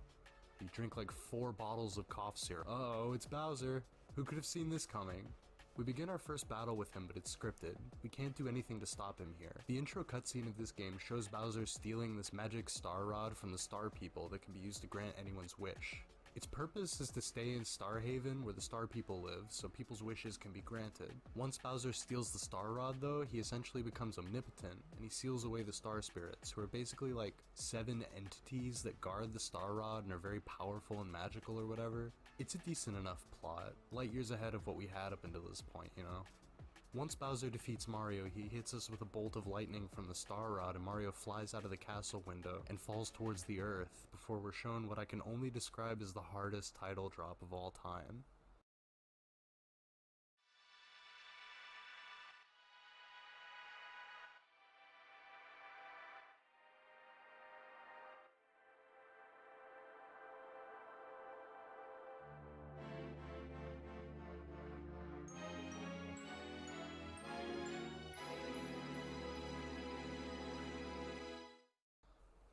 You drink like 4 bottles of cough syrup. Uh-oh, it's Bowser. Who could have seen this coming? We begin our first battle with him, but it's scripted. We can't do anything to stop him here. The intro cutscene of this game shows Bowser stealing this magic star rod from the Star People that can be used to grant anyone's wish. Its purpose is to stay in Star Haven where the Star People live, so people's wishes can be granted. Once Bowser steals the Star Rod though, he essentially becomes omnipotent, and he seals away the Star Spirits, who are basically like 7 entities that guard the Star Rod and are very powerful and magical or whatever. It's a decent enough plot, light years ahead of what we had up until this point, you know? Once Bowser defeats Mario, he hits us with a bolt of lightning from the Star Rod, and Mario flies out of the castle window and falls towards the earth before we're shown what I can only describe as the hardest title drop of all time.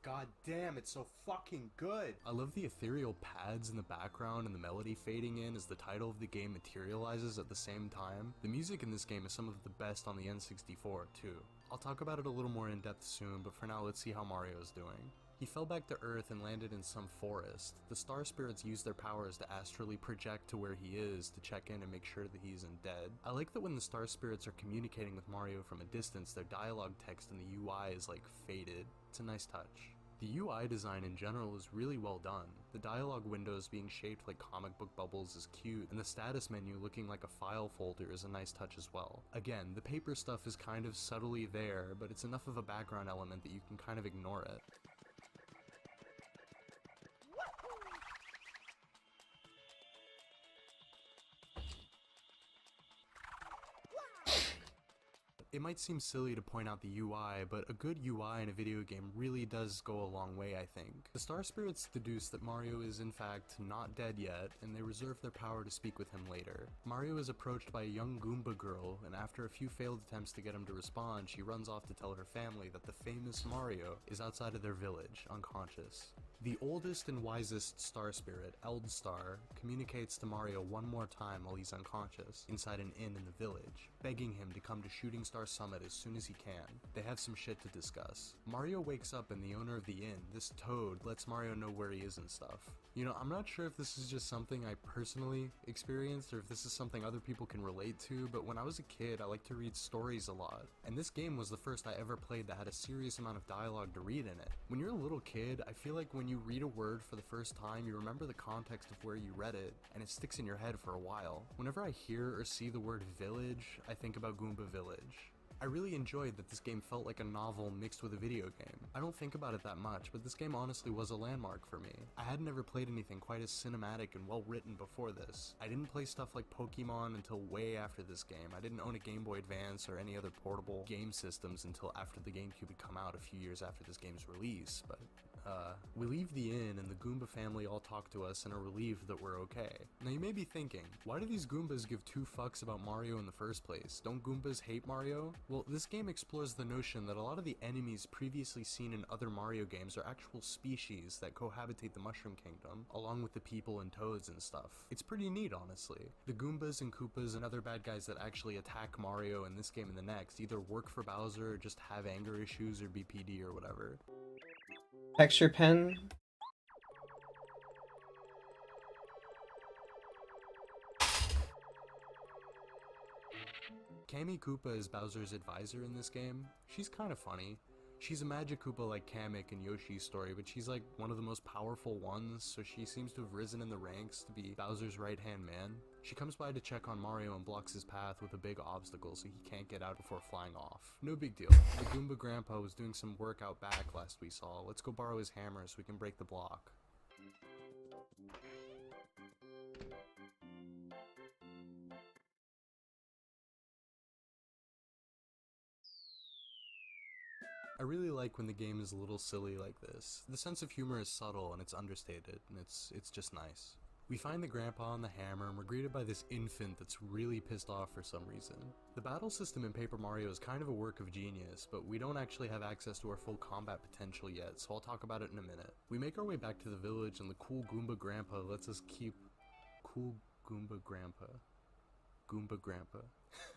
God damn, it's so fucking good! I love the ethereal pads in the background and the melody fading in as the title of the game materializes at the same time. The music in this game is some of the best on the N64 too. I'll talk about it a little more in depth soon, but for now let's see how Mario's doing. He fell back to Earth and landed in some forest. The Star Spirits use their powers to astrally project to where he is to check in and make sure that he isn't dead. I like that when the Star Spirits are communicating with Mario from a distance, their dialogue text in the UI is like faded. It's a nice touch. The UI design in general is really well done. The dialogue windows being shaped like comic book bubbles is cute, and the status menu looking like a file folder is a nice touch as well. Again, the paper stuff is kind of subtly there, but it's enough of a background element that you can kind of ignore it. It might seem silly to point out the UI, but a good UI in a video game really does go a long way, I think. The Star Spirits deduce that Mario is in fact not dead yet, and they reserve their power to speak with him later. Mario is approached by a young Goomba girl, and after a few failed attempts to get him to respond, she runs off to tell her family that the famous Mario is outside of their village, unconscious. The oldest and wisest Star Spirit, Eldstar, communicates to Mario one more time while he's unconscious, inside an inn in the village, begging him to come to Shooting Star Summit as soon as he can. They have some shit to discuss. Mario wakes up and the owner of the inn, this Toad, lets Mario know where he is and stuff. You know, I'm not sure if this is just something I personally experienced or if this is something other people can relate to, but when I was a kid, I liked to read stories a lot. And this game was the first I ever played that had a serious amount of dialogue to read in it. When you're a little kid, I feel like when you read a word for the first time, you remember the context of where you read it, and it sticks in your head for a while. Whenever I hear or see the word village, I think about Goomba Village. I really enjoyed that this game felt like a novel mixed with a video game. I don't think about it that much, but this game honestly was a landmark for me. I had never played anything quite as cinematic and well written before this. I didn't play stuff like Pokemon until way after this game. I didn't own a Game Boy Advance or any other portable game systems until after the GameCube had come out a few years after this game's release, but we leave the inn and the Goomba family all talk to us and are relieved that we're okay. Now you may be thinking, why do these Goombas give 2 fucks about Mario in the first place? Don't Goombas hate Mario? Well, this game explores the notion that a lot of the enemies previously seen in other Mario games are actual species that cohabitate the Mushroom Kingdom, along with the people and toads and stuff. It's pretty neat, honestly. The Goombas and Koopas and other bad guys that actually attack Mario in this game and the next either work for Bowser or just have anger issues or BPD or whatever. Texture pen. Kammy Koopa is Bowser's advisor in this game. She's kind of funny. She's a Magic Koopa like Kamek in Yoshi's story, but she's like one of the most powerful ones, so she seems to have risen in the ranks to be Bowser's right-hand man. She comes by to check on Mario and blocks his path with a big obstacle so he can't get out before flying off. No big deal. The Goomba Grandpa was doing some work out back last we saw. Let's go borrow his hammer so we can break the block. I really like when the game is a little silly like this. The sense of humor is subtle and it's understated, and it's just nice. We find the grandpa and the hammer, and we're greeted by this infant that's really pissed off for some reason. The battle system in Paper Mario is kind of a work of genius, but we don't actually have access to our full combat potential yet, so I'll talk about it in a minute. We make our way back to the village, and the cool Goomba Grandpa lets us keep... Cool Goomba Grandpa. Goomba Grandpa.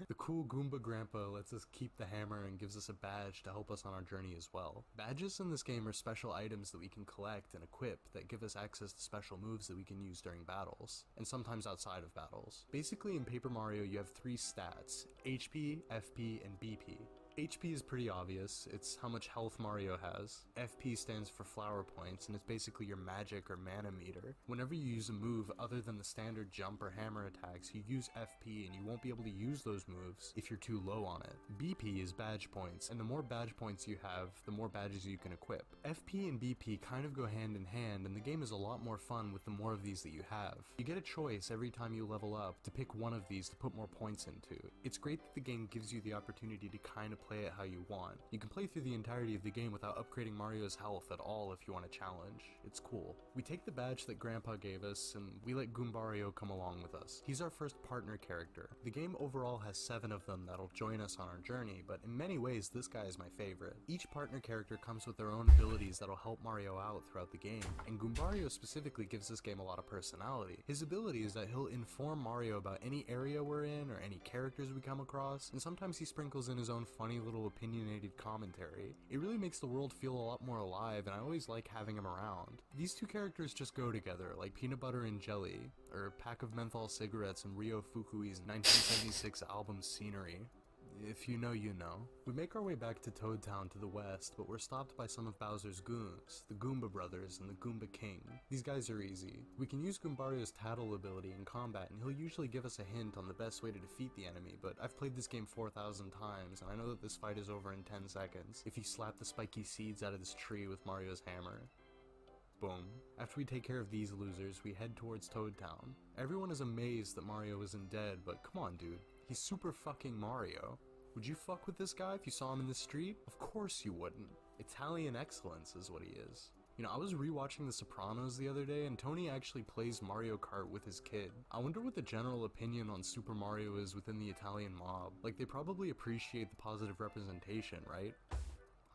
The cool Goomba Grandpa lets us keep the hammer and gives us a badge to help us on our journey as well. Badges in this game are special items that we can collect and equip that give us access to special moves that we can use during battles, and sometimes outside of battles. Basically in Paper Mario you have 3 stats, HP, FP, and BP. HP is pretty obvious, it's how much health Mario has. FP stands for flower points, and it's basically your magic or mana meter. Whenever you use a move other than the standard jump or hammer attacks, you use FP and you won't be able to use those moves if you're too low on it. BP is badge points, and the more badge points you have, the more badges you can equip. FP and BP kind of go hand in hand, and the game is a lot more fun with the more of these that you have. You get a choice every time you level up to pick one of these to put more points into. It's great that the game gives you the opportunity to kind of play it how you want. You can play through the entirety of the game without upgrading Mario's health at all if you want a challenge. It's cool. We take the badge that Grandpa gave us, and we let Goombario come along with us. He's our first partner character. The game overall has 7 of them that'll join us on our journey, but in many ways this guy is my favorite. Each partner character comes with their own abilities that'll help Mario out throughout the game, and Goombario specifically gives this game a lot of personality. His ability is that he'll inform Mario about any area we're in or any characters we come across, and sometimes he sprinkles in his own funny little opinionated commentary. It really makes the world feel a lot more alive, and I always like having him around. These two characters just go together, like peanut butter and jelly, or a pack of menthol cigarettes and Ryo Fukui's 1976 album Scenery. If you know, you know. We make our way back to Toad Town to the west, but we're stopped by some of Bowser's goons, the Goomba Brothers and the Goomba King. These guys are easy. We can use Goombario's tattle ability in combat, and he'll usually give us a hint on the best way to defeat the enemy, but I've played this game 4,000 times, and I know that this fight is over in 10 seconds if you slap the spiky seeds out of this tree with Mario's hammer. Boom. After we take care of these losers, we head towards Toad Town. Everyone is amazed that Mario isn't dead, but come on dude, he's super fucking Mario. Would you fuck with this guy if you saw him in the street? Of course you wouldn't. Italian excellence is what he is. You know, I was rewatching The Sopranos the other day, and Tony actually plays Mario Kart with his kid. I wonder what the general opinion on Super Mario is within the Italian mob. Like, they probably appreciate the positive representation, right?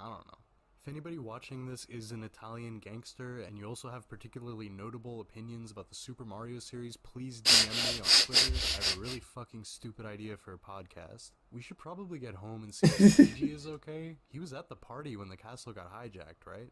I don't know. If anybody watching this is an Italian gangster and you also have particularly notable opinions about the Super Mario series, please DM me on Twitter. I have a really fucking stupid idea for a podcast. We should probably get home and see if Luigi is okay. He was at the party when the castle got hijacked, right?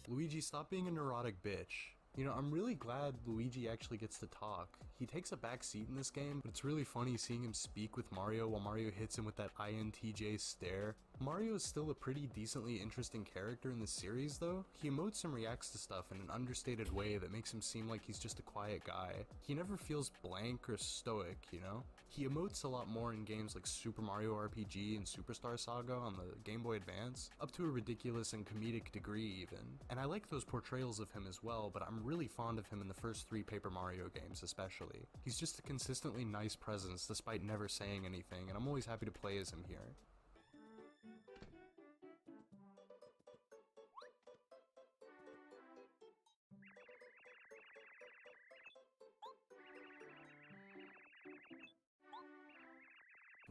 Luigi, stop being a neurotic bitch. You know, I'm really glad Luigi actually gets to talk. He takes a back seat in this game, but it's really funny seeing him speak with Mario while Mario hits him with that INTJ stare. Mario is still a pretty decently interesting character in this series though. He emotes and reacts to stuff in an understated way that makes him seem like he's just a quiet guy. He never feels blank or stoic, you know? He emotes a lot more in games like Super Mario RPG and Superstar Saga on the Game Boy Advance, up to a ridiculous and comedic degree even. And I like those portrayals of him as well, but I'm really fond of him in the first 3 Paper Mario games especially. He's just a consistently nice presence despite never saying anything, and I'm always happy to play as him here.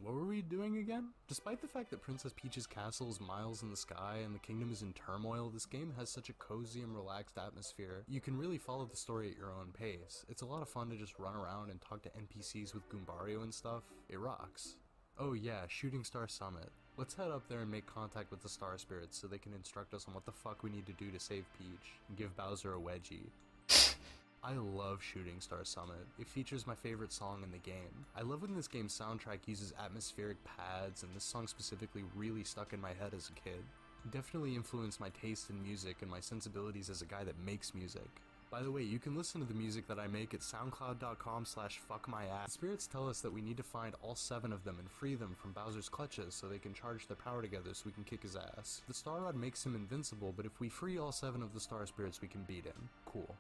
What were we doing again? Despite the fact that Princess Peach's castle is miles in the sky and the kingdom is in turmoil, this game has such a cozy and relaxed atmosphere. You can really follow the story at your own pace. It's a lot of fun to just run around and talk to NPCs with Goombario and stuff. It rocks. Oh yeah, Shooting Star Summit. Let's head up there and make contact with the Star Spirits so they can instruct us on what the fuck we need to do to save Peach and give Bowser a wedgie. I love Shooting Star Summit. It features my favorite song in the game. I love when this game's soundtrack uses atmospheric pads, and this song specifically really stuck in my head as a kid. It definitely influenced my taste in music and my sensibilities as a guy that makes music. By the way, you can listen to the music that I make at soundcloud.com/fuckmyass. Spirits tell us that we need to find all 7 of them and free them from Bowser's clutches so they can charge their power together so we can kick his ass. The Star Rod makes him invincible, but if we free all 7 of the Star Spirits, we can beat him. Cool.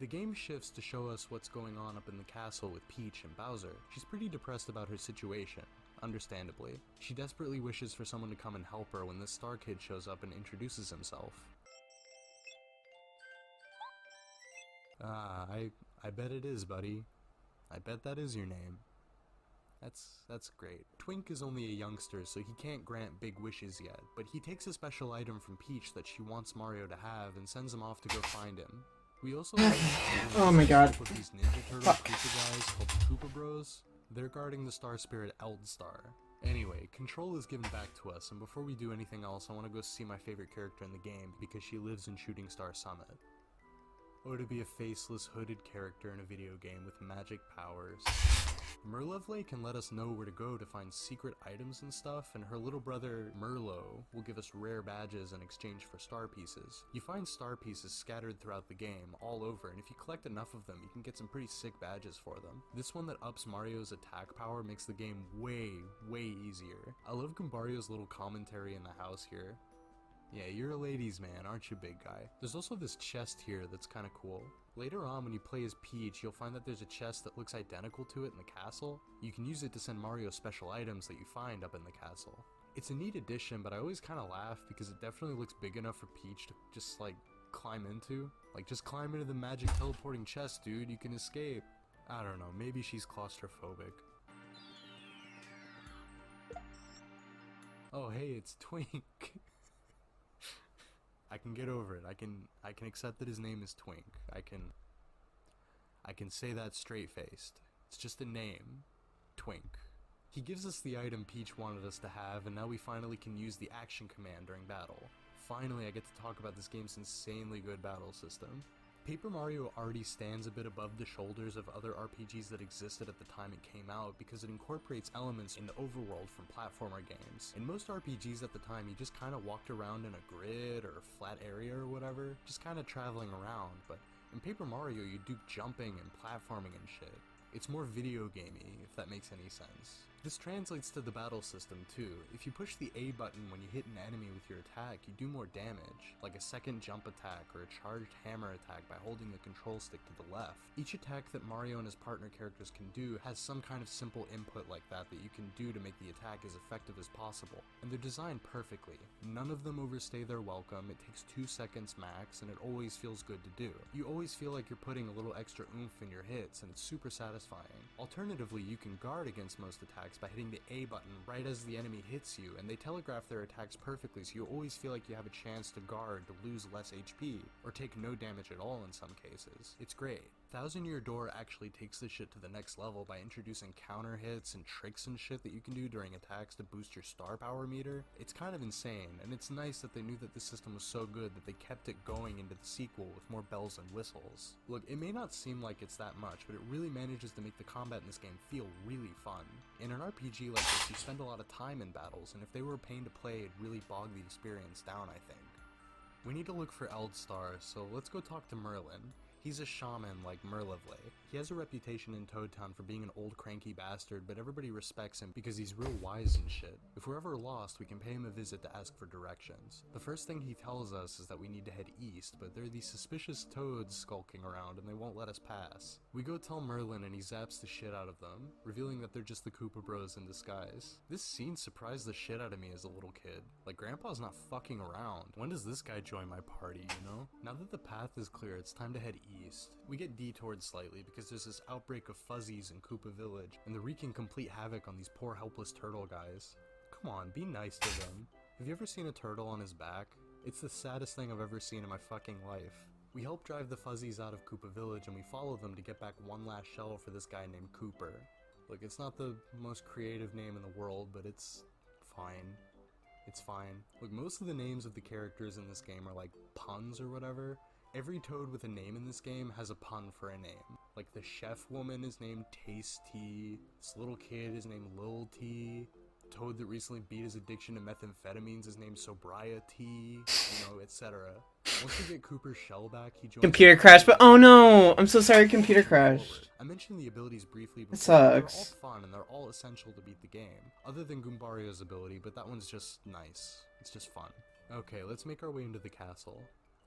The game shifts to show us what's going on up in the castle with Peach and Bowser. She's pretty depressed about her situation. Understandably. She desperately wishes for someone to come and help her when this Star Kid shows up and introduces himself. Ah, I bet it is, buddy. I bet that is your name. That's great. Twink is only a youngster, so he can't grant big wishes yet, but he takes a special item from Peach that she wants Mario to have and sends him off to go find him. We also oh my god. With these Ninja Turtle Koopa guys called Koopa Bros. They're guarding the Star Spirit Eldstar. Anyway, control is given back to us, and before we do anything else, I want to go see my favorite character in the game because she lives in Shooting Star Summit. Oh, to be a faceless, hooded character in a video game with magic powers. Merlovely can let us know where to go to find secret items and stuff, and her little brother, Merlo, will give us rare badges in exchange for star pieces. You find star pieces scattered throughout the game, all over, and if you collect enough of them, you can get some pretty sick badges for them. This one that ups Mario's attack power makes the game way easier. I love Goombario's little commentary in the house here. Yeah, you're a ladies' man, aren't you, big guy? There's also this chest here that's kinda cool. Later on, when you play as Peach, you'll find that there's a chest that looks identical to it in the castle. You can use it to send Mario special items that you find up in the castle. It's a neat addition, but I always kinda laugh because it definitely looks big enough for Peach to just, like, climb into. Like, just climb into the magic teleporting chest, dude, you can escape. I don't know, maybe she's claustrophobic. Oh, hey, it's Twink. I can get over it. I can accept that his name is Twink. I can say that straight-faced. It's just a name. Twink. He gives us the item Peach wanted us to have, and now we finally can use the action command during battle. Finally, I get to talk about this game's insanely good battle system. Paper Mario already stands a bit above the shoulders of other RPGs that existed at the time it came out because it incorporates elements in the overworld from platformer games. In most RPGs at the time, you just kinda walked around in a grid or a flat area or whatever, just kinda traveling around, but in Paper Mario you do jumping and platforming and shit. It's more video gamey, if that makes any sense. This translates to the battle system too. If you push the A button when you hit an enemy with your attack, you do more damage, like a second jump attack or a charged hammer attack by holding the control stick to the left. Each attack that Mario and his partner characters can do has some kind of simple input like that you can do to make the attack as effective as possible, and they're designed perfectly. None of them overstay their welcome, it takes 2 seconds max, and it always feels good to do. You always feel like you're putting a little extra oomph in your hits, and it's super satisfying. Alternatively, you can guard against most attacks by hitting the A button right as the enemy hits you, and they telegraph their attacks perfectly so you always feel like you have a chance to guard to lose less HP, or take no damage at all in some cases. It's great. Thousand Year Door actually takes this shit to the next level by introducing counter hits and tricks and shit that you can do during attacks to boost your star power meter. It's kind of insane, and it's nice that they knew that this system was so good that they kept it going into the sequel with more bells and whistles. Look, it may not seem like it's that much, but it really manages to make the combat in this game feel really fun. In an RPG like this, you spend a lot of time in battles, and if they were a pain to play, it'd really bog the experience down, I think. We need to look for Eldstar, so let's go talk to Merlin. He's a shaman like Merlovely. He has a reputation in Toad Town for being an old cranky bastard, but everybody respects him because he's real wise and shit. If we're ever lost, we can pay him a visit to ask for directions. The first thing he tells us is that we need to head east, but there are these suspicious toads skulking around and they won't let us pass. We go tell Merlin and he zaps the shit out of them, revealing that they're just the Koopa Bros in disguise. This scene surprised the shit out of me as a little kid. Like, Grandpa's not fucking around. When does this guy join my party, you know? Now that the path is clear, it's time to head east. We get detoured slightly because there's this outbreak of fuzzies in Koopa Village, and they're wreaking complete havoc on these poor helpless turtle guys. Come on, be nice to them. Have you ever seen a turtle on his back? It's the saddest thing I've ever seen in my fucking life. We help drive the fuzzies out of Koopa Village and we follow them to get back one last shell for this guy named Cooper. Look, it's not the most creative name in the world, but it's fine. It's fine. Look, most of the names of the characters in this game are like puns or whatever. Every toad with a name in this game has a pun for a name. Like the chef woman is named Tasty, this little kid is named Lil T, toad that recently beat his addiction to methamphetamines is named Sobriety, you know, etc. Once we get Cooper's shell back, he joins Computer crash, but oh no! I'm so sorry, computer crashed. I mentioned the abilities briefly before. It sucks. They're all fun and they're all essential to beat the game. Other than Goombario's ability, but that one's just nice. It's just fun. Okay, let's make our way into the castle.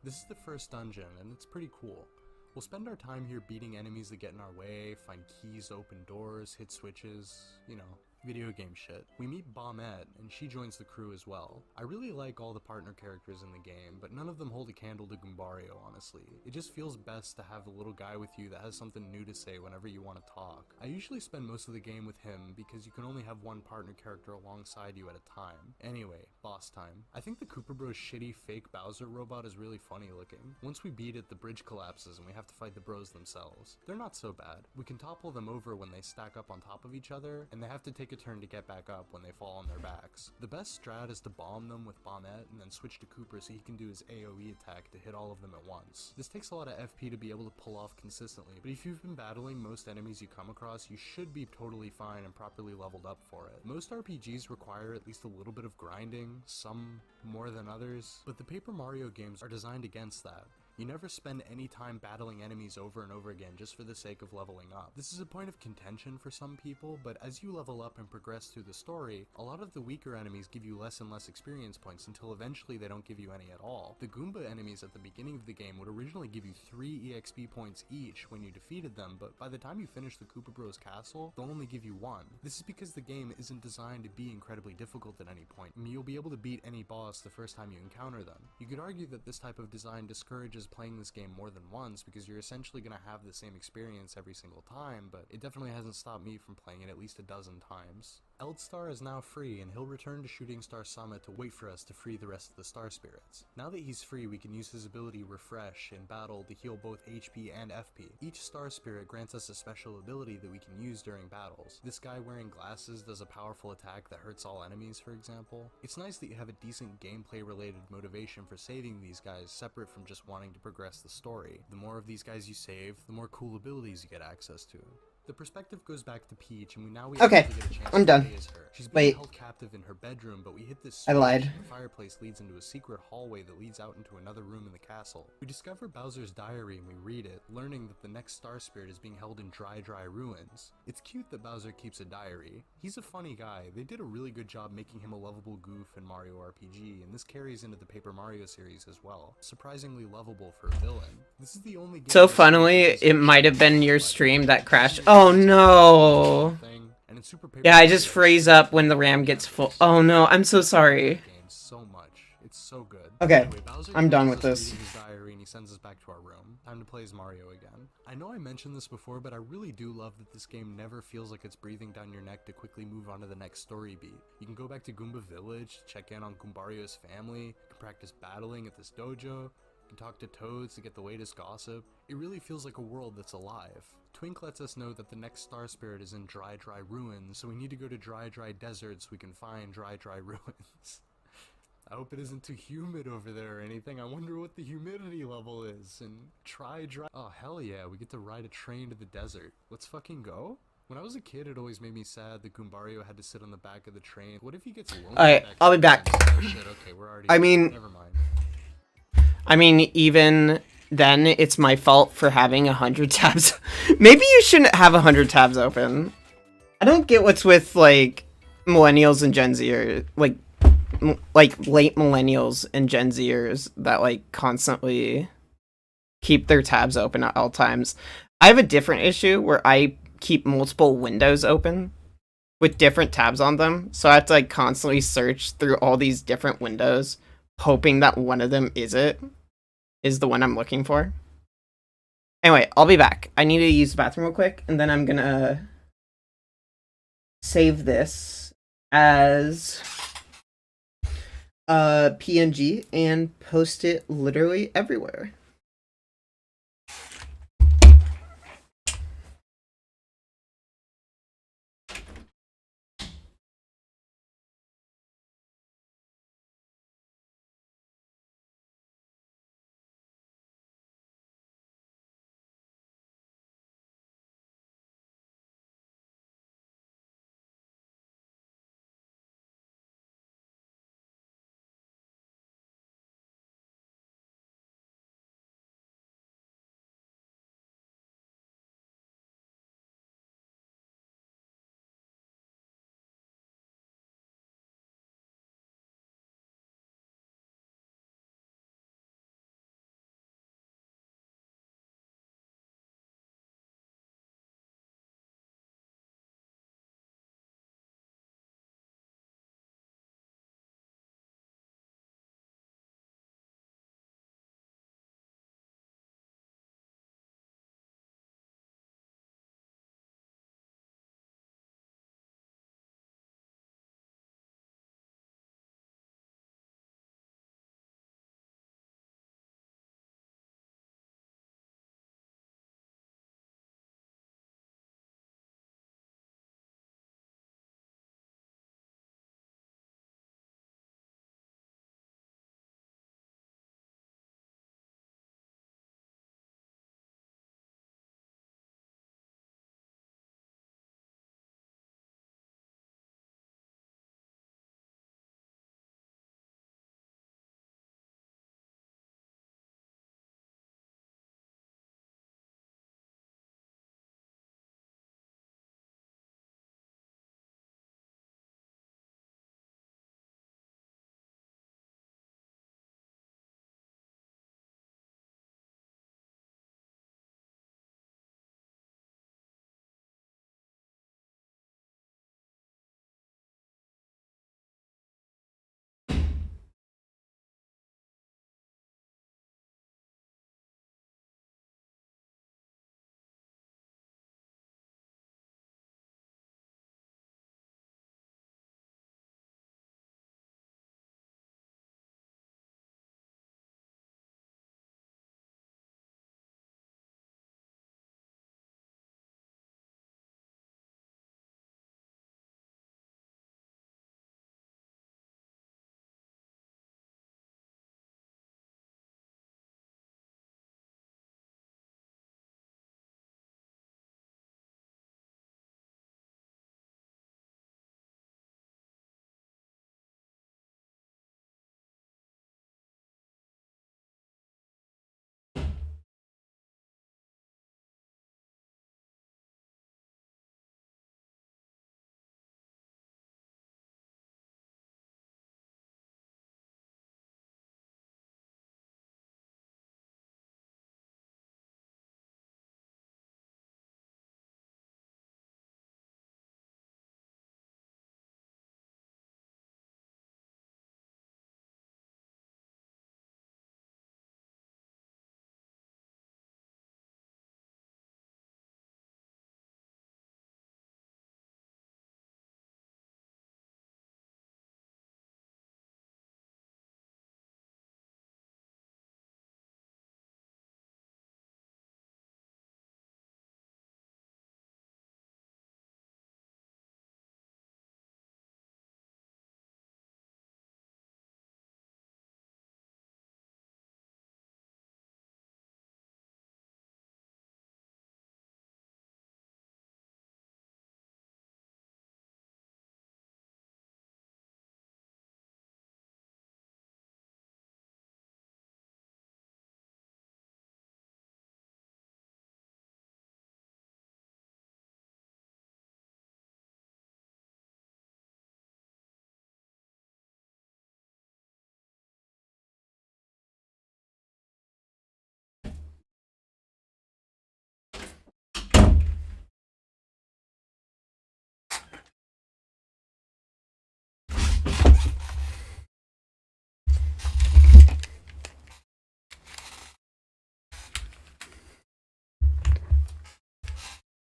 This is the first dungeon, and it's pretty cool. We'll spend our time here beating enemies that get in our way, find keys, open doors, hit switches, you know, video game shit. We meet Bombette, and she joins the crew as well. I really like all the partner characters in the game, but none of them hold a candle to Goombario, honestly. It just feels best to have a little guy with you that has something new to say whenever you want to talk. I usually spend most of the game with him because you can only have one partner character alongside you at a time. Anyway, boss time. I think the Koopa Bros shitty fake Bowser robot is really funny looking. Once we beat it, the bridge collapses and we have to fight the bros themselves. They're not so bad. We can topple them over when they stack up on top of each other, and they have to take a turn to get back up when they fall on their backs. The best strat is to bomb them with Bombette and then switch to Cooper so he can do his AoE attack to hit all of them at once. This takes a lot of FP to be able to pull off consistently, but if you've been battling most enemies you come across, you should be totally fine and properly leveled up for it. Most RPGs require at least a little bit of grinding, some more than others, but the Paper Mario games are designed against that. You never spend any time battling enemies over and over again just for the sake of leveling up. This is a point of contention for some people, but as you level up and progress through the story, a lot of the weaker enemies give you less and less experience points until eventually they don't give you any at all. The Goomba enemies at the beginning of the game would originally give you 3 EXP points each when you defeated them, but by the time you finish the Koopa Bros castle, they'll only give you 1. This is because the game isn't designed to be incredibly difficult at any point. You'll be able to beat any boss the first time you encounter them. You could argue that this type of design discourages playing this game more than once because you're essentially going to have the same experience every single time, but it definitely hasn't stopped me from playing it at least a dozen times. Eldstar is now free, and he'll return to Shooting Star Summit to wait for us to free the rest of the Star Spirits. Now that he's free, we can use his ability Refresh in battle to heal both HP and FP. Each Star Spirit grants us a special ability that we can use during battles. This guy wearing glasses does a powerful attack that hurts all enemies, for example. It's nice that you have a decent gameplay-related motivation for saving these guys separate from just wanting to progress the story. The more of these guys you save, the more cool abilities you get access to. The perspective goes back to Peach, and we Okay, actually get a chance I'm to done. play as her. She's being Wait. held captive in her bedroom, but we hit this I switch, lied. and the fireplace leads into a secret hallway that leads out into another room in the castle. We discover Bowser's diary and we read it, learning that the next Star Spirit is being held in Dry Ruins. It's cute that Bowser keeps a diary. He's a funny guy. They did a really good job making him a lovable goof in Mario RPG, and this carries into the Paper Mario series as well. Surprisingly lovable for a villain. This is the only game So that funnily, it might have been your stream that crashed. Oh no! thing, and in Super Paper Yeah, I just Mario, freeze up when the RAM gets full. Oh no, I'm so sorry. game so much. It's so good. Okay, Anyway, Bowser I'm done catches with us this. reading his diary and he sends us back to our room. Time to play as Mario again. I know I mentioned this before, but I really do love that this game never feels like it's breathing down your neck to quickly move on to the next story beat. You can go back to Goomba Village, check in on Goombario's family, you can practice battling at this dojo, you can talk to Toads to get the latest gossip. It really feels like a world that's alive. Twink lets us know that the next Star Spirit is in Dry Ruins, so we need to go to Dry Desert so we can find Dry Ruins. I hope it isn't too humid over there or anything. I wonder what the humidity level is. And Dry. Oh, hell yeah, we get to ride a train to the desert. Let's fucking go? When I was a kid, it always made me sad that Goombario had to sit on the back of the train. What if he gets lonely? Alright, I'll be back. Oh shit, okay, we're already... Never mind. Even then, it's my fault for having 100 tabs. Maybe you shouldn't have 100 tabs open. I don't get what's with, like, millennials and Gen Zers, like late millennials and Gen Zers that, like, constantly keep their tabs open at all times. I have a different issue where I keep multiple windows open with different tabs on them, so I have to, like, constantly search through all these different windows, hoping that one of them is the one I'm looking for. Anyway, I'll be back. I need to use the bathroom real quick, and then I'm gonna save this as PNG and post it literally everywhere.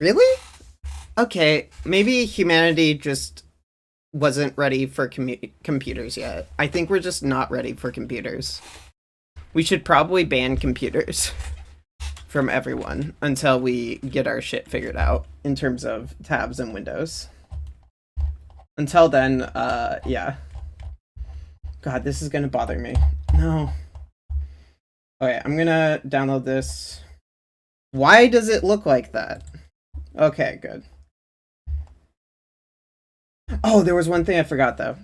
Really? Okay, maybe humanity just wasn't ready for computers yet. I think we're just not ready for computers. We should probably ban computers from everyone until we get our shit figured out in terms of tabs and windows. Until then, yeah. God, this is gonna bother me. No. Okay, I'm gonna download this. Why does it look like that? Okay, good. Oh, there was one thing I forgot, though.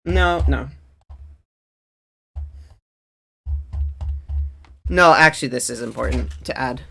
No. No, actually, this is important to add.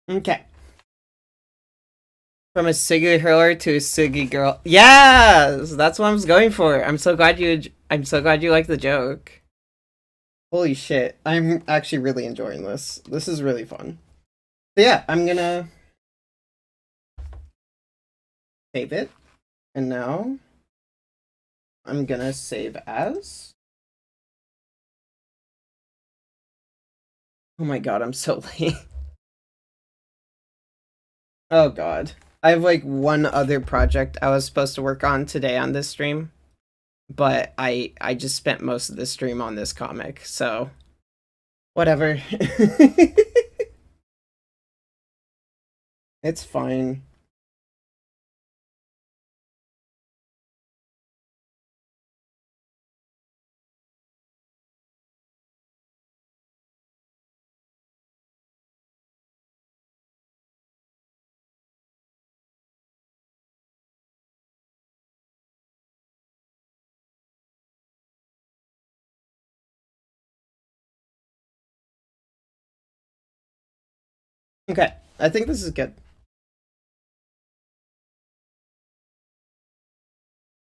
Okay. From a Siggy hurler to a Siggy girl. Yes, that's what I was going for. I'm so glad you like the joke. Holy shit. I'm actually really enjoying this. This is really fun. But yeah, I'm gonna save it. And now I'm gonna save as. Oh my god, I'm so late. Oh god. I have like one other project I was supposed to work on today on this stream, but I just spent most of the stream on this comic, so whatever. It's fine. Okay, I think this is good.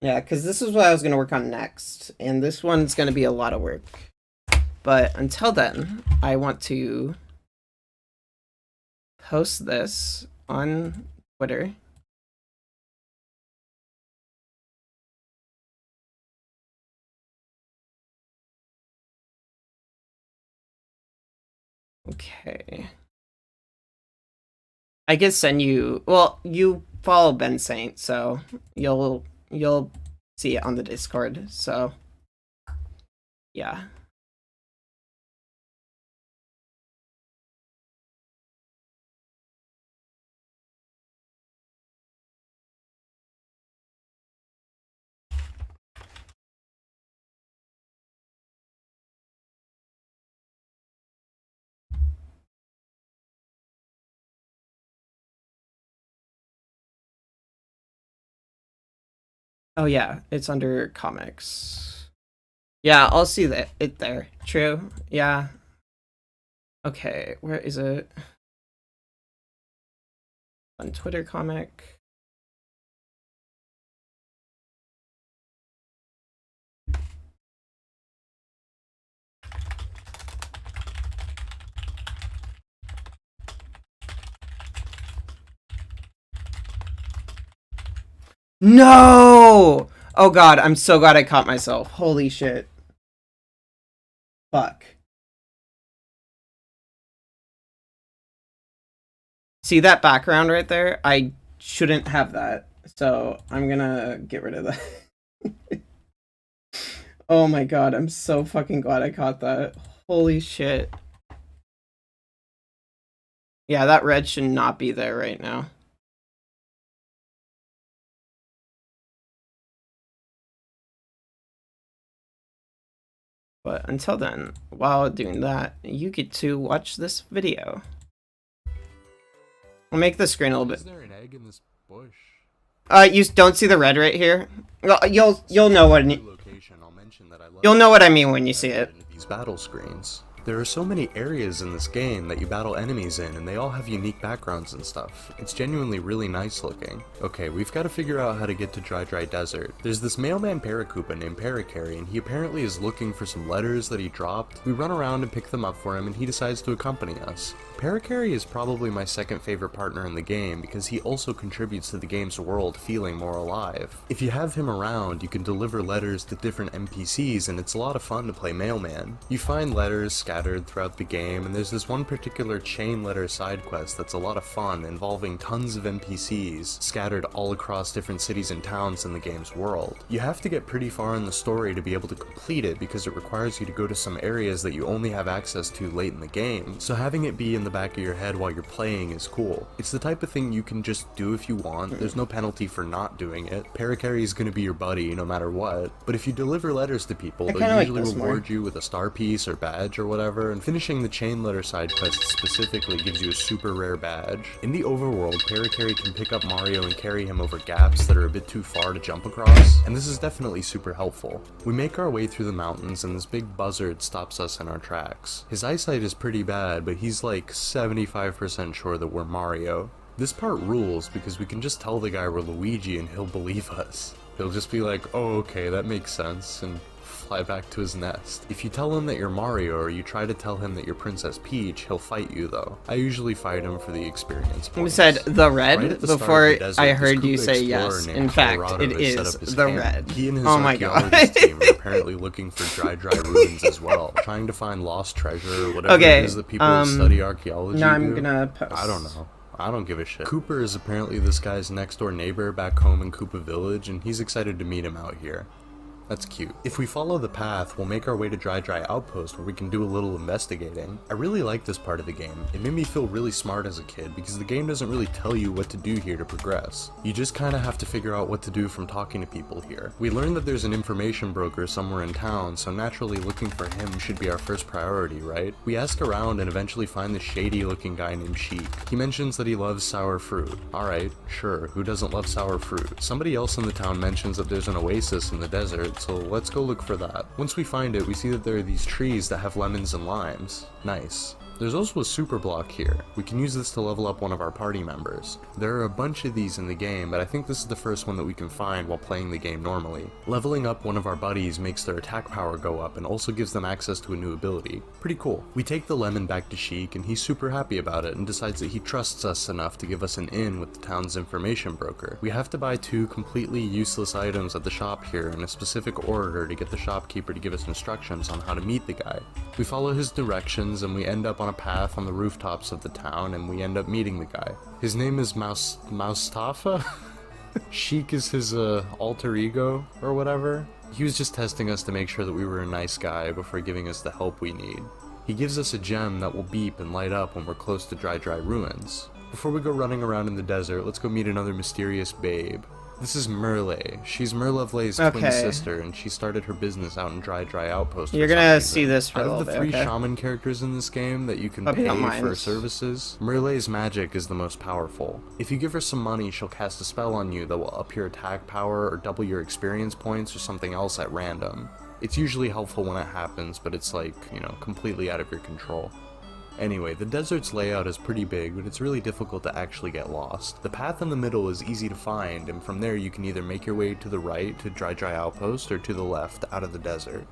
Yeah, because this is what I was going to work on next. And this one's going to be a lot of work. But until then, I want to post this on Twitter. Okay. I could send you, well, you follow Ben Saint, so you'll see it on the Discord. So yeah. Oh yeah, it's under comics. Yeah, I'll see it there. True. Yeah. Okay, where is it? On Twitter comic. No! Oh god, I'm so glad I caught myself. Holy shit. Fuck. See that background right there? I shouldn't have that. So I'm gonna get rid of that. Oh my god, I'm so fucking glad I caught that. Holy shit. Yeah, that red should not be there right now. But until then, while doing that, you get to watch this video. I'll make the screen a little bit. Is there an egg in this bush? You don't see the red right here? Well, you'll know what you'll know what I mean when you see it. These battle screens. There are so many areas in this game that you battle enemies in, and they all have unique backgrounds and stuff. It's genuinely really nice looking. Okay, we've got to figure out how to get to Dry Desert. There's this mailman Paracupa named Paracarry, and he apparently is looking for some letters that he dropped. We run around and pick them up for him, and he decides to accompany us. Paracarry is probably my second favorite partner in the game because he also contributes to the game's world feeling more alive. If you have him around, you can deliver letters to different NPCs, and it's a lot of fun to play mailman. You find letters scattered throughout the game, and there's this one particular chain letter side quest that's a lot of fun, involving tons of NPCs scattered all across different cities and towns in the game's world. You have to get pretty far in the story to be able to complete it because it requires you to go to some areas that you only have access to late in the game, so having it be in the back of your head while you're playing is cool. It's the type of thing you can just do if you want. There's no penalty for not doing it. Paracarry is going to be your buddy no matter what, but if you deliver letters to people, they'll usually reward you with a star piece or badge or whatever, and finishing the chain letter side quest specifically gives you a super rare badge. In the overworld, Paracarry can pick up Mario and carry him over gaps that are a bit too far to jump across, and this is definitely super helpful. We make our way through the mountains and this big buzzard stops us in our tracks. His eyesight is pretty bad, but he's like 75% sure that we're Mario. This part rules because we can just tell the guy we're Luigi and he'll believe us. He'll just be like, oh okay, that makes sense, and fly back to his nest. If you tell him that you're Mario or you try to tell him that you're Princess Peach, he'll fight you though. I usually fight him for the experience points. You said the red right before desert, I heard you say yes. In fact, it is the red. He and his oh my god. team are apparently looking for dry ruins as well, trying to find lost treasure or whatever it is that people who study archaeology now I'm do. gonna post. I don't know. I don't give a shit. Cooper is apparently this guy's next door neighbor back home in Koopa Village, and he's excited to meet him out here. That's cute. If we follow the path, we'll make our way to Dry Outpost where we can do a little investigating. I really like this part of the game. It made me feel really smart as a kid because the game doesn't really tell you what to do here to progress. You just kinda have to figure out what to do from talking to people here. We learn that there's an information broker somewhere in town, so naturally looking for him should be our first priority, right? We ask around and eventually find this shady looking guy named Sheik. He mentions that he loves sour fruit. Alright, sure, who doesn't love sour fruit? Somebody else in the town mentions that there's an oasis in the desert, so let's go look for that. Once we find it, we see that there are these trees that have lemons and limes. Nice. There's also a super block here. We can use this to level up one of our party members. There are a bunch of these in the game, but I think this is the first one that we can find while playing the game normally. Leveling up one of our buddies makes their attack power go up and also gives them access to a new ability. Pretty cool. We take the lemon back to Sheik and he's super happy about it and decides that he trusts us enough to give us an in with the town's information broker. We have to buy 2 completely useless items at the shop here in a specific order to get the shopkeeper to give us instructions on how to meet the guy. We follow his directions and we end up on a path on the rooftops of the town and we end up meeting the guy. His name is Moustafa? Sheik is his alter ego or whatever. He was just testing us to make sure that we were a nice guy before giving us the help we need. He gives us a gem that will beep and light up when we're close to dry ruins. Before we go running around in the desert, let's go meet another mysterious babe. This is Merle. She's Merlovlay's twin sister, and she started her business out in Dry Outpost. You're gonna see this for a little bit. Out of the 3 shaman characters in this game that you can pay for services, Merle's magic is the most powerful. If you give her some money, she'll cast a spell on you that will up your attack power or double your experience points or something else at random. It's usually helpful when it happens, but it's like, you know, completely out of your control. Anyway, the desert's layout is pretty big, but it's really difficult to actually get lost. The path in the middle is easy to find, and from there you can either make your way to the right to Dry Outpost or to the left out of the desert.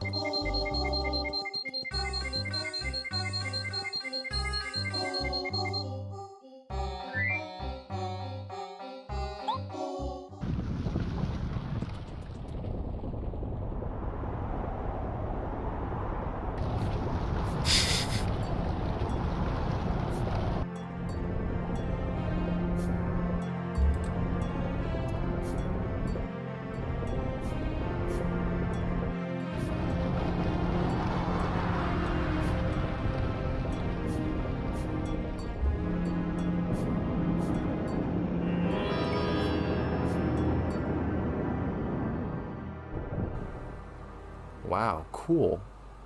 Wow, cool.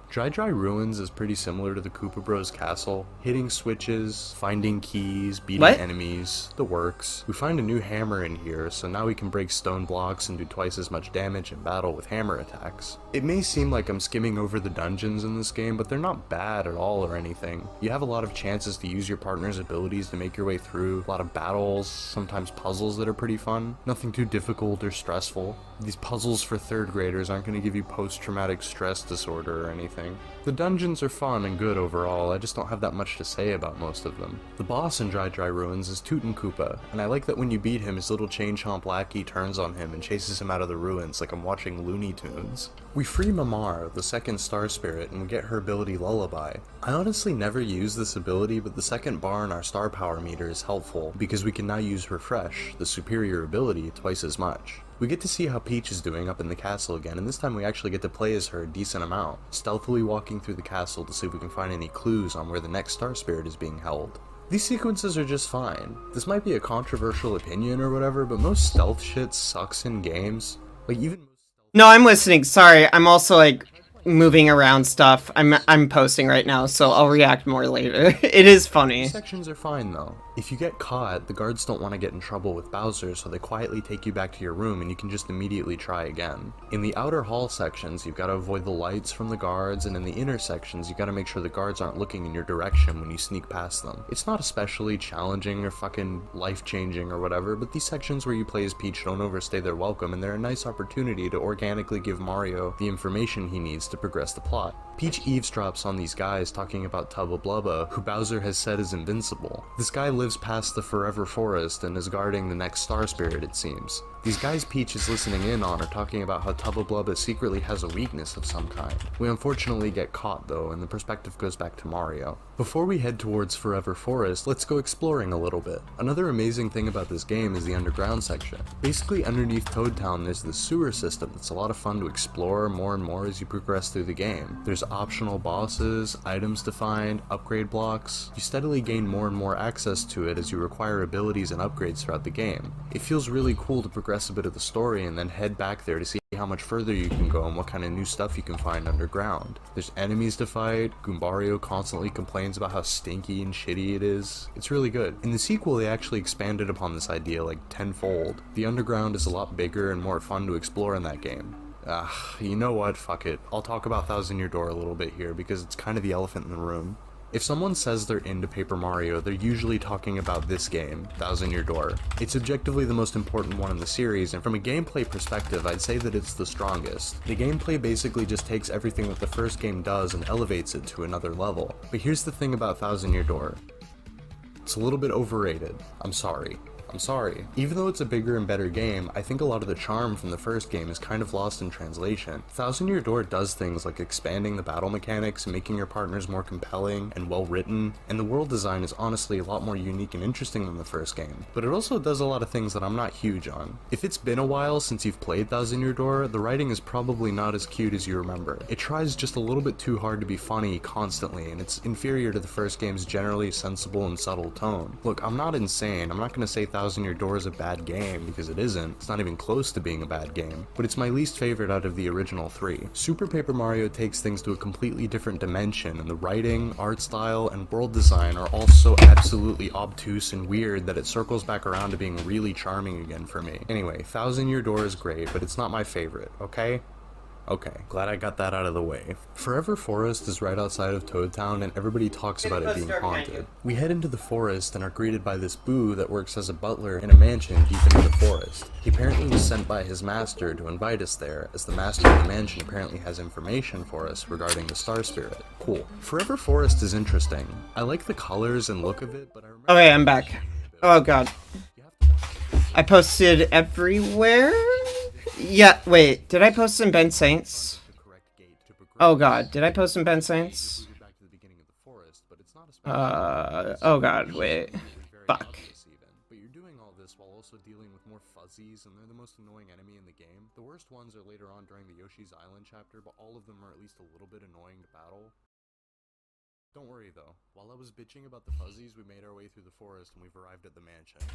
Dry Ruins is pretty similar to the Koopa Bros castle. Hitting switches, finding keys, beating enemies, the works. We find a new hammer in here, so now we can break stone blocks and do twice as much damage in battle with hammer attacks. It may seem like I'm skimming over the dungeons in this game, but they're not bad at all or anything. You have a lot of chances to use your partner's abilities to make your way through, a lot of battles, sometimes puzzles that are pretty fun. Nothing too difficult or stressful. These puzzles for 3rd graders aren't going to give you post-traumatic stress disorder or anything. The dungeons are fun and good overall, I just don't have that much to say about most of them. The boss in Dry Ruins is Tootin' Koopa, and I like that when you beat him, his little chain chomp lackey turns on him and chases him out of the ruins like I'm watching Looney Tunes. We free Mamar, the 2nd star spirit, and we get her ability Lullaby. I honestly never use this ability, but the 2nd bar in our star power meter is helpful because we can now use Refresh, the superior ability, twice as much. We get to see how Peach is doing up in the castle again, and this time we actually get to play as her a decent amount, stealthily walking through the castle to see if we can find any clues on where the next star spirit is being held. These sequences are just fine. This might be a controversial opinion or whatever, but most stealth shit sucks in games. Like even No, I'm listening. Sorry, I'm also like moving around stuff. I'm posting right now, so I'll react more later. It is funny. Sections are fine though. If you get caught, the guards don't want to get in trouble with Bowser, so they quietly take you back to your room and you can just immediately try again. In the outer hall sections, you've got to avoid the lights from the guards, and in the inner sections, you got to make sure the guards aren't looking in your direction when you sneak past them. It's not especially challenging or fucking life-changing or whatever, but these sections where you play as Peach don't overstay their welcome, and they're a nice opportunity to organically give Mario the information he needs to progress the plot. Peach eavesdrops on these guys talking about Tubba Blubba, who Bowser has said is invincible. This guy lives past the Forever Forest and is guarding the next star spirit, it seems. These guys Peach is listening in on are talking about how Tubba Blubba secretly has a weakness of some kind. We unfortunately get caught though, and the perspective goes back to Mario. Before we head towards Forever Forest, let's go exploring a little bit. Another amazing thing about this game is the underground section. Basically underneath Toad Town there's this sewer system that's a lot of fun to explore more and more as you progress through the game. There's optional bosses, items to find, upgrade blocks. You steadily gain more and more access to it as you acquire abilities and upgrades throughout the game. It feels really cool to progress a bit of the story and then head back there to see how much further you can go and what kind of new stuff you can find underground. There's enemies to fight, Goombario constantly complains about how stinky and shitty it is. It's really good. In the sequel they actually expanded upon this idea like tenfold. The underground is a lot bigger and more fun to explore in that game. You know what, fuck it. I'll talk about Thousand Year Door a little bit here because it's kind of the elephant in the room. If someone says they're into Paper Mario, they're usually talking about this game, Thousand Year Door. It's objectively the most important one in the series, and from a gameplay perspective, I'd say that it's the strongest. The gameplay basically just takes everything that the first game does and elevates it to another level. But here's the thing about Thousand Year Door. It's a little bit overrated. I'm sorry. Even though it's a bigger and better game, I think a lot of the charm from the first game is kind of lost in translation. Thousand Year Door does things like expanding the battle mechanics and making your partners more compelling and well written, and the world design is honestly a lot more unique and interesting than the first game. But it also does a lot of things that I'm not huge on. If it's been a while since you've played Thousand Year Door, the writing is probably not as cute as you remember. It tries just a little bit too hard to be funny constantly, and it's inferior to the first game's generally sensible and subtle tone. Look, I'm not insane. I'm not gonna say Thousand Year Door is a bad game, because it isn't. It's not even close to being a bad game, but it's my least favorite out of the original three. Super Paper Mario takes things to a completely different dimension, and the writing, art style, and world design are all so absolutely obtuse and weird that it circles back around to being really charming again for me. Anyway, Thousand Year Door is great, but it's not my favorite, okay? Okay, glad I got that out of the way. Forever Forest is right outside of Toad Town, and everybody talks about it being haunted. We head into the forest and are greeted by this Boo that works as a butler in a mansion deep into the forest. He apparently was sent by his master to invite us there, as the master of the mansion apparently has information for us regarding the Star Spirit. Cool. Forever Forest is interesting. I like the colors and look of it, but I remember— Okay, I'm back. Oh god. I posted everywhere? Yeah, wait, did I post in Ben Saints? Oh god, did I post in Ben Saints? Oh god, wait. Fuck. But you're doing all this while also dealing with more fuzzies, and they're the most annoying enemy in the game. The worst ones are later on during the Yoshi's Island chapter, but all of them are at least a little bit annoying to battle. Don't worry though, while I was bitching about the fuzzies, we made our way through the forest and we've arrived at the mansion.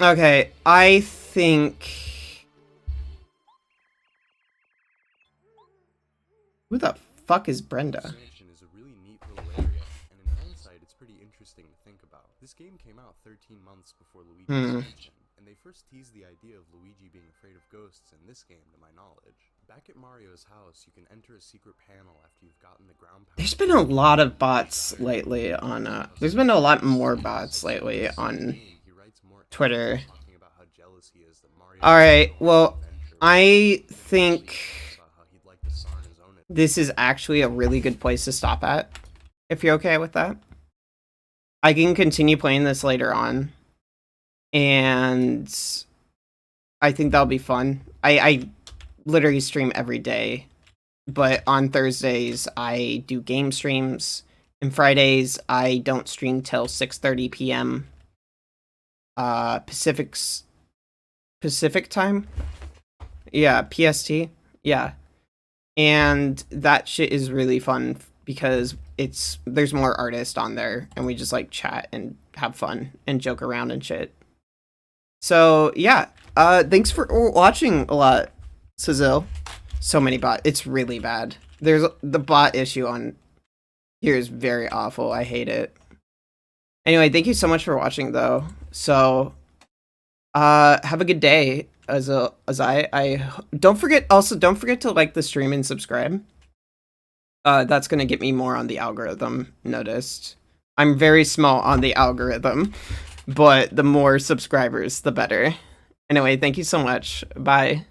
Okay, I think... Who the fuck is Brenda? This mansion is a really neat little area, and in hindsight, it's pretty interesting to think about. This game came out 13 months before Luigi's Mansion, and they first teased the idea of Luigi being afraid of ghosts in this game, to my knowledge. Back at Mario's house, you can enter a secret panel after you've gotten the ground pound. There's been a lot of bots lately on, there's been a lot more bots lately on Twitter. Alright, well, I think this is actually a really good place to stop at, if you're okay with that. I can continue playing this later on, and I think that'll be fun. I literally stream every day, but on Thursdays I do game streams, and Fridays I don't stream till 6:30 p.m. Pacific time? Yeah, PST. Yeah. And that shit is really fun because there's more artists on there and we just like chat and have fun and joke around and shit. So, yeah. Thanks for watching a lot, Cecil. So many bots. It's really bad. There's the bot issue on here is very awful. I hate it. Anyway, thank you so much for watching though. So, have a good day I don't forget to like the stream and subscribe. That's gonna get me more on the algorithm noticed. I'm very small on the algorithm, but the more subscribers, the better. Anyway, thank you so much. Bye.